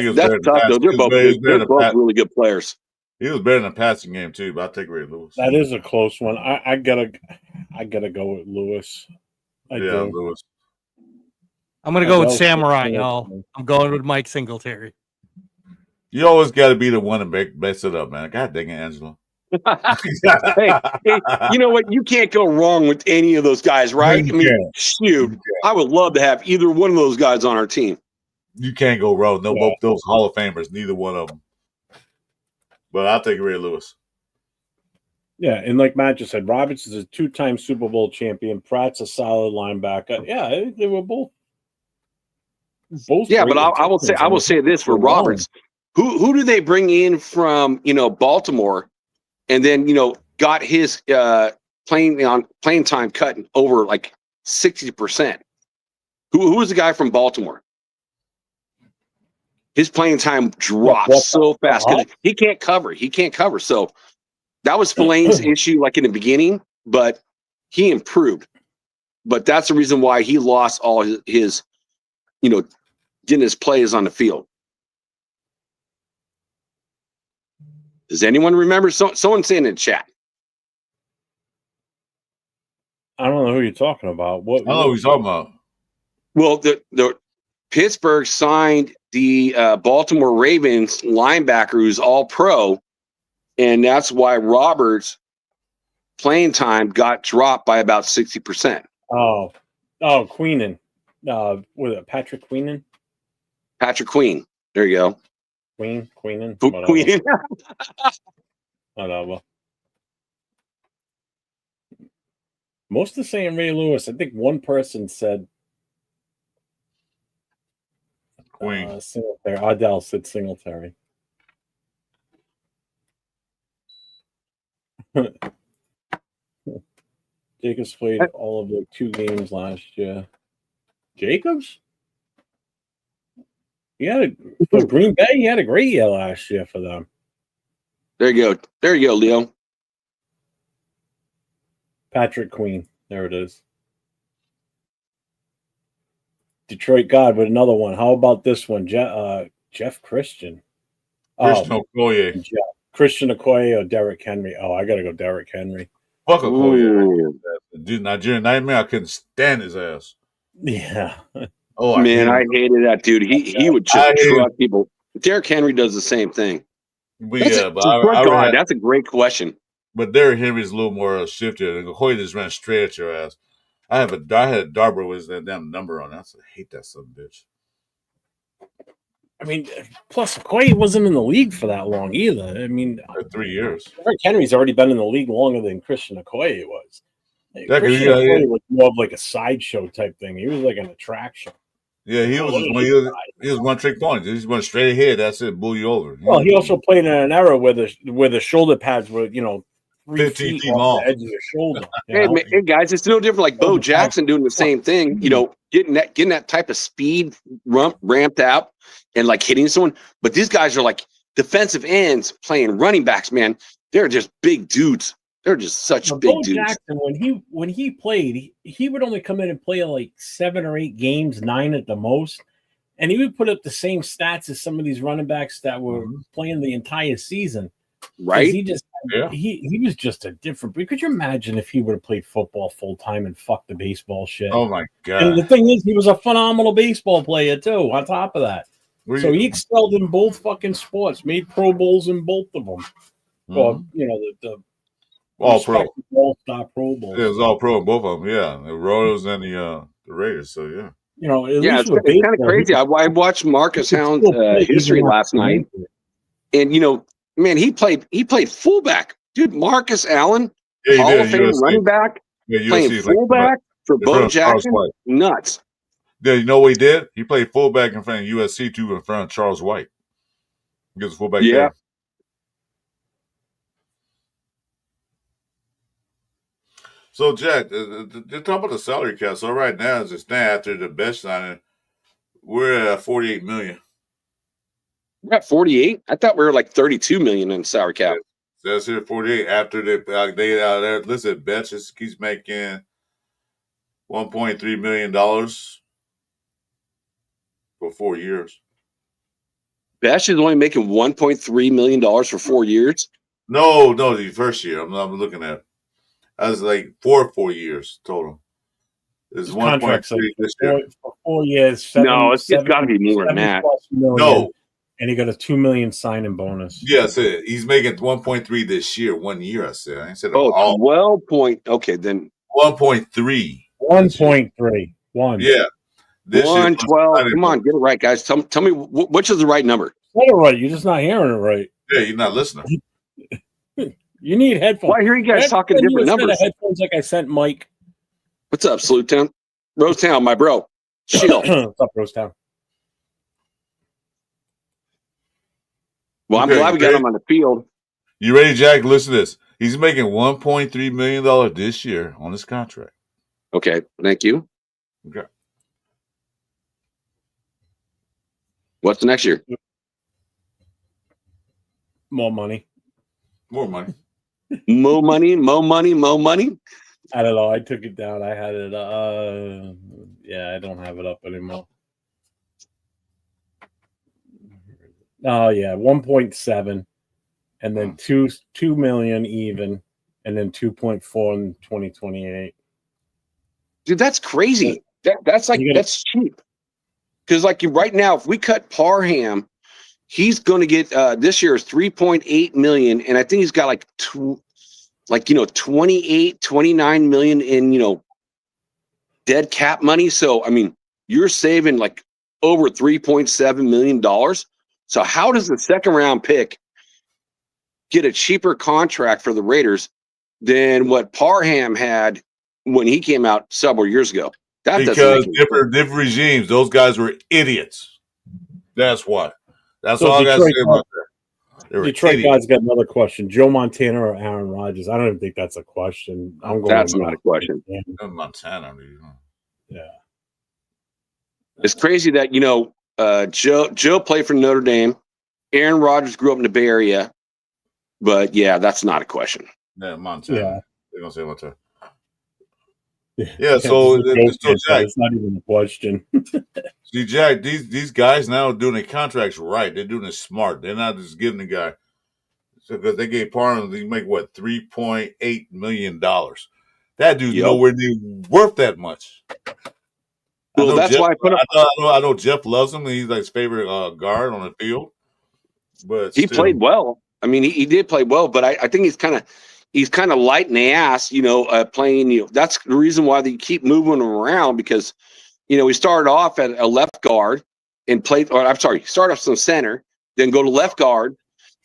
tough, though. They're both really good players.
He was better in the passing game too, but I'll take Ray Lewis.
That is a close one. I gotta go with Lewis.
Lewis.
I'm gonna go with Samurai, y'all. I'm going with Mike Singletary.
You always got to be the one to mess it up, man. God dang it, Angela.
hey, you know what? You can't go wrong with any of those guys, right? I mean, shoot, I would love to have either one of those guys on our team.
You can't go wrong. No, both those Hall of Famers, neither one of them. But I'll take Ray Lewis.
Yeah, and like Matt just said, Roberts is a 2-time Super Bowl champion. Pratt's a solid linebacker. Yeah, they were both.
Yeah, but I will say this for Roberts. Who do they bring in from Baltimore, and then got his playing time cut over like 60%? Who was the guy from Baltimore? His playing time dropped so fast because he can't cover. So that was Spillane's issue, like in the beginning, but he improved. But that's the reason why he lost all his getting his plays on the field. Does anyone remember? Someone saying in the chat.
I don't know who you're talking about.
I don't know who you're talking about.
Well, the Pittsburgh signed the Baltimore Ravens linebacker who's all pro, and that's why Roberts' playing time got dropped by about 60%.
Oh, Queenan. Was it Patrick Queenan?
Patrick Queen. There you go.
Queenan.
Queen.
Whatever. Most are saying Ray Lewis. I think one person said
Queen.
Singletary. Ardell said Singletary. Jacobs played all of the 2 games last year. Jacobs? For Green Bay, he had a great year last year for them.
There you go. There you go, Leo.
Patrick Queen. There it is. Detroit God with another one. How about this one? Jeff Christian.
Christian Okoye.
Christian Okoye or Derrick Henry? Oh, I got to go Derrick Henry.
Fuck Okoye. Dude, Nigerian Nightmare, I couldn't stand his ass.
Yeah.
Oh, I hated that dude. He would just truck people. Derrick Henry does the same thing. That's a great question.
But Derrick Henry's a little more shifted. And Okoye just ran straight at your ass. I had a Darber with that damn number on it. I hate that son of a bitch.
I mean, plus Okoye wasn't in the league for that long either. I mean,
for 3 years.
Derrick Henry's already been in the league longer than Christian Okoye was. Christian Okoye was more of like a sideshow type thing. He was like an attraction.
Yeah, he was one trick pony. He just went straight ahead. That's it, bull you over.
Well, he also played in an era where the shoulder pads were
15 feet long,
the edge of your shoulder.
Hey guys, it's no different. Like Bo Jackson doing the same thing. Getting that type of speed ramped out and like hitting someone. But these guys are like defensive ends playing running backs. Man, they're just big dudes. They're just such big dudes.
Jackson, when he played, he would only come in and play like 7 or 8 games, 9 at the most, and he would put up the same stats as some of these running backs that were playing the entire season.
Right?
He was just a different. Could you imagine if he would have played football full time and fucked the baseball shit?
Oh my god!
And the thing is, he was a phenomenal baseball player too. On top of that, he excelled in both fucking sports, made Pro Bowls in both of them. Well, the
all pro,
all-star Pro Bowls.
Yeah, it was all pro in both of them. Yeah, the Royals and the Raiders. So yeah,
it's kind of crazy. I watched Marcus Hound's history last night, and man, he played fullback, dude. Marcus Allen, Hall of Fame running back, playing fullback for Bo Jackson. Nuts.
Yeah, you know what he did? He played fullback in front of USC too, in front of Charles White. He was a fullback there. So, Jack, they're talking about the salary cap. So, right now, as it stands after the Bech signing, we're at $48 million.
We're at 48. I thought we were like 32 million in salary cap.
Yeah, that's here 48. After they out there, listen, Bech keeps making $1.3 million for 4 years.
Bech is only making $1.3 million for 4 years.
No, the first year. I'm looking at. I was like 4 years total. It's 1.3 this year.
For 4 years.
It's got to be more than that.
No.
And he got a $2 million signing bonus.
Yes, he's making 1.3 this year. 1 year, I said. I said
12 point. Okay, then
1.3.
1.3. One.
Yeah.
This 112. Come on, get it right, guys. Tell me which is the right number.
Get it right. You're just not hearing it right.
Yeah, you're not listening.
You need headphones.
Well, I hear you guys talking different numbers.
Headphones like I sent Mike.
What's up, Salute Town? Rosetown, my bro. Shield.
What's up, Rosetown?
Well, I'm glad we got him on the field.
You ready, Jack? Listen to this. He's making $1.3 million this year on his contract.
Okay, thank you.
Okay.
What's the next year?
More money.
More money.
More money.
I don't know. I took it down. I had it. I don't have it up anymore. Oh yeah, 1.7, and then 2 million even, and then 2.4 in 2028.
Dude, that's crazy. That's cheap. Because right now, if we cut Parham, he's going to get this year is 3.8 million, and I think he's got 28, 29 million in dead cap money. So I mean, you're saving over $3.7 million. So how does the second round pick get a cheaper contract for the Raiders than what Parham had when he came out several years ago?
Because different regimes, those guys were idiots. That's why. That's all I got to say about that.
Detroit guys got another question. Joe Montana or Aaron Rodgers? I don't even think that's a question.
That's not a question.
Montana.
Yeah.
It's crazy that, Joe played for Notre Dame. Aaron Rodgers grew up in the Bay Area. But yeah, that's not a question.
Yeah, Montana.
Yeah.
They're gonna say Montana.
Yeah,
Yeah, so Jack,
it's not even a question.
see, Jack, these guys now are doing their contracts right. They're doing it smart. They're not just giving the guy because they gave Parham, they make what $3.8 million. That dude's nowhere near worth that much.
Well, that's why
I know Jeff loves him. And he's like his favorite guard on the field. But
he played well. I mean, he did play well, but I think he's kind of light in the ass, playing. That's the reason why they keep moving him around because, he started off at a left guard and played. Or I'm sorry, start off some center, then go to left guard,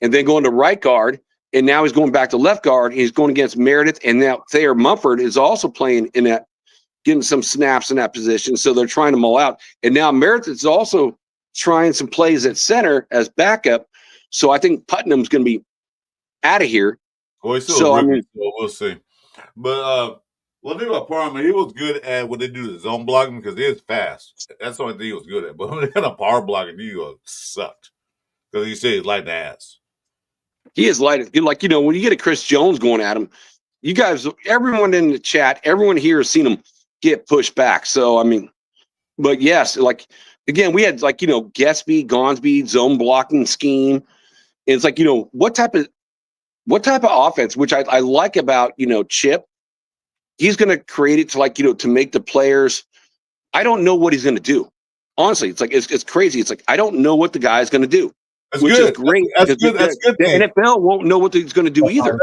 and then go into right guard, and now he's going back to left guard. He's going against Meredith, and now Thayer Mumford is also playing in that, getting some snaps in that position. So they're trying to mull out, and now Meredith is also trying some plays at center as backup. So I think Putnam's going to be out of here.
Well, he's still a rookie, so we'll see. But one thing about Parham, he was good at what they do to zone blocking because he is fast. That's the only thing he was good at. But when they got a power blocking, he sucked because he said he's light in the ass.
He is light. Like, when you get a Chris Jones going at him, you guys, everyone in the chat, everyone here has seen him get pushed back. So, I mean, but yes, like, again, we had Gatsby, Gonsby, zone blocking scheme. And it's like, what type of offense, which I like about, Chip, he's going to create it to to make the players. I don't know what he's going to do. Honestly, it's like, it's crazy. It's like, I don't know what the guy is going to do.
That's
which
good.
is great.
That's good. That's good.
The NFL won't know what he's going to do either.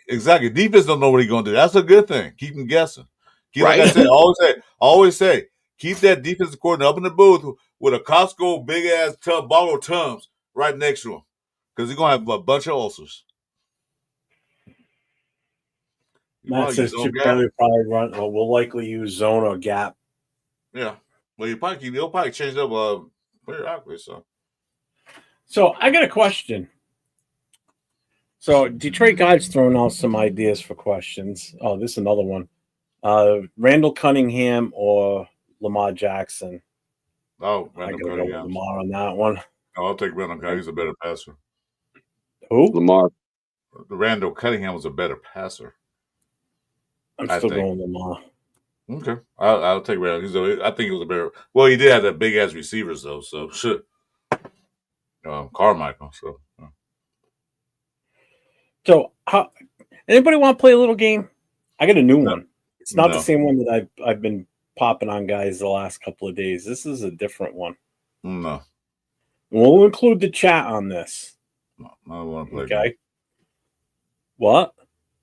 Exactly. Defense don't know what he's going to do. That's a good thing. Keep them guessing.
Right.
Like I said, always say, keep that defensive coordinator up in the booth with a Costco big ass bottle of Tums right next to him because he's going to have a bunch of ulcers.
Matt says Chip Kelly probably run. Well, we'll likely use zone or gap.
Yeah. Well, he'll probably change up very awkward.
So I got a question. So Detroit Guide's throwing out some ideas for questions. Oh, this is another one. Randall Cunningham or Lamar Jackson?
Oh,
Randall Cunningham. Lamar on that one.
Oh, I'll take Randall Cunningham. He's a better passer.
Who?
Lamar.
Randall Cunningham was a better passer.
I'm still going Lamar.
Okay. I'll take Randall. I think he was a better. Well, he did have that big ass receivers though, so shit. Carmichael. So,
anybody want to play a little game? I got a new one. It's not the same one that I've been popping on guys the last couple of days. This is a different one.
No.
We'll include the chat on this.
No, I don't want to play.
Okay. Game. What?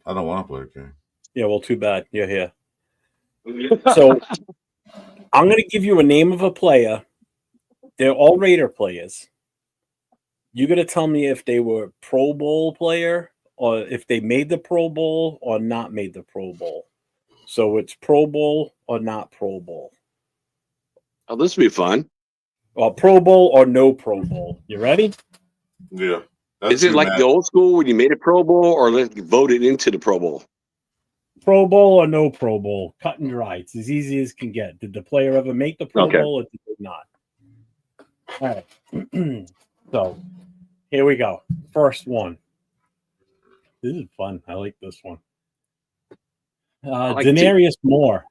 I don't want to play a game.
Yeah, well, too bad. You're here. So I'm going to give you a name of a player. They're all Raider players. You got to tell me if they were Pro Bowl player or if they made the Pro Bowl or not made the Pro Bowl. So it's Pro Bowl or not Pro Bowl.
Oh, this will be fun.
Well, Pro Bowl or no Pro Bowl. You ready?
Yeah.
Is it like the old school when you made a Pro Bowl or voted into the Pro Bowl?
Pro Bowl or no Pro Bowl. Cut and dry. It's as easy as can get. Did the player ever make the Pro Bowl or did they not? All right. So here we go. First one. This is fun. I like this one. Denarius Moore.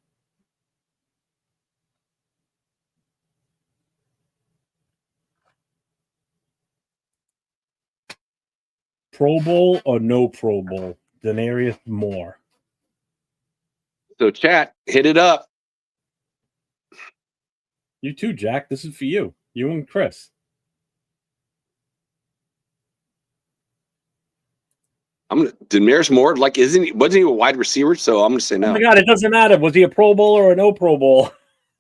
Pro Bowl or no Pro Bowl? Denarius Moore.
So chat, hit it up.
You too, Jack. This is for you. You and Chris.
Denarius Moore, wasn't he a wide receiver? So I'm gonna say no.
Oh my God, it doesn't matter. Was he a Pro Bowler or a no Pro Bowl?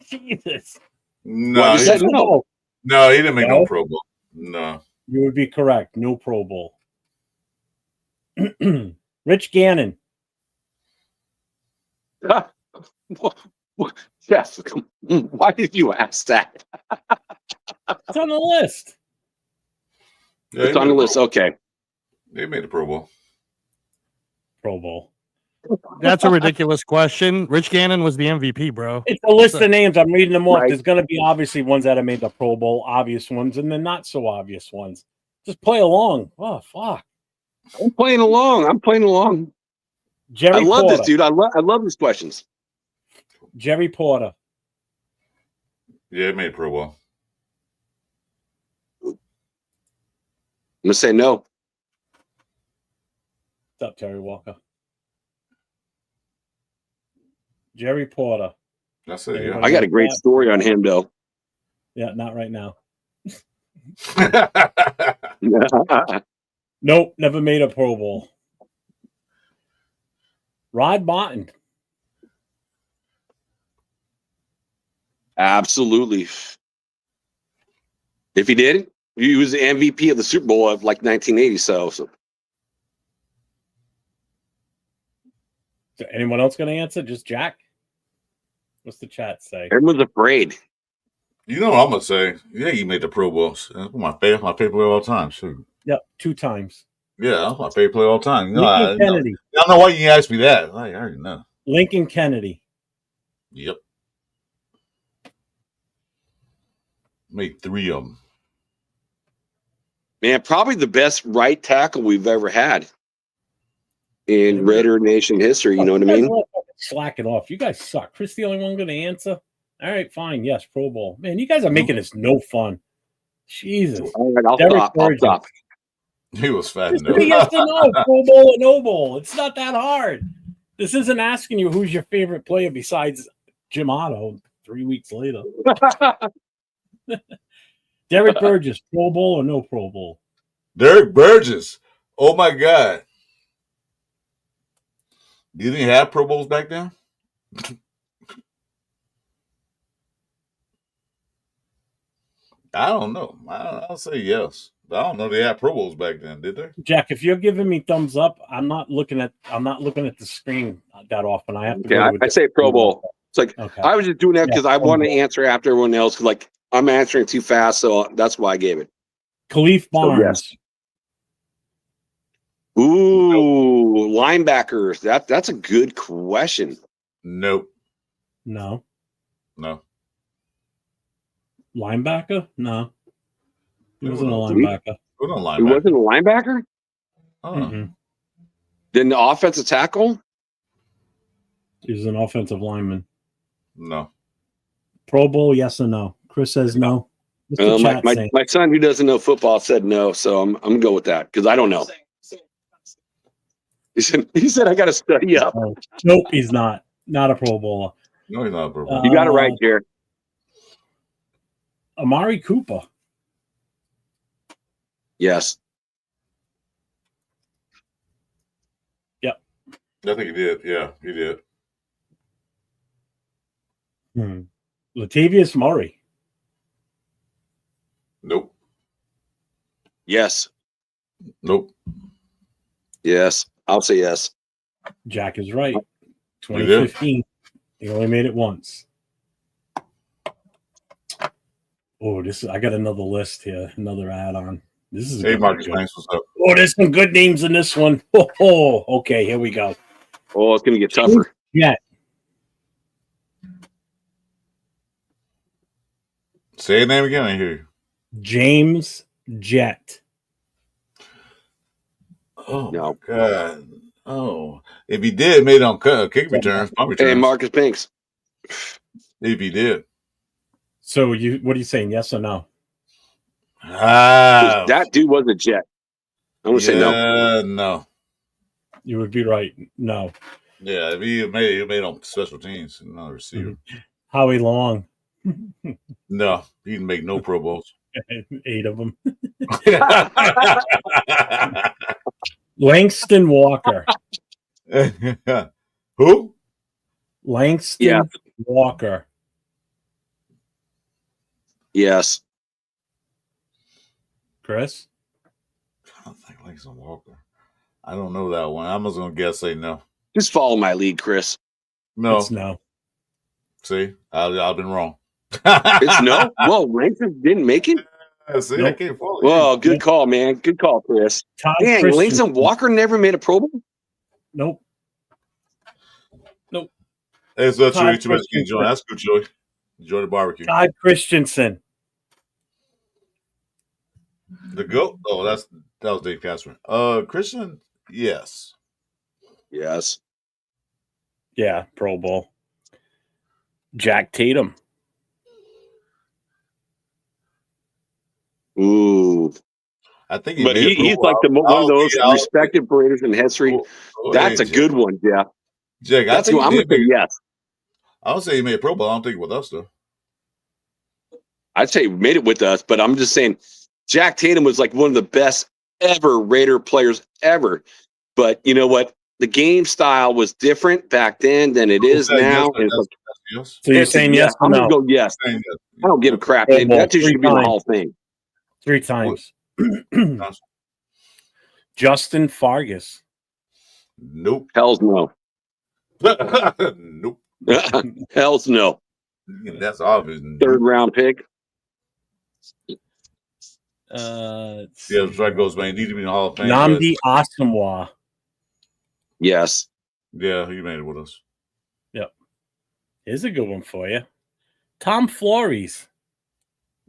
Jesus.
No,
he said no.
No, he didn't make no Pro Bowl. No.
You would be correct. No Pro Bowl. Rich Gannon.
Jeff, why did you ask that?
It's on the list.
Yeah,
it's on the list. Okay.
They made the Pro Bowl.
Pro Bowl.
That's a ridiculous question. Rich Gannon was the MVP, bro.
It's a list of names. I'm reading them off. Right. There's going to be obviously ones that have made the Pro Bowl, obvious ones, and then not so obvious ones. Just play along. Oh, fuck.
I'm playing along.
Jerry
I love
Porter.
this, dude. I love these questions.
Jerry Porter.
Yeah, it made Pro Bowl.
I'm gonna say no.
What's up, Terry Walker? Jerry Porter.
That's it. Yeah.
I got a great story on him, though.
Yeah, not right now. Nope, never made a Pro Bowl. Rod Martin.
Absolutely. If he did, he was the MVP of the Super Bowl of like 1980. So.
Is there anyone else going to answer? Just Jack? What's the chat say?
Everyone's afraid.
You know what I'm gonna say? Yeah, he made the Pro Bowls. That's my favorite player of all time. Shoot.
Yep, 2 times.
Yeah, that's my favorite player of all time. You know,
Lincoln Kennedy.
I don't know why you asked me that. I already know.
Lincoln Kennedy.
Yep. Made 3 of them.
Man, probably the best right tackle we've ever had in Raider Nation history. You know what I mean?
Slack it off. You guys suck. Chris, the only one going to answer? All right, fine. Yes, Pro Bowl. Man, you guys are making this no fun. Jesus.
All right, I'll stop.
He was fat.
Yes or no, Pro Bowl or no bowl. It's not that hard. This isn't asking you who's your favorite player besides Jim Otto 3 weeks later. Derek Burgess, Pro Bowl or no Pro Bowl?
Derek Burgess. Oh, my God. Do you think he had Pro Bowls back then? I don't know. I'll say yes. I don't know if they had Pro Bowls back then, did they?
Jack, if you're giving me thumbs up, I'm not looking at the screen that often. I have to.
Yeah, I say Pro Bowl. It's like
okay.
I was just doing that because I want to answer after everyone else. Cause like I'm answering too fast, so that's why I gave it.
Khalif Barnes.
Yes. Ooh, linebackers. That's a good question.
Nope.
No.
Linebacker?
No. He wasn't a linebacker.
He wasn't a linebacker?
Mm-hmm.
Then the offensive tackle?
He was an offensive lineman.
No.
Pro
Bowl, yes or no? Chris says no.
My son who doesn't know football said no, so I'm gonna go with that because I don't know. He said I got to study up.
Nope, he's not. Not a Pro Bowler.
No, he's not a Pro Bowler.
You got it right, Jared.
Amari Cooper.
Yes.
Yep.
I think he did. Yeah, he did.
Latavius Murray.
Nope.
Yes.
Nope.
Yes. I'll say yes.
Jack is right. 2015. He only made it once. Oh, I got another list here, another add-on. This is
Marcus Banks, what's up?
Oh, there's some good names in this one. Oh, okay, here we go.
Oh, it's gonna get tougher.
Yeah.
Say his name again. I hear you.
James Jett.
Oh no. God. Oh, if he did, made on kick returns, punt returns.
Hey, Marcus Banks.
If he did.
So what are you saying? Yes or no?
That dude was a Jet. I'm gonna say no.
No.
You would be right. No.
Yeah, if he made on special teams, another receiver.
Howie Long.
No, he didn't make no Pro Bowls.
8 of them. Langston Walker.
Who?
Langston Walker.
Yes.
Chris?
I don't think Langston Walker. I don't know that one. I'm just going to say no.
Just follow my lead, Chris.
No.
It's no.
See? I've been wrong.
It's no? Whoa, Langston didn't make it?
See, nope. I can't follow you.
Well, good call, man. Good call, Chris. Dang, Langston Walker never made a Pro Bowl?
Nope.
Hey, so that's too much to enjoy. That's good, Joey. Enjoy the barbecue.
Todd Christensen.
The GOAT? Oh, that's That was Dave Castro. Christian, yes.
Yes.
Yeah, Pro Bowl. Jack Tatum.
Ooh.
I think
But he's like one of those respected Raiders in history. That's a good one, Jeff.
Jack,
I'm going to say yes.
I would say he made a Pro Bowl. I don't think with us, though.
I'd say he made it with us, but I'm just saying Jack Tatum was like one of the best ever Raider players ever. But you know what? The game style was different back then than it is now.
Yes.
So you're saying yes or
I'm
no?
going to go yes. I don't give a crap. That just should be in the Hall of Fame.
3 times. Justin Fargas.
Nope.
Hell's no.
Nope.
Hell's no.
That's obvious.
3rd round pick.
Strike goes, man. He needs to be in the Hall of Fame.
Nnamdi Asomugha.
Yes.
Yeah, he made it with us.
Yep. Here's a good one for you. Tom Flores.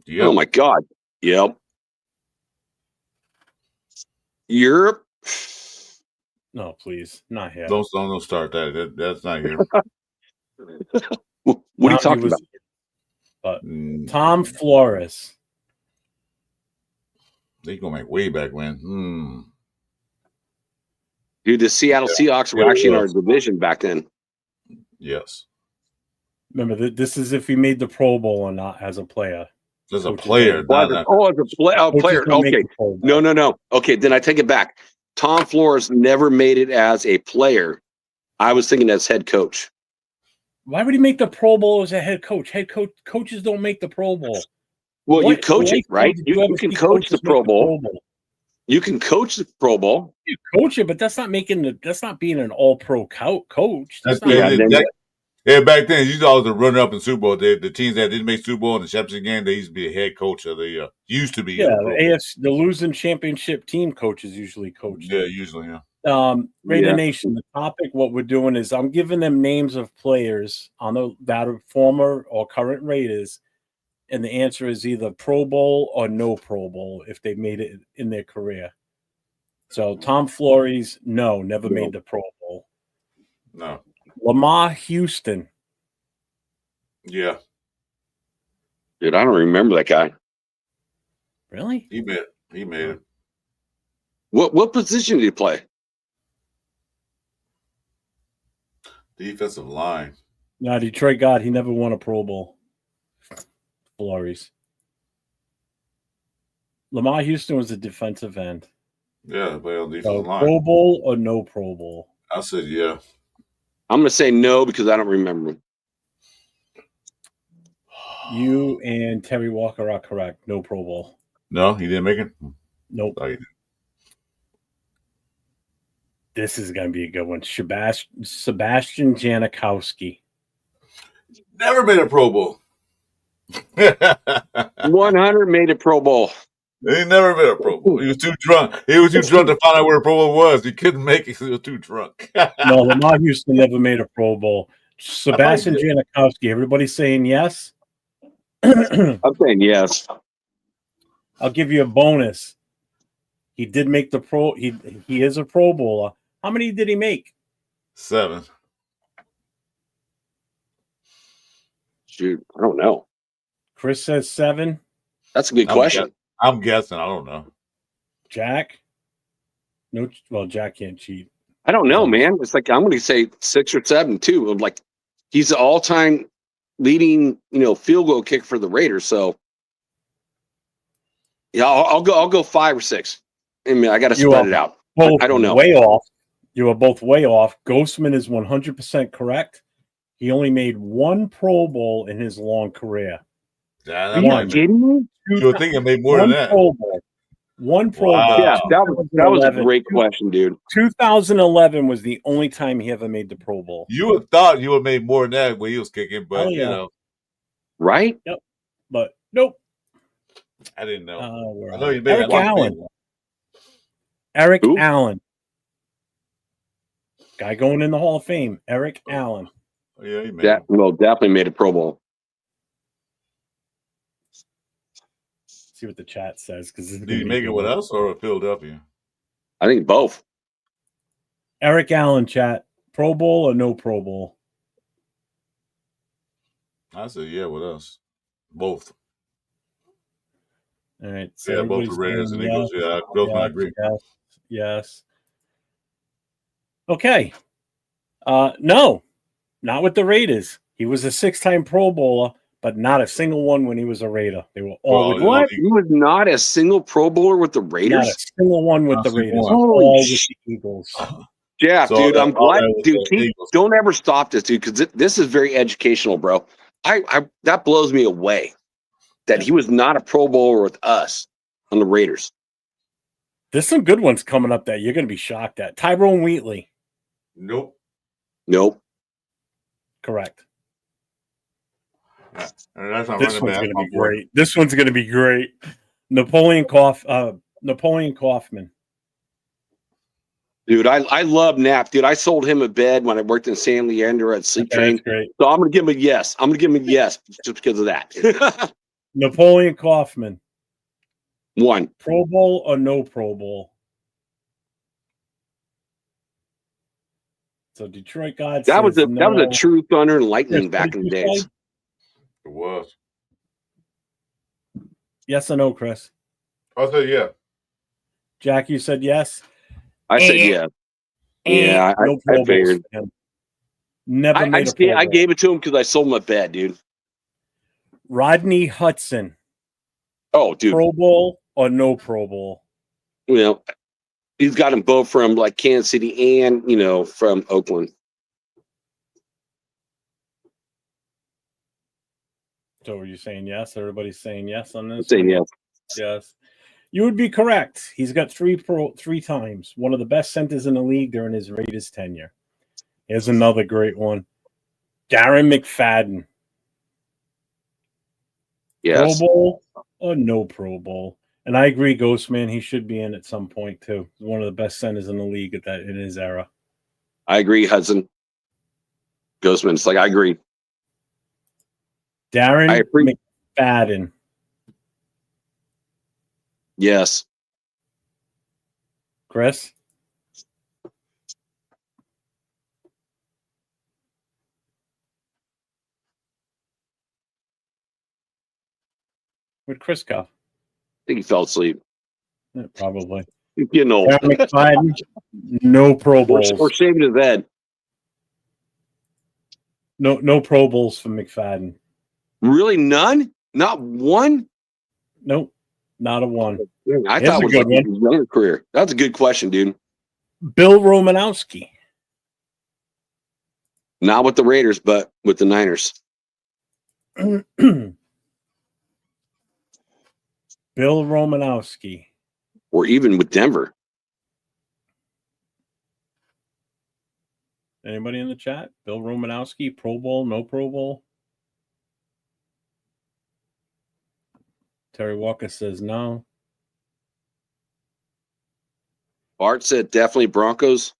Yep.
Oh my God. Yep. Europe.
No, please, not here.
Don't start that. That's not here.
What are you talking about?
But Tom Flores.
They gonna make way back when.
Dude, the Seattle Seahawks were actually in our division back then.
Yes.
Remember, this is if he made the Pro Bowl or not as a player.
As a player.
As a player. Okay. No. Okay, then I take it back. Tom Flores never made it as a player. I was thinking as head coach.
Why would he make the Pro Bowl as a head coach? Coaches don't make the Pro Bowl.
Well, you coach it, right? You can coach the Pro Bowl. You can coach the Pro Bowl.
You coach it, but that's not being an all-pro coach.
Back then, you always the runner up in Super Bowl. The teams that didn't make Super Bowl in the championship game, they used to be a head coach of the used to be.
Yeah, the losing championship team coaches usually coach.
Yeah, usually, yeah.
Raider Nation, the topic, what we're doing is I'm giving them names of players that are former or current Raiders, and the answer is either Pro Bowl or no Pro Bowl if they made it in their career. So Tom Flores, never made the Pro Bowl.
No.
Lamar Houston.
Yeah.
Dude, I don't remember that guy.
Really?
He made it.
What position did he play?
Defensive line.
No, Detroit God. He never won a Pro Bowl. Flores. Lamar Houston was a defensive end.
Yeah, play on defensive line.
Pro Bowl or no Pro Bowl?
I said yeah.
I'm going to say no because I don't remember him.
You and Terry Walker are correct. No Pro Bowl.
No, he didn't make it?
Nope.
Oh, he didn't.
This is going to be a good one. Sebastian Janikowski.
Never made a Pro Bowl.
100 made a Pro Bowl.
He never made a Pro Bowl. He was too drunk. He was too drunk to find out where a Pro Bowl was. He couldn't make it. He was too drunk.
No, Lamar Houston never made a Pro Bowl. Sebastian Janikowski. Everybody saying yes?
I'm saying yes.
I'll give you a bonus. He did make the Pro. He is a Pro Bowler. How many did he make?
7.
Shoot, I don't know.
Chris says 7.
That's a good question.
I'm guessing. I don't know.
Jack? No. Well, Jack can't cheat.
I don't know, man. It's like I'm going to say 6 or 7 too. I'm like, he's the all-time leading, field goal kick for the Raiders. So, yeah, I'll go 5 or 6. I mean, I got to spread it out. I don't know.
Way off. You are both way off. Ghostman is 100% correct. He only made 1 Pro Bowl in his long career.
Are you
kidding me?
You were thinking maybe more than that.
One Pro Bowl.
Yeah, that was a great question, dude.
2011 was the only time he ever made the Pro Bowl.
You would thought you would have made more than that when he was kicking, but
right?
Yep. But nope.
I didn't know.
I
know you made
Eric Allen. Eric Allen. Guy going in the Hall of Fame. Eric Allen.
Yeah, he made
definitely made a Pro Bowl.
see what the chat says because
Did he make it with us or with Philadelphia?
I think both.
Eric Allen, chat. Pro Bowl or no Pro Bowl?
I said, yeah, with us. Both.
All right. So
Yeah, both the
everybody's
Raiders
saying
and Eagles. Yeah, Grossman, I agree.
Yes. Okay. No, not with the Raiders. He was a 6-time Pro Bowler, but not a single one when he was a Raider. They were all with
What? He was not a single Pro Bowler with the Raiders?
Not a single one with
Not
the
a single
Raiders.
one.
All with the Eagles.
Yeah,
So
dude,
all
I'm
that- all
glad.
that was
Dude,
the Eagles.
don't ever stop this, dude, because this is very educational, bro. I that blows me away that he was not a Pro Bowler with us on the Raiders.
There's some good ones coming up that you're going to be shocked at. Tyrone Wheatley.
Nope.
Correct.
Yeah. And that's not
This
running
one's
back.
going to be great. This one's going to be great. Napoleon Kaufman.
Dude, I love Knapp, dude. I sold him a bed when I worked in San Leandro at Sleep Train.
That's great.
So I'm gonna give him a yes. I'm gonna give him a yes just because of that.
Napoleon Kaufman.
1.
Pro Bowl or no Pro Bowl? So Detroit God
That was
says
that was a true thunder and lightning
Yes,
back
what
in the
did you
days.
say?
It was.
Yes or no, Chris?
I'll say yeah.
Jack, you said yes.
I said yeah. Yeah,
no
I
Pro Bowls
figured.
for him. Never
I
made a Pro Bowl.
I gave it to him because I sold him a bed, dude.
Rodney Hudson.
Oh, dude.
Pro Bowl or no Pro Bowl?
You know, he's got them both from like Kansas City and, from Oakland.
So are you saying yes? Everybody's saying yes on this?
I'm saying yes.
Yes. You would be correct. He's got three times. One of the best centers in the league during his Raiders tenure. Here's another great one. Darren McFadden.
Yes.
Pro Bowl or no Pro Bowl? And I agree, Ghostman, he should be in at some point too. He's one of the best centers in the league at that in his era.
I agree, Hudson. Ghostman, it's like I agree.
Darren
agree.
McFadden.
Yes.
Chris? Where'd Chris go?
I think he fell asleep.
Yeah, probably.
He's getting old.
Darren McFadden, no Pro Bowls.
We're shaving his head.
No Pro Bowls for McFadden.
Really? None? Not one?
Nope. Not a one.
I
Here's
thought
a
it was
good
like
one.
his younger career. That's a good question, dude.
Bill Romanowski.
Not with the Raiders, but with the Niners.
Bill Romanowski.
Or even with Denver.
Anybody in the chat? Bill Romanowski, Pro Bowl, no Pro Bowl? Terry Walker says no.
Bart said definitely Broncos.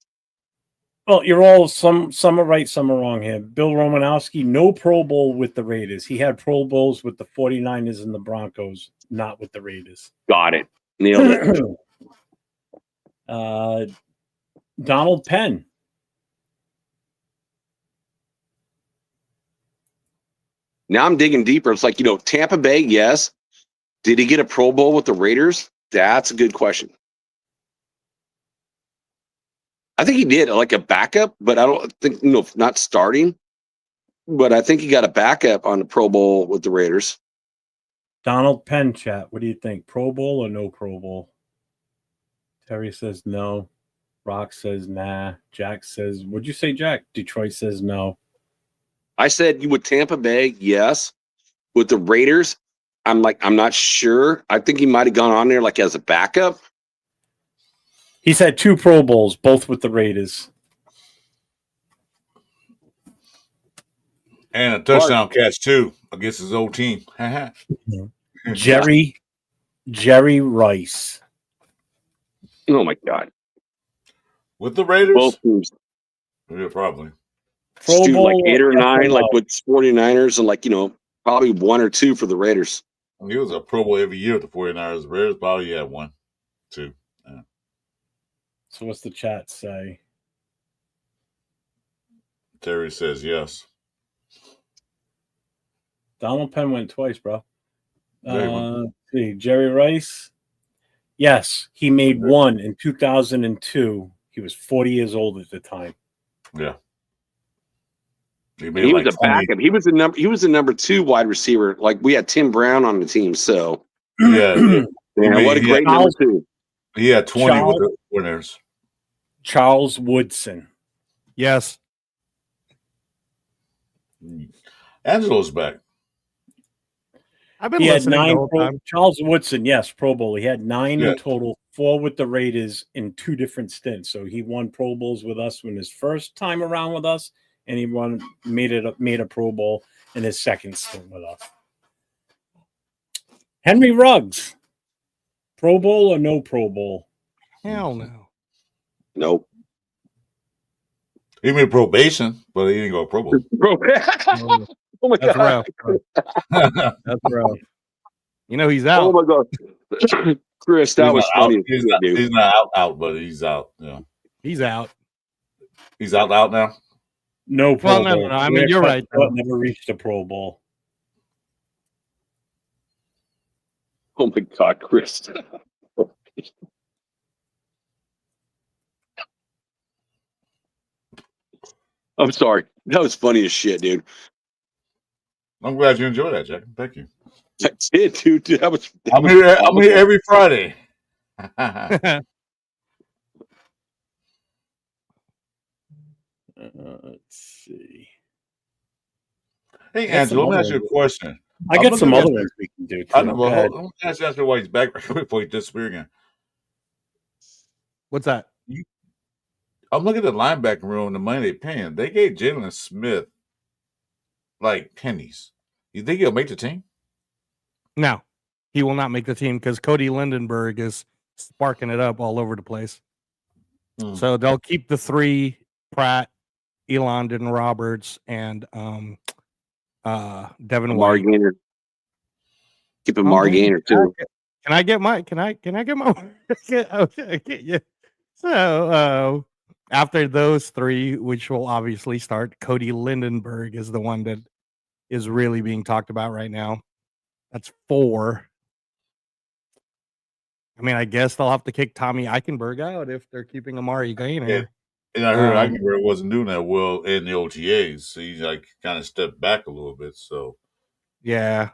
Well, you're all some are right, some are wrong here. Bill Romanowski, no Pro Bowl with the Raiders. He had Pro Bowls with the 49ers and the Broncos, not with the Raiders.
Got it. Nailed
it. Donald Penn.
Now I'm digging deeper. It's like, Tampa Bay, yes. Did he get a Pro Bowl with the Raiders? That's a good question. I think he did, like a backup, but I don't think, not starting. But I think he got a backup on the Pro Bowl with the Raiders.
Donald Penn, chat. What do you think? Pro Bowl or no Pro Bowl? Terry says no. Rock says nah. Jack says, what'd you say, Jack? Detroit says no.
I said with Tampa Bay, yes. With the Raiders, I'm not sure. I think he might have gone on there like as a backup.
He's had 2 Pro Bowls, both with the Raiders.
And a touchdown catch, too, against his old team.
Jerry Rice.
Oh, my God.
With the Raiders?
Both teams.
Yeah, probably.
Pro
Stu,
Bowl
like 8 or
yes
9,
no?
like with 49ers, and probably 1 or 2 for the Raiders.
He was a Pro Bowl every year with the 49ers. Raiders probably had 1, 2. Yeah.
So what's the chat say?
Terry says yes.
Donald Penn went twice, bro.
Yeah,
See, Jerry Rice. Yes, he made one in 2002. He was 40 years old at the time.
Yeah.
He was a backup. He was the number 2 wide receiver. Like we had Tim Brown on the team. So
yeah.
What a great number 2.
He had 20 with the winners.
Charles Woodson.
Yes.
Angelo's back.
I've been
He had
listening
9
the whole time.
Charles Woodson, yes, Pro Bowl. He had 9
Yeah.
in total, 4 with the Raiders in 2 different stints. So he won Pro Bowls with us when his first time around with us, and he made a Pro Bowl in his second stint with us. Henry Ruggs, Pro Bowl or no Pro Bowl?
Hell no.
Nope.
He made probation, but he didn't go Pro Bowl.
Oh my
That's
God.
rough. That's rough. You know he's out.
Oh my God. Chris, that was funny.
He's not out, but he's out. Yeah.
He's out.
He's out now.
No Pro
Well,
Bowl.
no. I mean, you're right. though.
Never reached a Pro Bowl.
Oh my God, Chris. I'm sorry. That was funny as shit, dude.
I'm glad you enjoyed that, Jack. Thank you.
That's it, dude.
I'm here every Friday.
Let's see.
Hey, Angelo, let me ask you a question.
I got some other ones we can do. Too.
I know, but I'm going to ask you why he's back before he disappears again.
What's that?
I'm looking at the linebacker room and the money they're paying. They gave Jalen Smith like pennies. You think he'll make the team?
No, he will not make the team because Cody Lindenberg is sparking it up all over the place. So they'll keep the 3: Pratt, Elondon Roberts, and Devin White.
Gainer. Keep a Mar Gainer too.
Can I get my? Okay, yeah. So after those 3, which will obviously start, Cody Lindenberg is the one that is really being talked about right now. That's 4. I mean, I guess they'll have to kick Tommy Eichenberg out if they're keeping Amari Gainer.
Yeah. And I heard Eichenberg wasn't doing that well in the OTAs. So he's like kind of stepped back a little bit. So
yeah.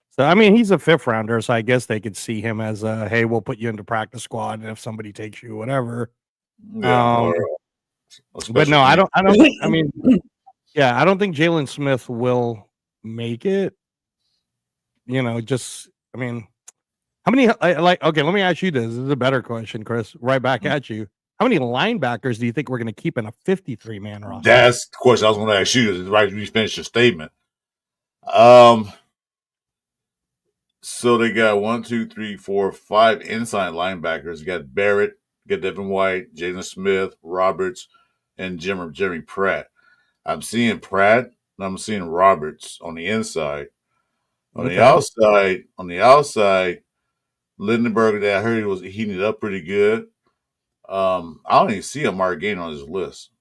So I mean, he's a 5th rounder, so I guess they could see him as a hey, we'll put you into practice squad, and if somebody takes you, whatever.
yeah,
But no, I don't. I mean, yeah, I don't think Jalen Smith will make it. You know, just I mean, how many okay? Let me ask you this. This is a better question, Chris. Right back at you. How many linebackers do you think we're going to keep in a 53-man roster?
That's the question I was going to ask you. Right, you finished your statement. So they got 1, 2, 3, 4, 5 inside linebackers. You got Barrett, you got Devin White, Jalen Smith, Roberts, and Jeremy Pratt. I'm seeing Pratt and I'm seeing Roberts on the inside. On the outside, Lindenberg, that I heard he was heating it up pretty good. I don't even see a Mark Gain on his list,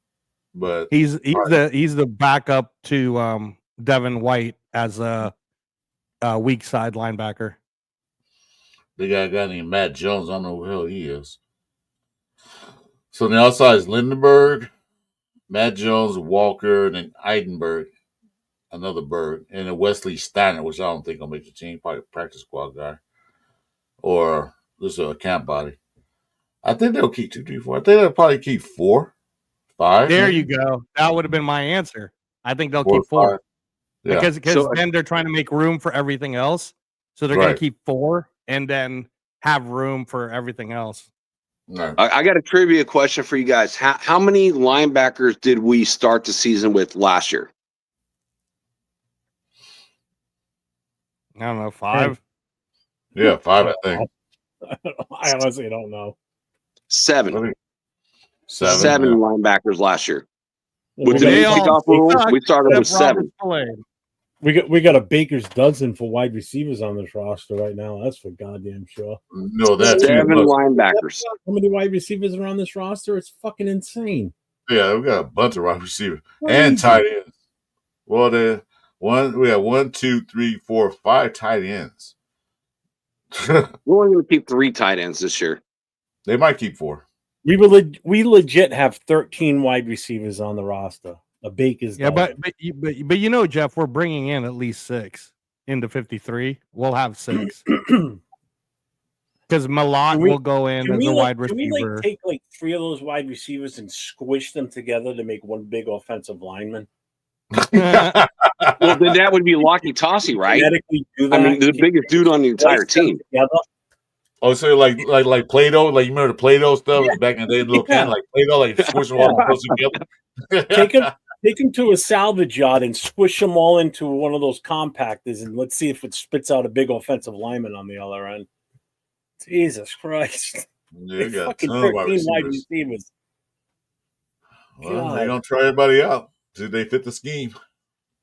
but
he's the backup to Devin White as a weak side linebacker.
They got a guy named Matt Jones. I don't know who the hell he is. So on the outside is Lindenberg, Matt Jones, Walker, and then Eidenberg, another Berg, and then Wesley Steiner, which I don't think will make the team, probably a practice squad guy, or just a camp body. I think they'll keep 2, 3, 4. I think they'll probably keep 4, 5.
There you go. That would have been my answer. I think they'll keep 4.
Yeah.
Because then they're trying to make room for everything else. So they're going to keep 4 and then have room for everything else.
No.
I got a trivia question for you guys. How many linebackers did we start the season with last year?
I don't know, 5.
Yeah, 5, I think.
I honestly don't know.
7.
7
linebackers last year.
Well,
With the kickoff rule, we started with 7.
We got a baker's dozen for wide receivers on this roster right now. That's for goddamn sure.
No, that's
7 linebackers.
How many wide receivers are on this roster? It's fucking insane.
Yeah, we got a bunch of wide receivers and tight ends. Well, we have 1, 2, 3, 4, 5 tight ends.
We're only going to keep 3 tight ends this year.
They might keep 4.
We legit have 13 wide receivers on the roster. A baker's dozen.
but you know, Jeff, we're bringing in at least 6 into 53. We'll have 6 because Malott will go in as a wide receiver.
Can we take like 3 of those wide receivers and squish them together to make one big offensive lineman?
Well, then that would be Locky Tossie, right? I mean, the biggest dude on the entire team.
Oh, so like Play-Doh, like you remember the Play-Doh stuff back in the day, little can like Play-Doh, like squish them all close together.
Take them to a salvage yard and squish them all into one of those compactors, and let's see if it spits out a big offensive lineman on the other end. Jesus Christ!
Yeah, got
fucking 13 wide receivers.
Well, they're gonna try everybody out. See if they fit the scheme.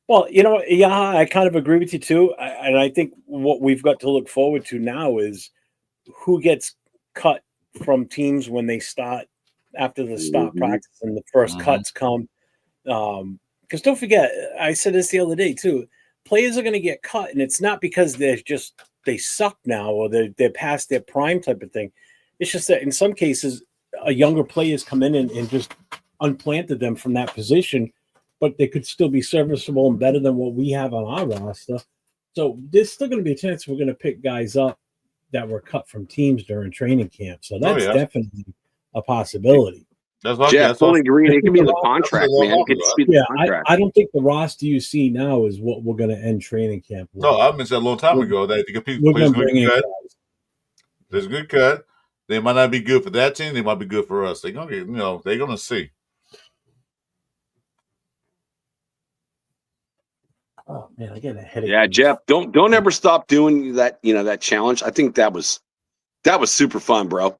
Well, I kind of agree with you too, and I think what we've got to look forward to now is who gets cut from teams when they start after the start practice and the first cuts come. Because don't forget, I said this the other day too. Players are going to get cut, and it's not because they suck now or they're past their prime type of thing. It's just that in some cases, a younger players come in and just unplanted them from that position, but they could still be serviceable and better than what we have on our roster. So there's still going to be a chance we're going to pick guys up that were cut from teams during training camp. So that's definitely a possibility.
Jeff, fully agree. It can be the contract, man.
I don't think the roster you see now is what we're going to end training camp with.
No, I mentioned that a long time ago that the people plays good cut. There's a good cut. They might not be good for that team. They might be good for us. They're gonna get, they're gonna see.
Oh man, I get a headache.
Yeah, Jeff, don't ever stop doing that. That challenge. I think that was super fun, bro.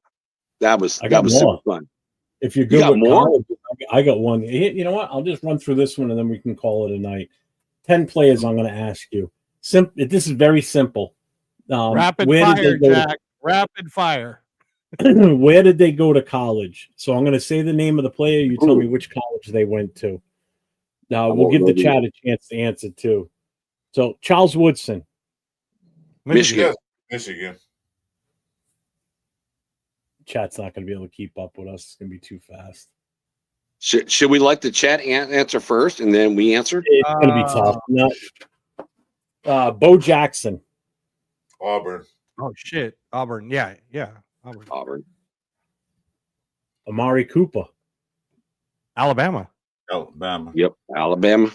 That was super fun.
If you're good with college, I got one. You know what? I'll just run through this one and then we can call it a night. 10 players I'm going to ask you. This is very simple.
Rapid fire, Jack. Rapid fire.
Where did they go to college? So I'm going to say the name of the player. You tell me which college they went to. Now, we'll give the chat a chance to answer, too. So, Charles Woodson.
Michigan.
Chat's not going to be able to keep up with us. It's going to be too fast.
Should we let the chat answer first and then we answer?
It's going to be tough. No. Bo Jackson.
Auburn.
Oh, shit. Auburn. Yeah.
Auburn.
Amari Cooper.
Alabama.
Yep, Alabama.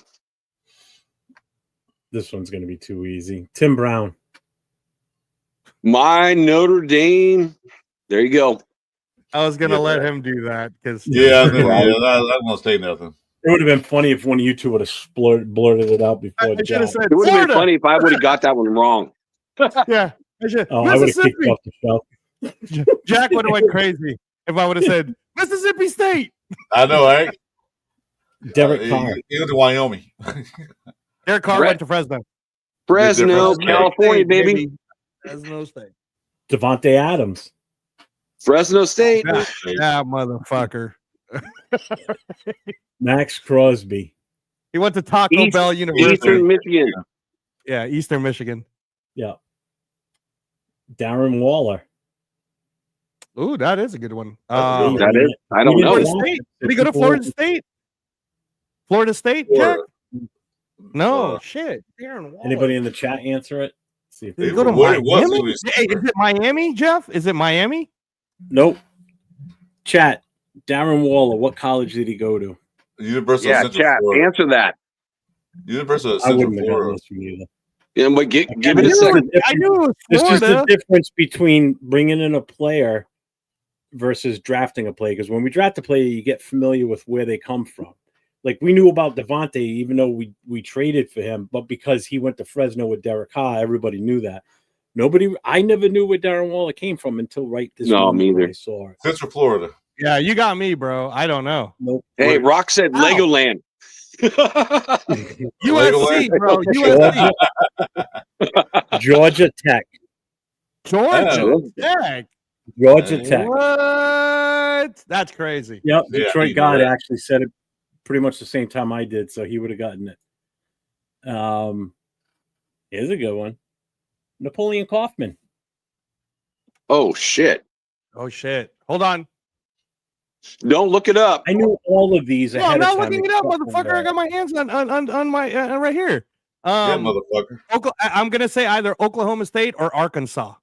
This one's going to be too easy. Tim Brown.
My Notre Dame. There you go.
I was going to let him do that because.
Yeah, I'm going to say nothing.
It would have been funny if one of you two would have blurted it out before.
It would have been funny if I would have got that one wrong.
Yeah.
I would have kicked off the show.
Jack would have went crazy if I would have said Mississippi State.
I know, right?
Derek Carr.
He went to Wyoming.
Derek Carr went to Fresno.
California, baby.
Fresno State.
Devontae Adams.
Fresno State.
Yeah, motherfucker.
Max Crosby.
He went to Taco Bell University.
Eastern Michigan.
Yeah, Eastern Michigan.
Yeah. Darren Waller.
Ooh, that is a good one.
That is. I don't know.
Florida State. Did he go to Florida State? Florida State, Jack? No, shit. Darren Waller.
Anybody in the chat answer it? See if
they go to Miami? Hey, is it Miami, Jeff? Is it Miami?
Nope. Chat. Darren Waller. What college did he go to?
University of Central
chat.
Florida.
Answer that.
University of Central Florida.
Yeah, but give it a second.
I knew it was Florida.
It's just the difference between bringing in a player versus drafting a player. Because when we draft a player, you get familiar with where they come from. Like we knew about Devontae, even though we traded for him, but because he went to Fresno with Derek Carr, everybody knew that. I never knew where Darren Waller came from until this
moment me either.
I saw it.
Central Florida.
Yeah, you got me, bro. I don't know.
Nope.
Hey, Rock said Legoland.
USC, bro. USC.
Georgia Tech.
Georgia Tech.
Georgia Tech.
What? That's crazy.
Yep.
Yeah,
Detroit
he know
God
that.
actually said it pretty much the same time I did, so he would have gotten it. Here's a good one. Napoleon Kaufman.
Oh shit!
Oh shit. Hold on.
Don't look it up.
I knew all of these
No,
ahead
I'm not
of time.
looking it up,
except
motherfucker.
for,
I got my hands on my right here.
Yeah, motherfucker.
I'm gonna say either Oklahoma State or Arkansas.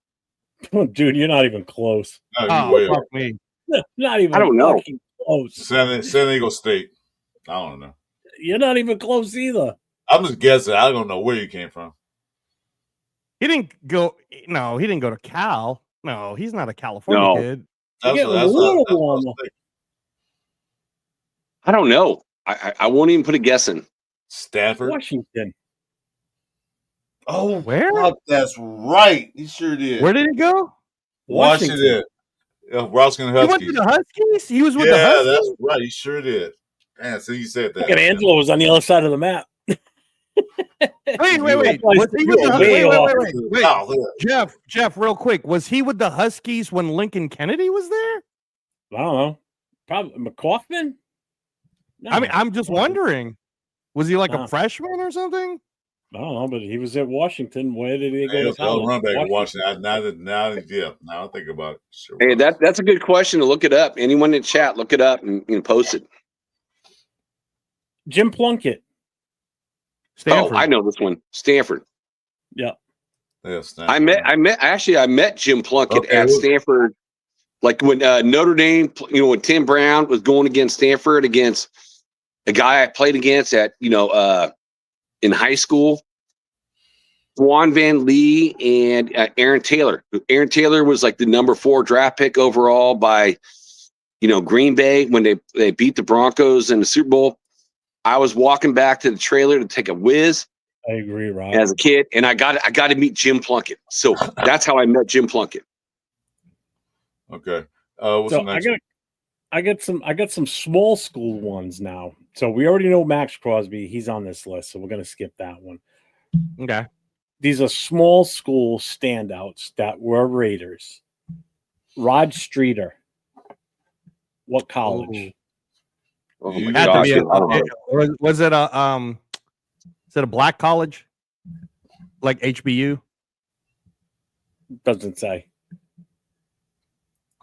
Oh, dude, you're not even close.
No, you
Oh,
way
fuck
off.
me.
Not even
I don't know.
fucking close.
San Diego State. I don't know.
You're not even close either.
I'm just guessing. I don't know where you came from.
He didn't go. No, he didn't go to Cal. No, he's not a California
No.
kid.
You're getting a little warmer.
I don't know. I won't even put a guess in.
Stanford.
Washington.
Oh,
Where?
fuck, that's right. He sure did.
Where did he go?
Washington. Yeah, Washington
He went
Huskies.
to the Huskies. He was with the
Yeah,
Huskies.
that's right. He sure did. Man, so you said that.
Look at Angelo was on the other side of the map.
Wait.
You
Was he with the
were way off.
wait.
Oh, yeah.
Jeff, real quick. Was he with the Huskies when Lincoln Kennedy was there?
I don't know. Probably McCaufman? No.
I mean, I'm just wondering. Was he like
No.
a freshman or something?
I don't know, but he was at Washington. Where did he go
Hey,
to
I'll
college?
run back and watch that. Now I think about it. Sure
Hey,
was.
that's a good question to look it up. Anyone in chat, look it up and post it.
Jim Plunkett.
Stanford.
Oh, I know this one. Stanford.
Yeah.
Yeah,
I met Jim Plunkett
Okay,
at
well-
Stanford, like when Notre Dame, when Tim Brown was going against Stanford against a guy I played against at in high school. Juan Van Lee and Aaron Taylor. Aaron Taylor was like the number 4 draft pick overall by Green Bay when they beat the Broncos in the Super Bowl. I was walking back to the trailer to take a whiz
I agree, Rob.
as a kid, and I got to meet Jim Plunkett. So that's how I met Jim Plunkett.
Okay. What's
So
the next one?
I got some small school ones now. So we already know Max Crosby. He's on this list, so we're gonna skip that one.
Okay.
These are small school standouts that were Raiders. Rod Streeter. What college?
Oh
You
my
Had to
gosh!
be
I don't know.
was it a is it a black college? Like HBU?
Doesn't say.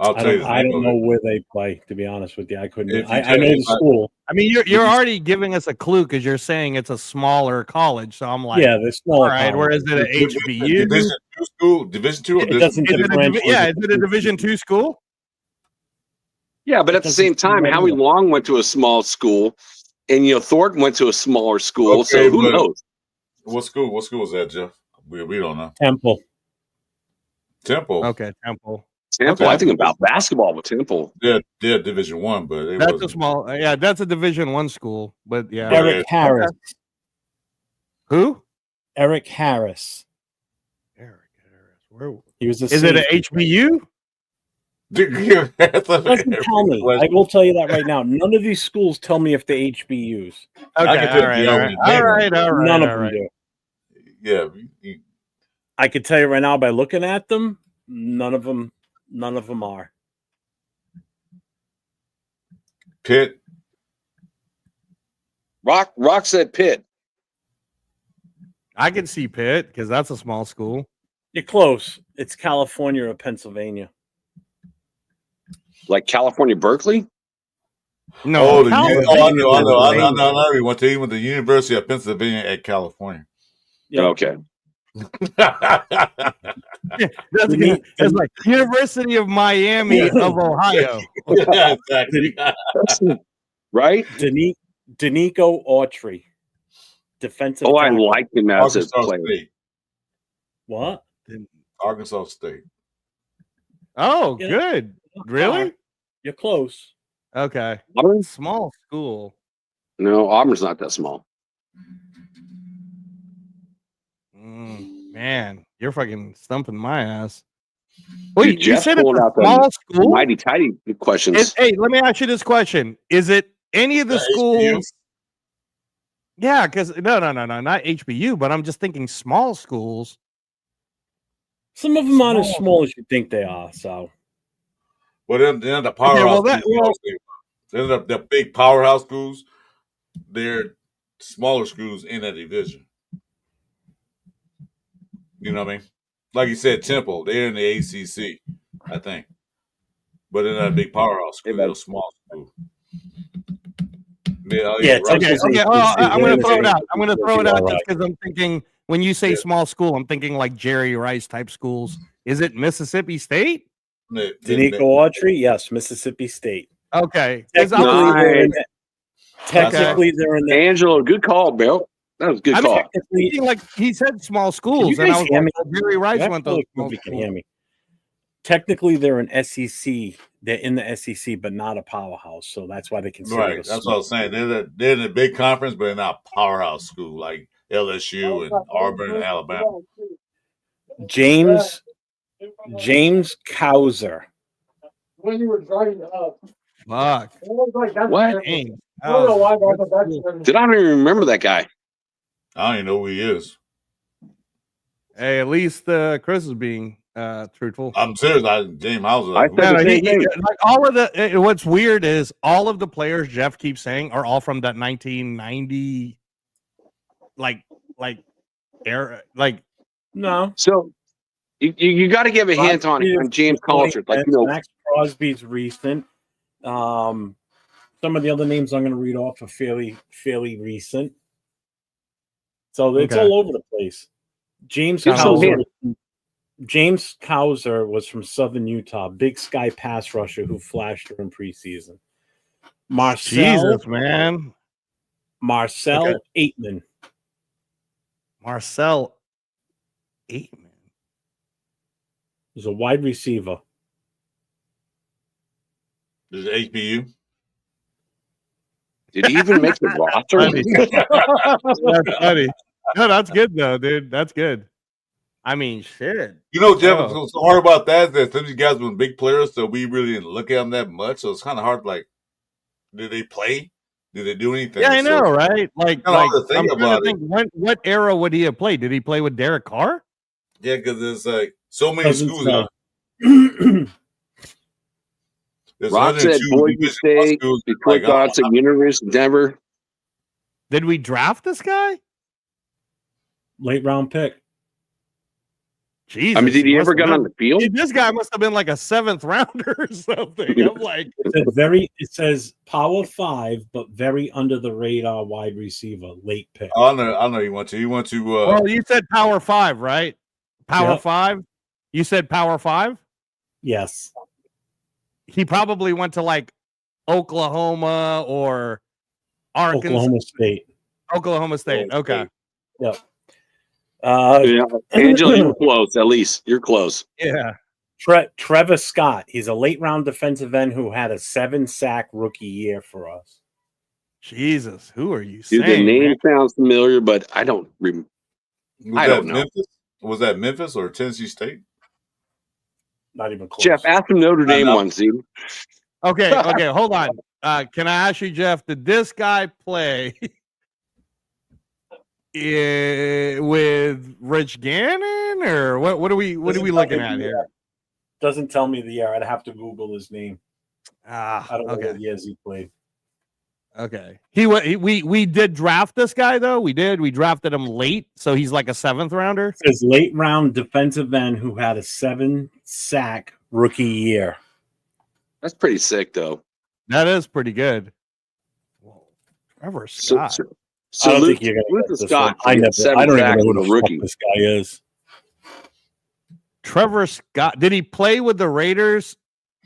I'll tell you.
I don't know where they play, to be honest with you. I couldn't. I know the school.
I mean, you're already giving us a clue because you're saying it's a smaller college. So I'm like,
Yeah, they're small.
all right, where is it? An HBU?
Division 2 school? Division 2 or
It doesn't
Is it a
differentiate.
is it a Division II school?
Yeah, but at the same time, Howie Long went to a small school, and Thornton went to a smaller school.
Okay,
so who
but-
knows?
What school? What school is that, Jeff? We don't know.
Temple.
Temple.
Okay, Temple.
Temple.
Okay.
I think about basketball with Temple.
They're Division 1, but it
That's a
wasn't.
small. Yeah, that's a Division I school. But yeah,
Eric Harris.
who?
Eric Harris.
Eric Harris. Where
He was a
is it? A
safety.
HBU?
Doesn't tell me. I will tell you that right now. None of these schools tell me if they're HBUs.
Okay,
I can
all
tell
right,
you
all
the
right,
name
all
of
right,
it.
all right.
None of
all
them
right.
do.
Yeah.
I could tell you right now by looking at them, none of them are.
Pitt.
Rock said Pitt.
I can see Pitt because that's a small school.
You're close. It's California or Pennsylvania.
Like California, Berkeley?
No,
I know. He went to the University of Pennsylvania at California.
Yeah.
Okay.
It's like University of Miami of Ohio.
Yeah, exactly.
Right?
Danico Autry, defensive.
Oh, I
tackle.
like him as a
Arkansas
player.
State.
What?
Arkansas State.
Oh,
Yeah.
good. Really?
You're close.
Okay.
Auburn?
Small school.
No, Auburn's not that small.
Man, you're fucking stumping my ass. Wait,
Dude,
you
Jeff
said it's
pulled
a
out the
small school?
Mighty tidy questions.
Hey, let me ask you this question. Is it any of the schools? Yeah, because no, not HBU, but I'm just thinking small schools.
Some of them aren't as small as you think they are. So,
Well, then the powerhouse. The big powerhouse schools, they're smaller schools in that division. You know what I mean? Like you said, Temple, they're in the ACC, I think. But they're not a big powerhouse school, they're a small school.
Okay.
I'm going to throw it out. I'm going to throw it out just because I'm thinking when you say small school, I'm thinking like Jerry Rice type schools. Is it Mississippi State?
Danico Autry, yes, Mississippi State.
Okay.
Technically, they're in the
Angelo, good call, Bill. That was a good call.
Like he said small schools, and I was like, Jerry Rice went those small schools.
Can hear me. Technically, they're an SEC. They're in the SEC, but not a powerhouse. So that's why they consider it.
That's what I was saying. They're in a big conference, but they're not a powerhouse school like LSU and Auburn and Alabama.
James Cowser.
When you were driving up.
Fuck.
What?
Dang.
I don't know why.
Did I don't even remember that guy?
I don't even know who he is.
Hey, at least Chris is being truthful.
I'm serious. James Hauser.
Like all of the what's weird is all of the players Jeff keeps saying are all from that 1990 like era. Like
no.
So you got to give a hint on James Culture. Like
Max Crosby's recent. Some of the other names I'm going to read off are fairly recent. So it's all over the place. James Cowser was from Southern Utah, big sky pass rusher who flashed during preseason. Marcel Aitman.
Marcel Aitman
was a wide receiver.
Is it HBU?
Did he even make the roster?
That's funny. No, that's good though, dude. That's good. I mean, shit.
You know, Jeff, what's so hard about that is that some of these guys have been big players, so we really didn't look at them that much. So it's kind of hard. Like, did they play? Did they do anything?
Yeah, I know, right? Like I'm trying to think, what era would he have played? Did he play with Derek Carr?
Yeah, because there's like so many schools out.
Rock said Boise State, Detroit Gods at University of Denver.
Did we draft this guy?
Late round pick.
Jesus.
I mean, did he ever get on the field?
Dude, this guy must have been like a 7th rounder or something. I'm like,
it says Power 5, but very under the radar wide receiver, late pick.
I know you want to. You want to.
Well, you said Power 5, right? Power 5. You said Power 5.
Yes.
He probably went to like Oklahoma or Arkansas. Oklahoma State. Okay.
Yep.
Angela, you're close. At least you're close.
Yeah.
Trevor Scott. He's a late round defensive end who had a 7-sack rookie year for us.
Jesus, who are you
saying? The name sounds familiar, but I don't remember. I don't know.
Memphis? Was that Memphis or Tennessee State?
Not even close.
Jeff, ask him Notre Dame one, see?
Okay, hold on. Can I ask you, Jeff, did this guy play with Rich Gannon, or what are we looking at here?
Doesn't tell me the year. I'd have to Google his name. I don't know what years he played.
Okay. We did draft this guy though. We drafted him late, so he's like a 7th rounder.
It says late round defensive end who had a 7-sack rookie year.
That's pretty sick though.
That is pretty good. Whoa. Trevor Scott.
So
I don't
Luke,
think you're going to get this
Scott.
one. I don't even know who the fuck this guy is.
Trevor Scott. Did he play with the Raiders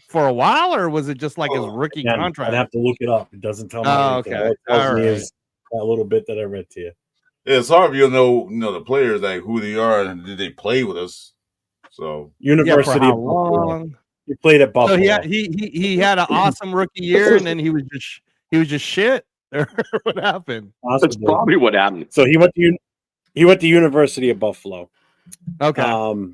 for a while, or was it just like his rookie contract?
I'd have to look it up. It doesn't tell me anything.
Okay.
All right. That little bit that I read to you.
Yeah, it's hard if you know the players, like who they are and did they play with us. So
University of Buffalo. He played at Buffalo.
So he had an awesome rookie year, and then he was just shit. Or what happened?
That's probably what happened.
So he went to University of Buffalo.
Okay.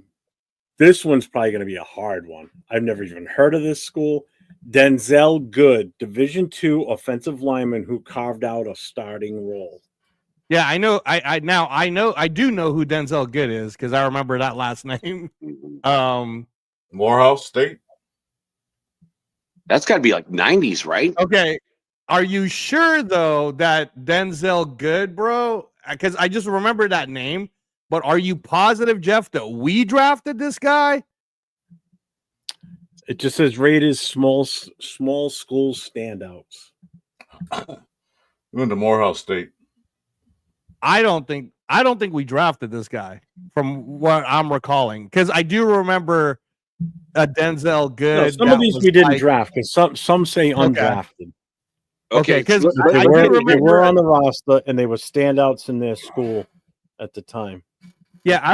This one's probably going to be a hard one. I've never even heard of this school. Denzel Good, Division II offensive lineman who carved out a starting role.
Yeah, I know. I do know who Denzel Good is because I remember that last name.
Morehouse State.
That's got to be like 90s, right?
Okay. Are you sure though that Denzel Good, bro? Because I just remember that name. But are you positive, Jeff, that we drafted this guy?
It just says Raiders small school standouts.
We went to Morehouse State.
I don't think we drafted this guy from what I'm recalling because I do remember a Denzel Good.
No, some of these we didn't draft because some say undrafted.
Okay, because
they were on the roster and they were standouts in their school at the time.
Yeah, I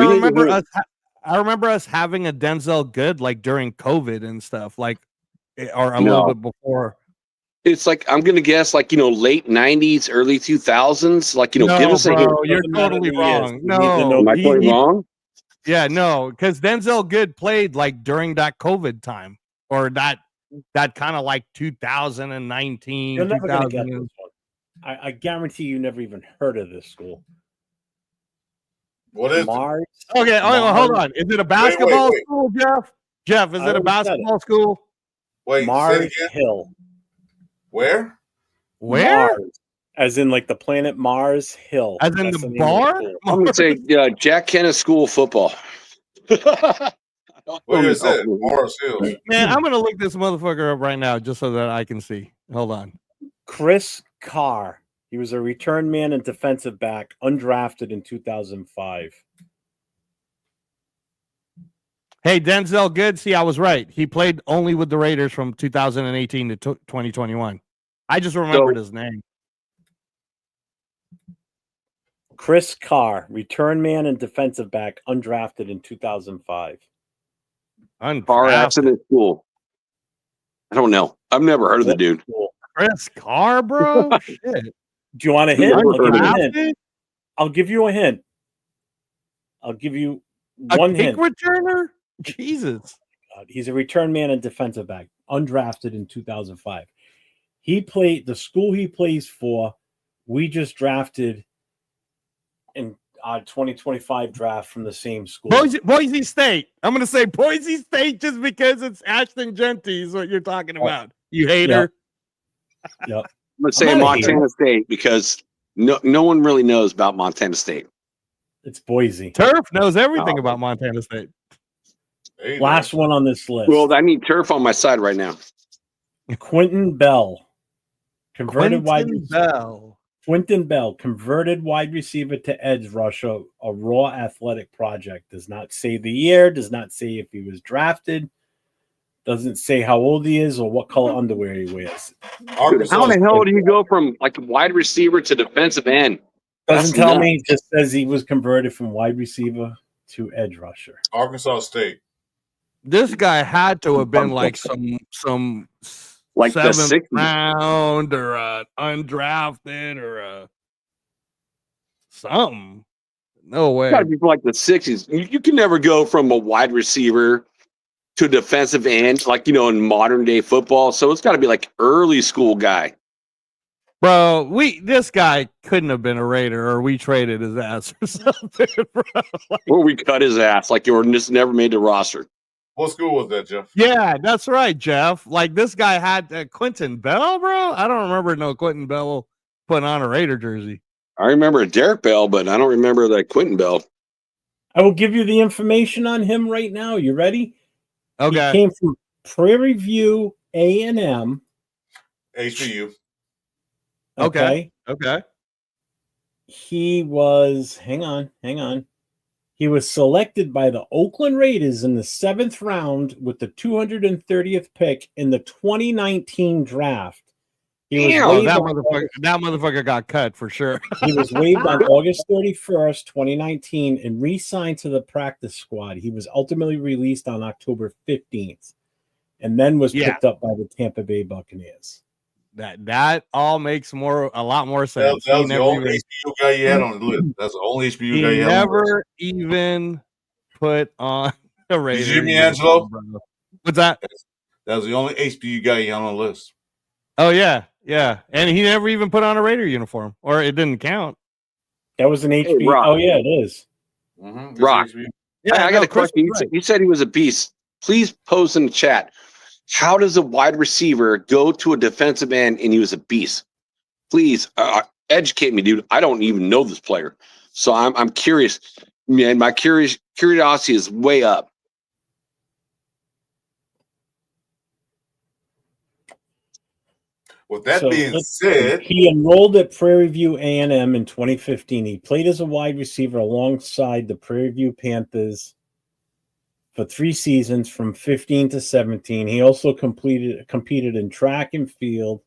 remember us having a Denzel Good like during COVID and stuff, like or a little bit before.
It's like I'm gonna guess like late 90s, early 2000s. Like give us a hint.
You're totally wrong.
No, am I totally wrong?
Yeah, no, because Denzel Good played like during that COVID time or that kind of like 2019.
You're never gonna get this one. I guarantee you never even heard of this school.
What is
Mars?
It?
Okay, hold on. Is it a basketball school, Jeff? Jeff, is it a basketball school?
Wait,
Mars Hill.
Where?
Where?
Mars. As in like the planet Mars Hill.
As in the bar?
I'm gonna say Jack Kenneth School of Football.
What is it? Mars Hill.
Man, I'm gonna look this motherfucker up right now just so that I can see. Hold on.
Chris Carr. He was a return man and defensive back, undrafted in 2005.
Hey, Denzel Good. See, I was right. He played only with the Raiders from 2018 to 2021. I just remembered his name.
Chris Carr, return man and defensive back, undrafted in 2005.
Carr accident school. I don't know. I've never heard of the dude.
Chris Carr, bro? Shit.
Do you want a hint? I'll give you a hint. I'll give you one hint.
Returner? Jesus.
He's a return man and defensive back, undrafted in 2005. He played the school he plays for. We just drafted in our 2025 draft from the same school.
Boise State. I'm going to say Boise State just because it's Ashton Jeanty is what you're talking about. You hater.
Yep.
I'm going to say Montana State because no one really knows about Montana State.
It's Boise.
Turf knows everything about Montana State.
Last one on this list.
Well, I need Turf on my side right now.
Quentin Bell. Quentin Bell, converted wide receiver to edge rusher, a raw athletic project. Does not say the year, does not say if he was drafted, doesn't say how old he is or what color underwear he wears.
How the hell do you go from like wide receiver to defensive end?
Doesn't tell me, just says he was converted from wide receiver to edge rusher.
Arkansas State.
This guy had to have been like some
like
7th round or undrafted or something. No way.
It's got to be like the 60s. You can never go from a wide receiver to a defensive end, like in modern day football. So it's got to be like early school guy.
Bro, this guy couldn't have been a Raider, or we traded his ass or something, bro.
Or we cut his ass, like you were just never made the roster.
What school was that, Jeff?
Yeah, that's right, Jeff. Like this guy had Quentin Bell, bro. I don't remember no Quentin Bell putting on a Raider jersey.
I remember Derek Bell, but I don't remember that Quentin Bell.
I will give you the information on him right now. You ready?
Okay.
He came from Prairie View A&M.
HBU.
Okay. He was, hang on. He was selected by the Oakland Raiders in the 7th round with the 230th pick in the 2019 draft.
That motherfucker got cut for sure.
He was waived on August 31st, 2019, and re-signed to the practice squad. He was ultimately released on October 15th, and then was picked up by the Tampa Bay Buccaneers.
That all makes a lot more sense.
That was the only HBU guy you had on the list. That's the only HBU guy you had.
He never even put on a Raider.
Did you hear me, Angelo?
What's that?
That was the only HBU guy you had on the list.
Oh yeah, and he never even put on a Raider uniform, or it didn't count.
That was an HB.
Rock.
Oh yeah, it is.
Mm-hmm.
Rock.
Yeah,
I got a question. You said he was a beast. Please post in the chat. How does a wide receiver go to a defensive end and he was a beast? Please educate me, dude. I don't even know this player, so I'm curious. Man, my curiosity is way up.
With that being said,
he enrolled at Prairie View A&M in 2015. He played as a wide receiver alongside the Prairie View Panthers for 3 seasons from 15 to 17. He also competed in track and field.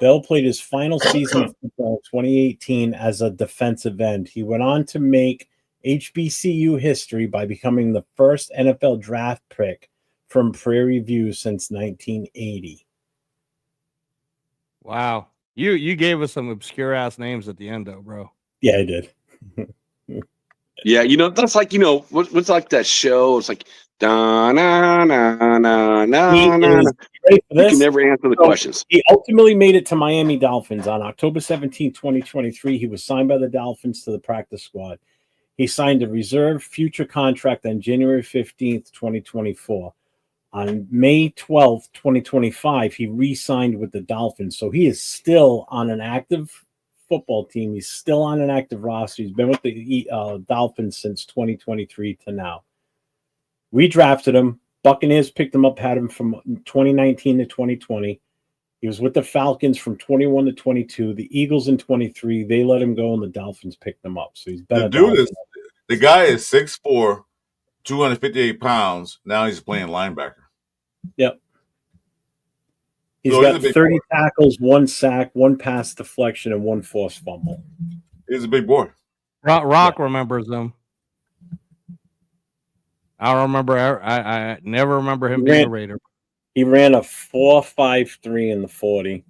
Bell played his final season of football in 2018 as a defensive end. He went on to make HBCU history by becoming the first NFL draft pick from Prairie View since 1980.
Wow. You gave us some obscure ass names at the end though, bro.
Yeah, I did.
Yeah, that's like, what's like that show? It's like da na na na na na. You can never answer the questions.
He ultimately made it to Miami Dolphins on October 17, 2023. He was signed by the Dolphins to the practice squad. He signed a reserve future contract on January 15th, 2024. On May 12th, 2025, he re-signed with the Dolphins. So he is still on an active football team. He's still on an active roster. He's been with the Dolphins since 2023 to now. We drafted him. Buccaneers picked him up, had him from 2019 to 2020. He was with the Falcons from 21 to 22. The Eagles in 23. They let him go, and the Dolphins picked him up. So he's been
the guy is 6'4", 258 pounds. Now he's playing linebacker.
Yep. He's got 30 tackles, 1 sack, 1 pass deflection, and 1 forced fumble.
He's a big boy.
Rock remembers him. I don't remember. I never remember him being a Raider.
He ran a 4.53 in the 40.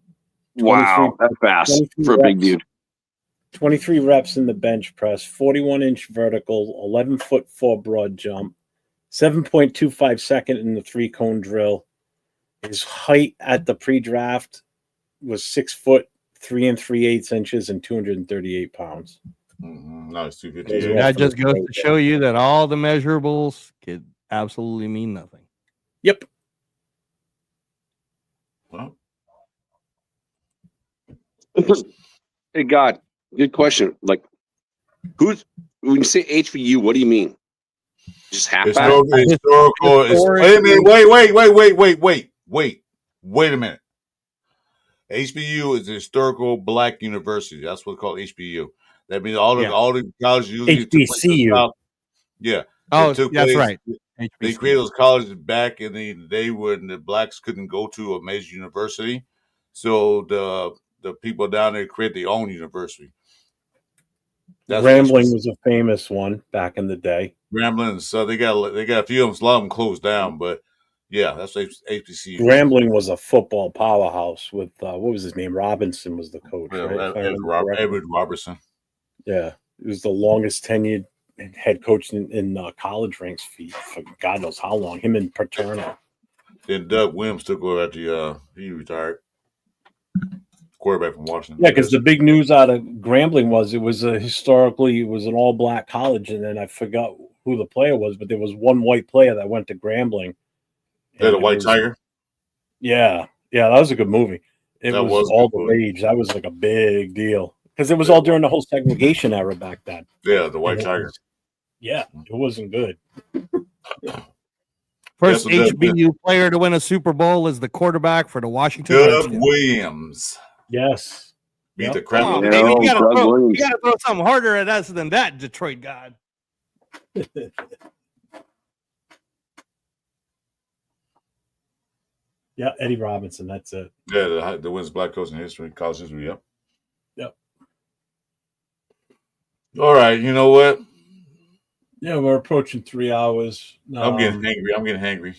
Wow, that's fast for a big dude.
23 reps in the bench press, 41-inch vertical, 11'4" broad jump, 7.25 second in the 3-cone drill. His height at the pre-draft was 6 foot 3 3/8 inches and 238 pounds.
Mm-hmm. No, it's 258.
That just goes to show you that all the measurables could absolutely mean nothing.
Yep.
Well.
Hey, God, good question. Like, when you say HBU, what do you mean? Just halfback?
Historical. Wait a minute. HBU is a historical black university. That's what's called HBU. That means all the colleges usually
HBCU.
Yeah.
Oh, that's right.
They created those colleges back in the day when the blacks couldn't go to a major university. So the people down there created their own university.
Grambling was a famous one back in the day.
Grambling, so they got a few of them. A lot of them closed down, but yeah, that's HBCU.
Grambling was a football powerhouse with what was his name? Robinson was the coach.
Yeah,
right?
Edward Robertson.
Yeah, he was the longest tenured head coach in college ranks for God knows how long. Him and Paterno.
Then Doug Williams took over after he retired. Quarterback from Washington.
Yeah, because the big news out of Grambling was it was an all-black college, and then I forgot who the player was, but there was one white player that went to Grambling.
The White Tiger?
Yeah, that was a good movie. It was all the rage. That was like a big deal because it was all during the whole segregation era back then.
Yeah, the White Tiger.
It wasn't good.
First HBU player to win a Super Bowl is the quarterback for the Washington
Doug Williams.
Yes.
Beat the crap out of
him. You gotta throw something harder at us than that, Detroit God.
Yeah, Eddie Robinson. That's it.
Yeah, the wins black coach in history, college history. Yep. All right, you know what?
Yeah, we're approaching 3 hours.
I'm getting hangry.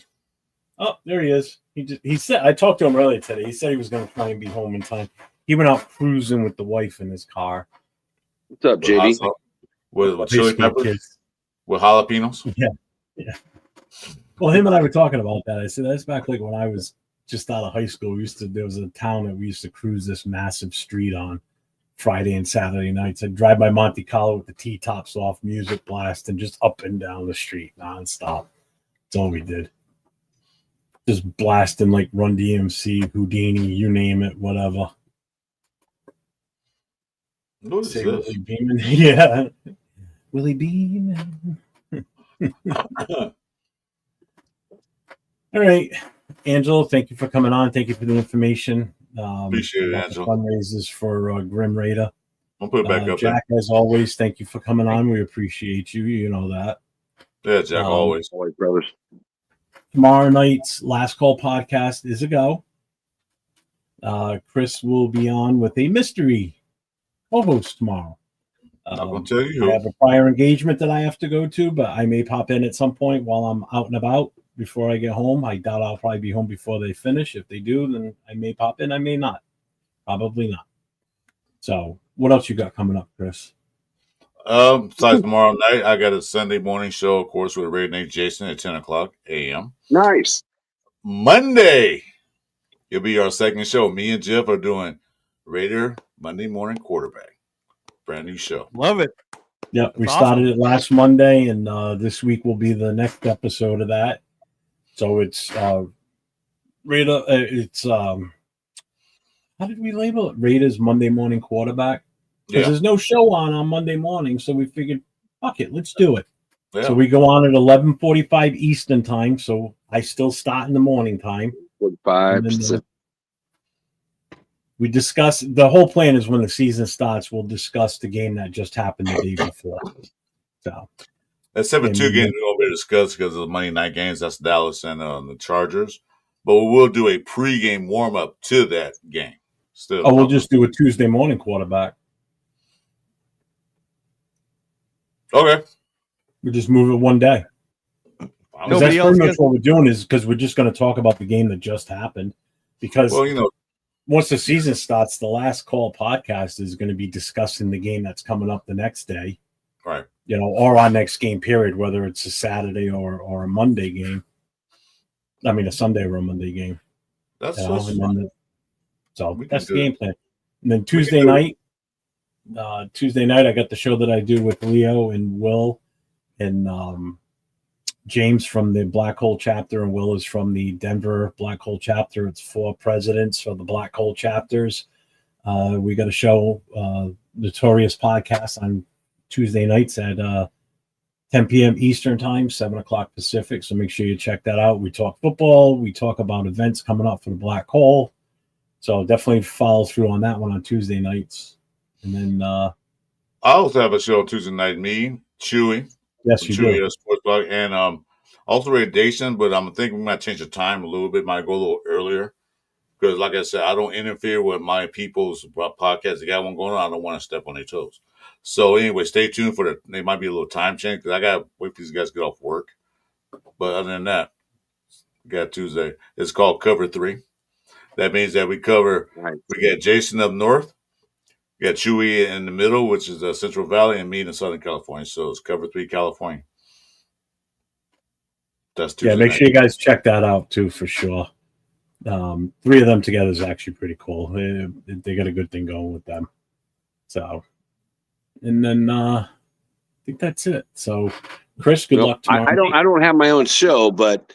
Oh, there he is. He said I talked to him earlier today. He said he was going to try and be home in time. He went out cruising with the wife in his car.
What's up, JD?
With chili peppers? With jalapenos?
Yeah. Well, him and I were talking about that. I said that's back like when I was just out of high school. There was a town that we used to cruise this massive street on Friday and Saturday nights. I'd drive by Monte Carlo with the T-tops off, music blast, and just up and down the street nonstop. That's all we did. Just blasting like Run DMC, Houdini, you name it, whatever.
What is
Say
this?
Willie Beeman. Yeah. Willie Beeman. All right. Angelo, thank you for coming on. Thank you for the information.
Appreciate it, Angelo.
Fundraisers for Grim Raider.
I'll put it back up
Jack, as always, thank you for coming on. We appreciate you. You know that.
there. Yeah, Jack, always.
Always, brothers.
Tomorrow night's Last Call podcast is a go. Chris will be on with a mystery co-host tomorrow.
I'm not going to tell you
I
who.
have a prior engagement that I have to go to, but I may pop in at some point while I'm out and about before I get home. I doubt I'll probably be home before they finish. If they do, then I may pop in. I may not. Probably not. So what else you got coming up, Chris?
Besides tomorrow night, I got a Sunday morning show, of course, with Raider Nate Jason at 10 o'clock a.m.
Nice.
Monday, it'll be our second show. Me and Jeff are doing Raider Monday Morning Quarterback. Brand new show.
Love it.
Yeah, we
That's
started
awesome.
it last Monday, and this week will be the next episode of that. So it's Raider. It's how did we label it? Raiders Monday Morning Quarterback. Because there's no show on Monday morning, so we figured, fuck it, let's do it.
Yeah.
So we go on at 11:45 Eastern time. So I still start in the morning time.
45.
And then, we discuss the whole plan is when the season starts, we'll discuss the game that just happened the day before. So
Except for two games we won't be able to discuss because of the Monday night games. That's Dallas and the Chargers. But we will do a pregame warm-up to that game. Still,
we'll just do a Tuesday morning quarterback.
Okay.
We just move it one day. Because that's pretty much what we're doing is because we're just going to talk about the game that just happened. Because once the season starts, the Last Call podcast is going to be discussing the game that's coming up the next day.
Right.
Or our next game period, whether it's a Saturday or a Monday game. I mean, a Sunday or a Monday game.
That's
so that's the game plan. And then Tuesday night, I got the show that I do with Leo and Will and James from the Black Hole chapter, and Will is from the Denver Black Hole chapter. It's 4 presidents for the Black Hole chapters. We got a show, Notorious Podcast, on Tuesday nights at 10 p.m. Eastern time, 7 o'clock Pacific. So make sure you check that out. We talk football. We talk about events coming up for the Black Hole. So definitely follow through on that one on Tuesday nights. And then
I also have a show Tuesday night. Me, Chewy.
Yes, you
Chewy
do.
Sports Blog, and also Radiation. But I'm thinking we might change the time a little bit. Might go a little earlier because, like I said, I don't interfere with my people's podcast. They got one going on. I don't want to step on their toes. So anyway, stay tuned for the. There might be a little time change because I got to wait for these guys to get off work. But other than that, we got Tuesday. It's called Cover 3. That means that we cover. We got Jason up north. We got Chewy in the middle, which is the Central Valley, and me in Southern California. So it's Cover 3 California. That's Tuesday.
Yeah, make sure you guys check that out too for sure. 3 of them together is actually pretty cool. They got a good thing going with them. So, and then I think that's it. So, Chris, good luck tomorrow.
I don't have my own show, but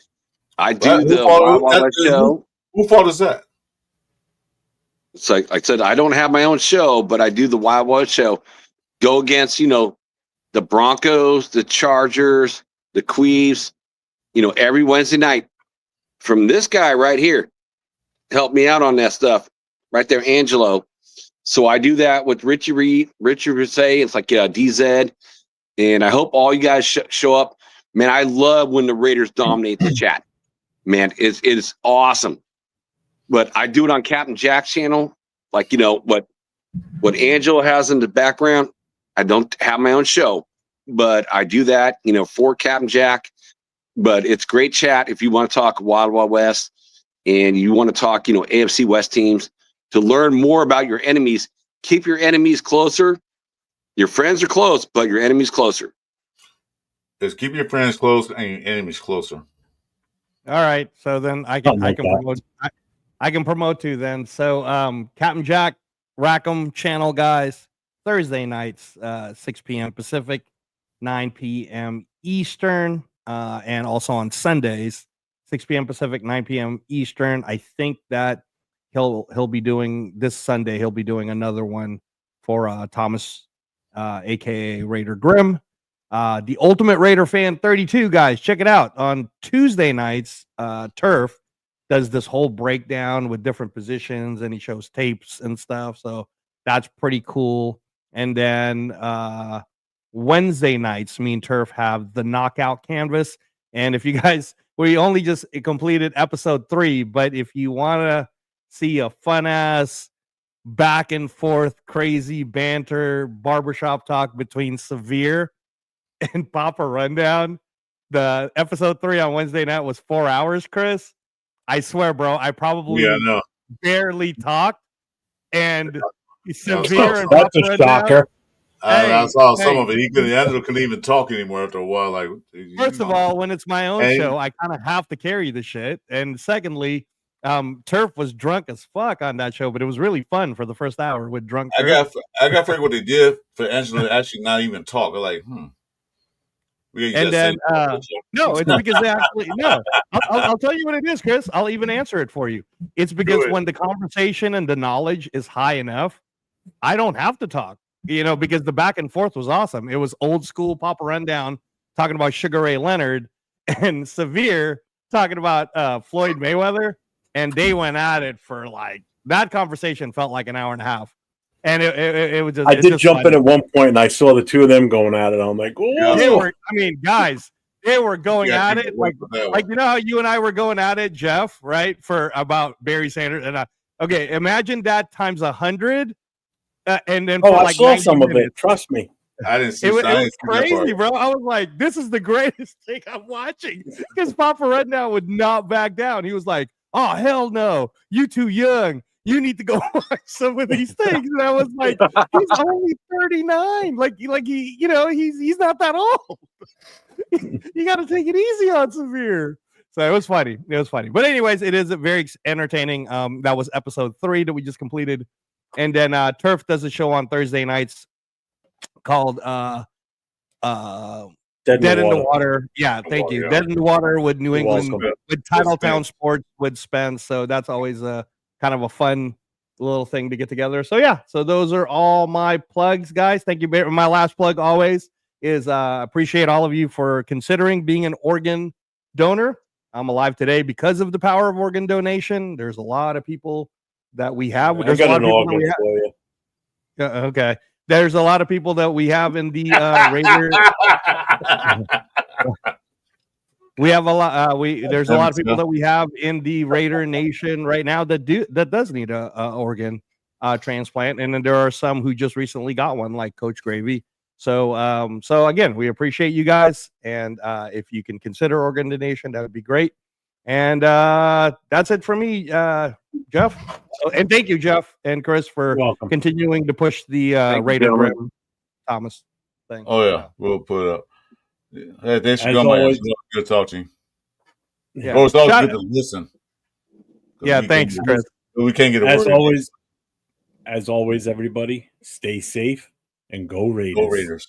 I do the Wild Wild West show.
Who fault is that?
It's like I said, I don't have my own show, but I do the Wild Wild show. Go against, the Broncos, the Chargers, the Queefs, every Wednesday night from this guy right here. Help me out on that stuff right there, Angelo. So I do that with Richie Reed, Richard Versay. It's like DZ. And I hope all you guys show up. Man, I love when the Raiders dominate the chat. Man, it's awesome. But I do it on Captain Jack's channel. Like, what Angelo has in the background. I don't have my own show, but I do that, for Captain Jack. But it's great chat if you want to talk Wild Wild West and you want to talk, AFC West teams to learn more about your enemies. Keep your enemies closer. Your friends are close, but your enemies closer.
Just keep your friends close and your enemies closer.
All right. So then I can promote too then. So Captain Jack Rackham channel, guys. Thursday nights, 6 p.m. Pacific, 9 p.m. Eastern, and also on Sundays, 6 p.m. Pacific, 9 p.m. Eastern. I think that he'll be doing this Sunday. He'll be doing another one for Thomas, aka Raider Grimm. The Ultimate Raider Fan 32, guys, check it out. On Tuesday nights, Turf does this whole breakdown with different positions, and he shows tapes and stuff. So that's pretty cool. And then Wednesday nights, me and Turf have the knockout canvas. And if you guys, we only just completed episode 3, but if you want to see a fun ass back and forth, crazy banter, barbershop talk between Severe and Papa Rundown, the episode 3 on Wednesday night was 4 hours, Chris. I swear, bro, I probably barely talked. And Severe and
that's a shocker.
I saw some of it. Angelo couldn't even talk anymore after a while. Like,
first of all, when it's my own show, I kind of have to carry the shit. And secondly, Turf was drunk as fuck on that show, but it was really fun for the first hour with drunk.
I got to figure what they did for Angelo to actually not even talk. They're like,
And then no, it's because they actually no. I'll tell you what it is, Chris. I'll even answer it for you. It's because when the conversation and the knowledge is high enough, I don't have to talk. Because the back and forth was awesome. It was old school Papa Rundown talking about Sugar Ray Leonard and Severe talking about Floyd Mayweather, and they went at it for that conversation felt like an hour and a half. And it was just.
I did jump in at one point, and I saw the two of them going at it. I'm like, oh,
guys, they were going at it like how you and I were going at it, Jeff, right? For about Barry Sanders, and okay, imagine that times 100, and then
I saw some of it. Trust me,
I didn't see.
It was crazy, bro. I was like, this is the greatest thing I'm watching because Papa Rundown would not back down. He was like, oh hell no, you too young. You need to go watch some of these things. And I was like, he's only 39. He's not that old. You got to take it easy on Severe. So it was funny. But anyways, it is very entertaining. That was episode 3 that we just completed. And then Turf does a show on Thursday nights called Dead in the Water. Yeah, thank you. Dead in the Water with New England, with Titletown Sports with Spence. So that's always kind of a fun little thing to get together. So yeah, so those are all my plugs, guys. Thank you. My last plug always is appreciate all of you for considering being an organ donor. I'm alive today because of the power of organ donation. There's a lot of people that we have. There's a lot of people that we have. Okay. There's a lot of people that we have in the Raider. We have a lot. There's a lot of people that we have in the Raider Nation right now that does need a organ transplant, and then there are some who just recently got one, like Coach Gravy. So again, we appreciate you guys, and if you can consider organ donation, that would be great. And that's it for me, Jeff. And thank you, Jeff and Chris, for continuing to push the Raider Grimm Thomas thing.
Oh yeah, we'll put it up. Hey, thanks for coming. Good to talk to you.
Yeah.
It's always good to listen.
Yeah, thanks, Chris.
We can't get
as always, everybody, stay safe and go Raiders.
Go Raiders.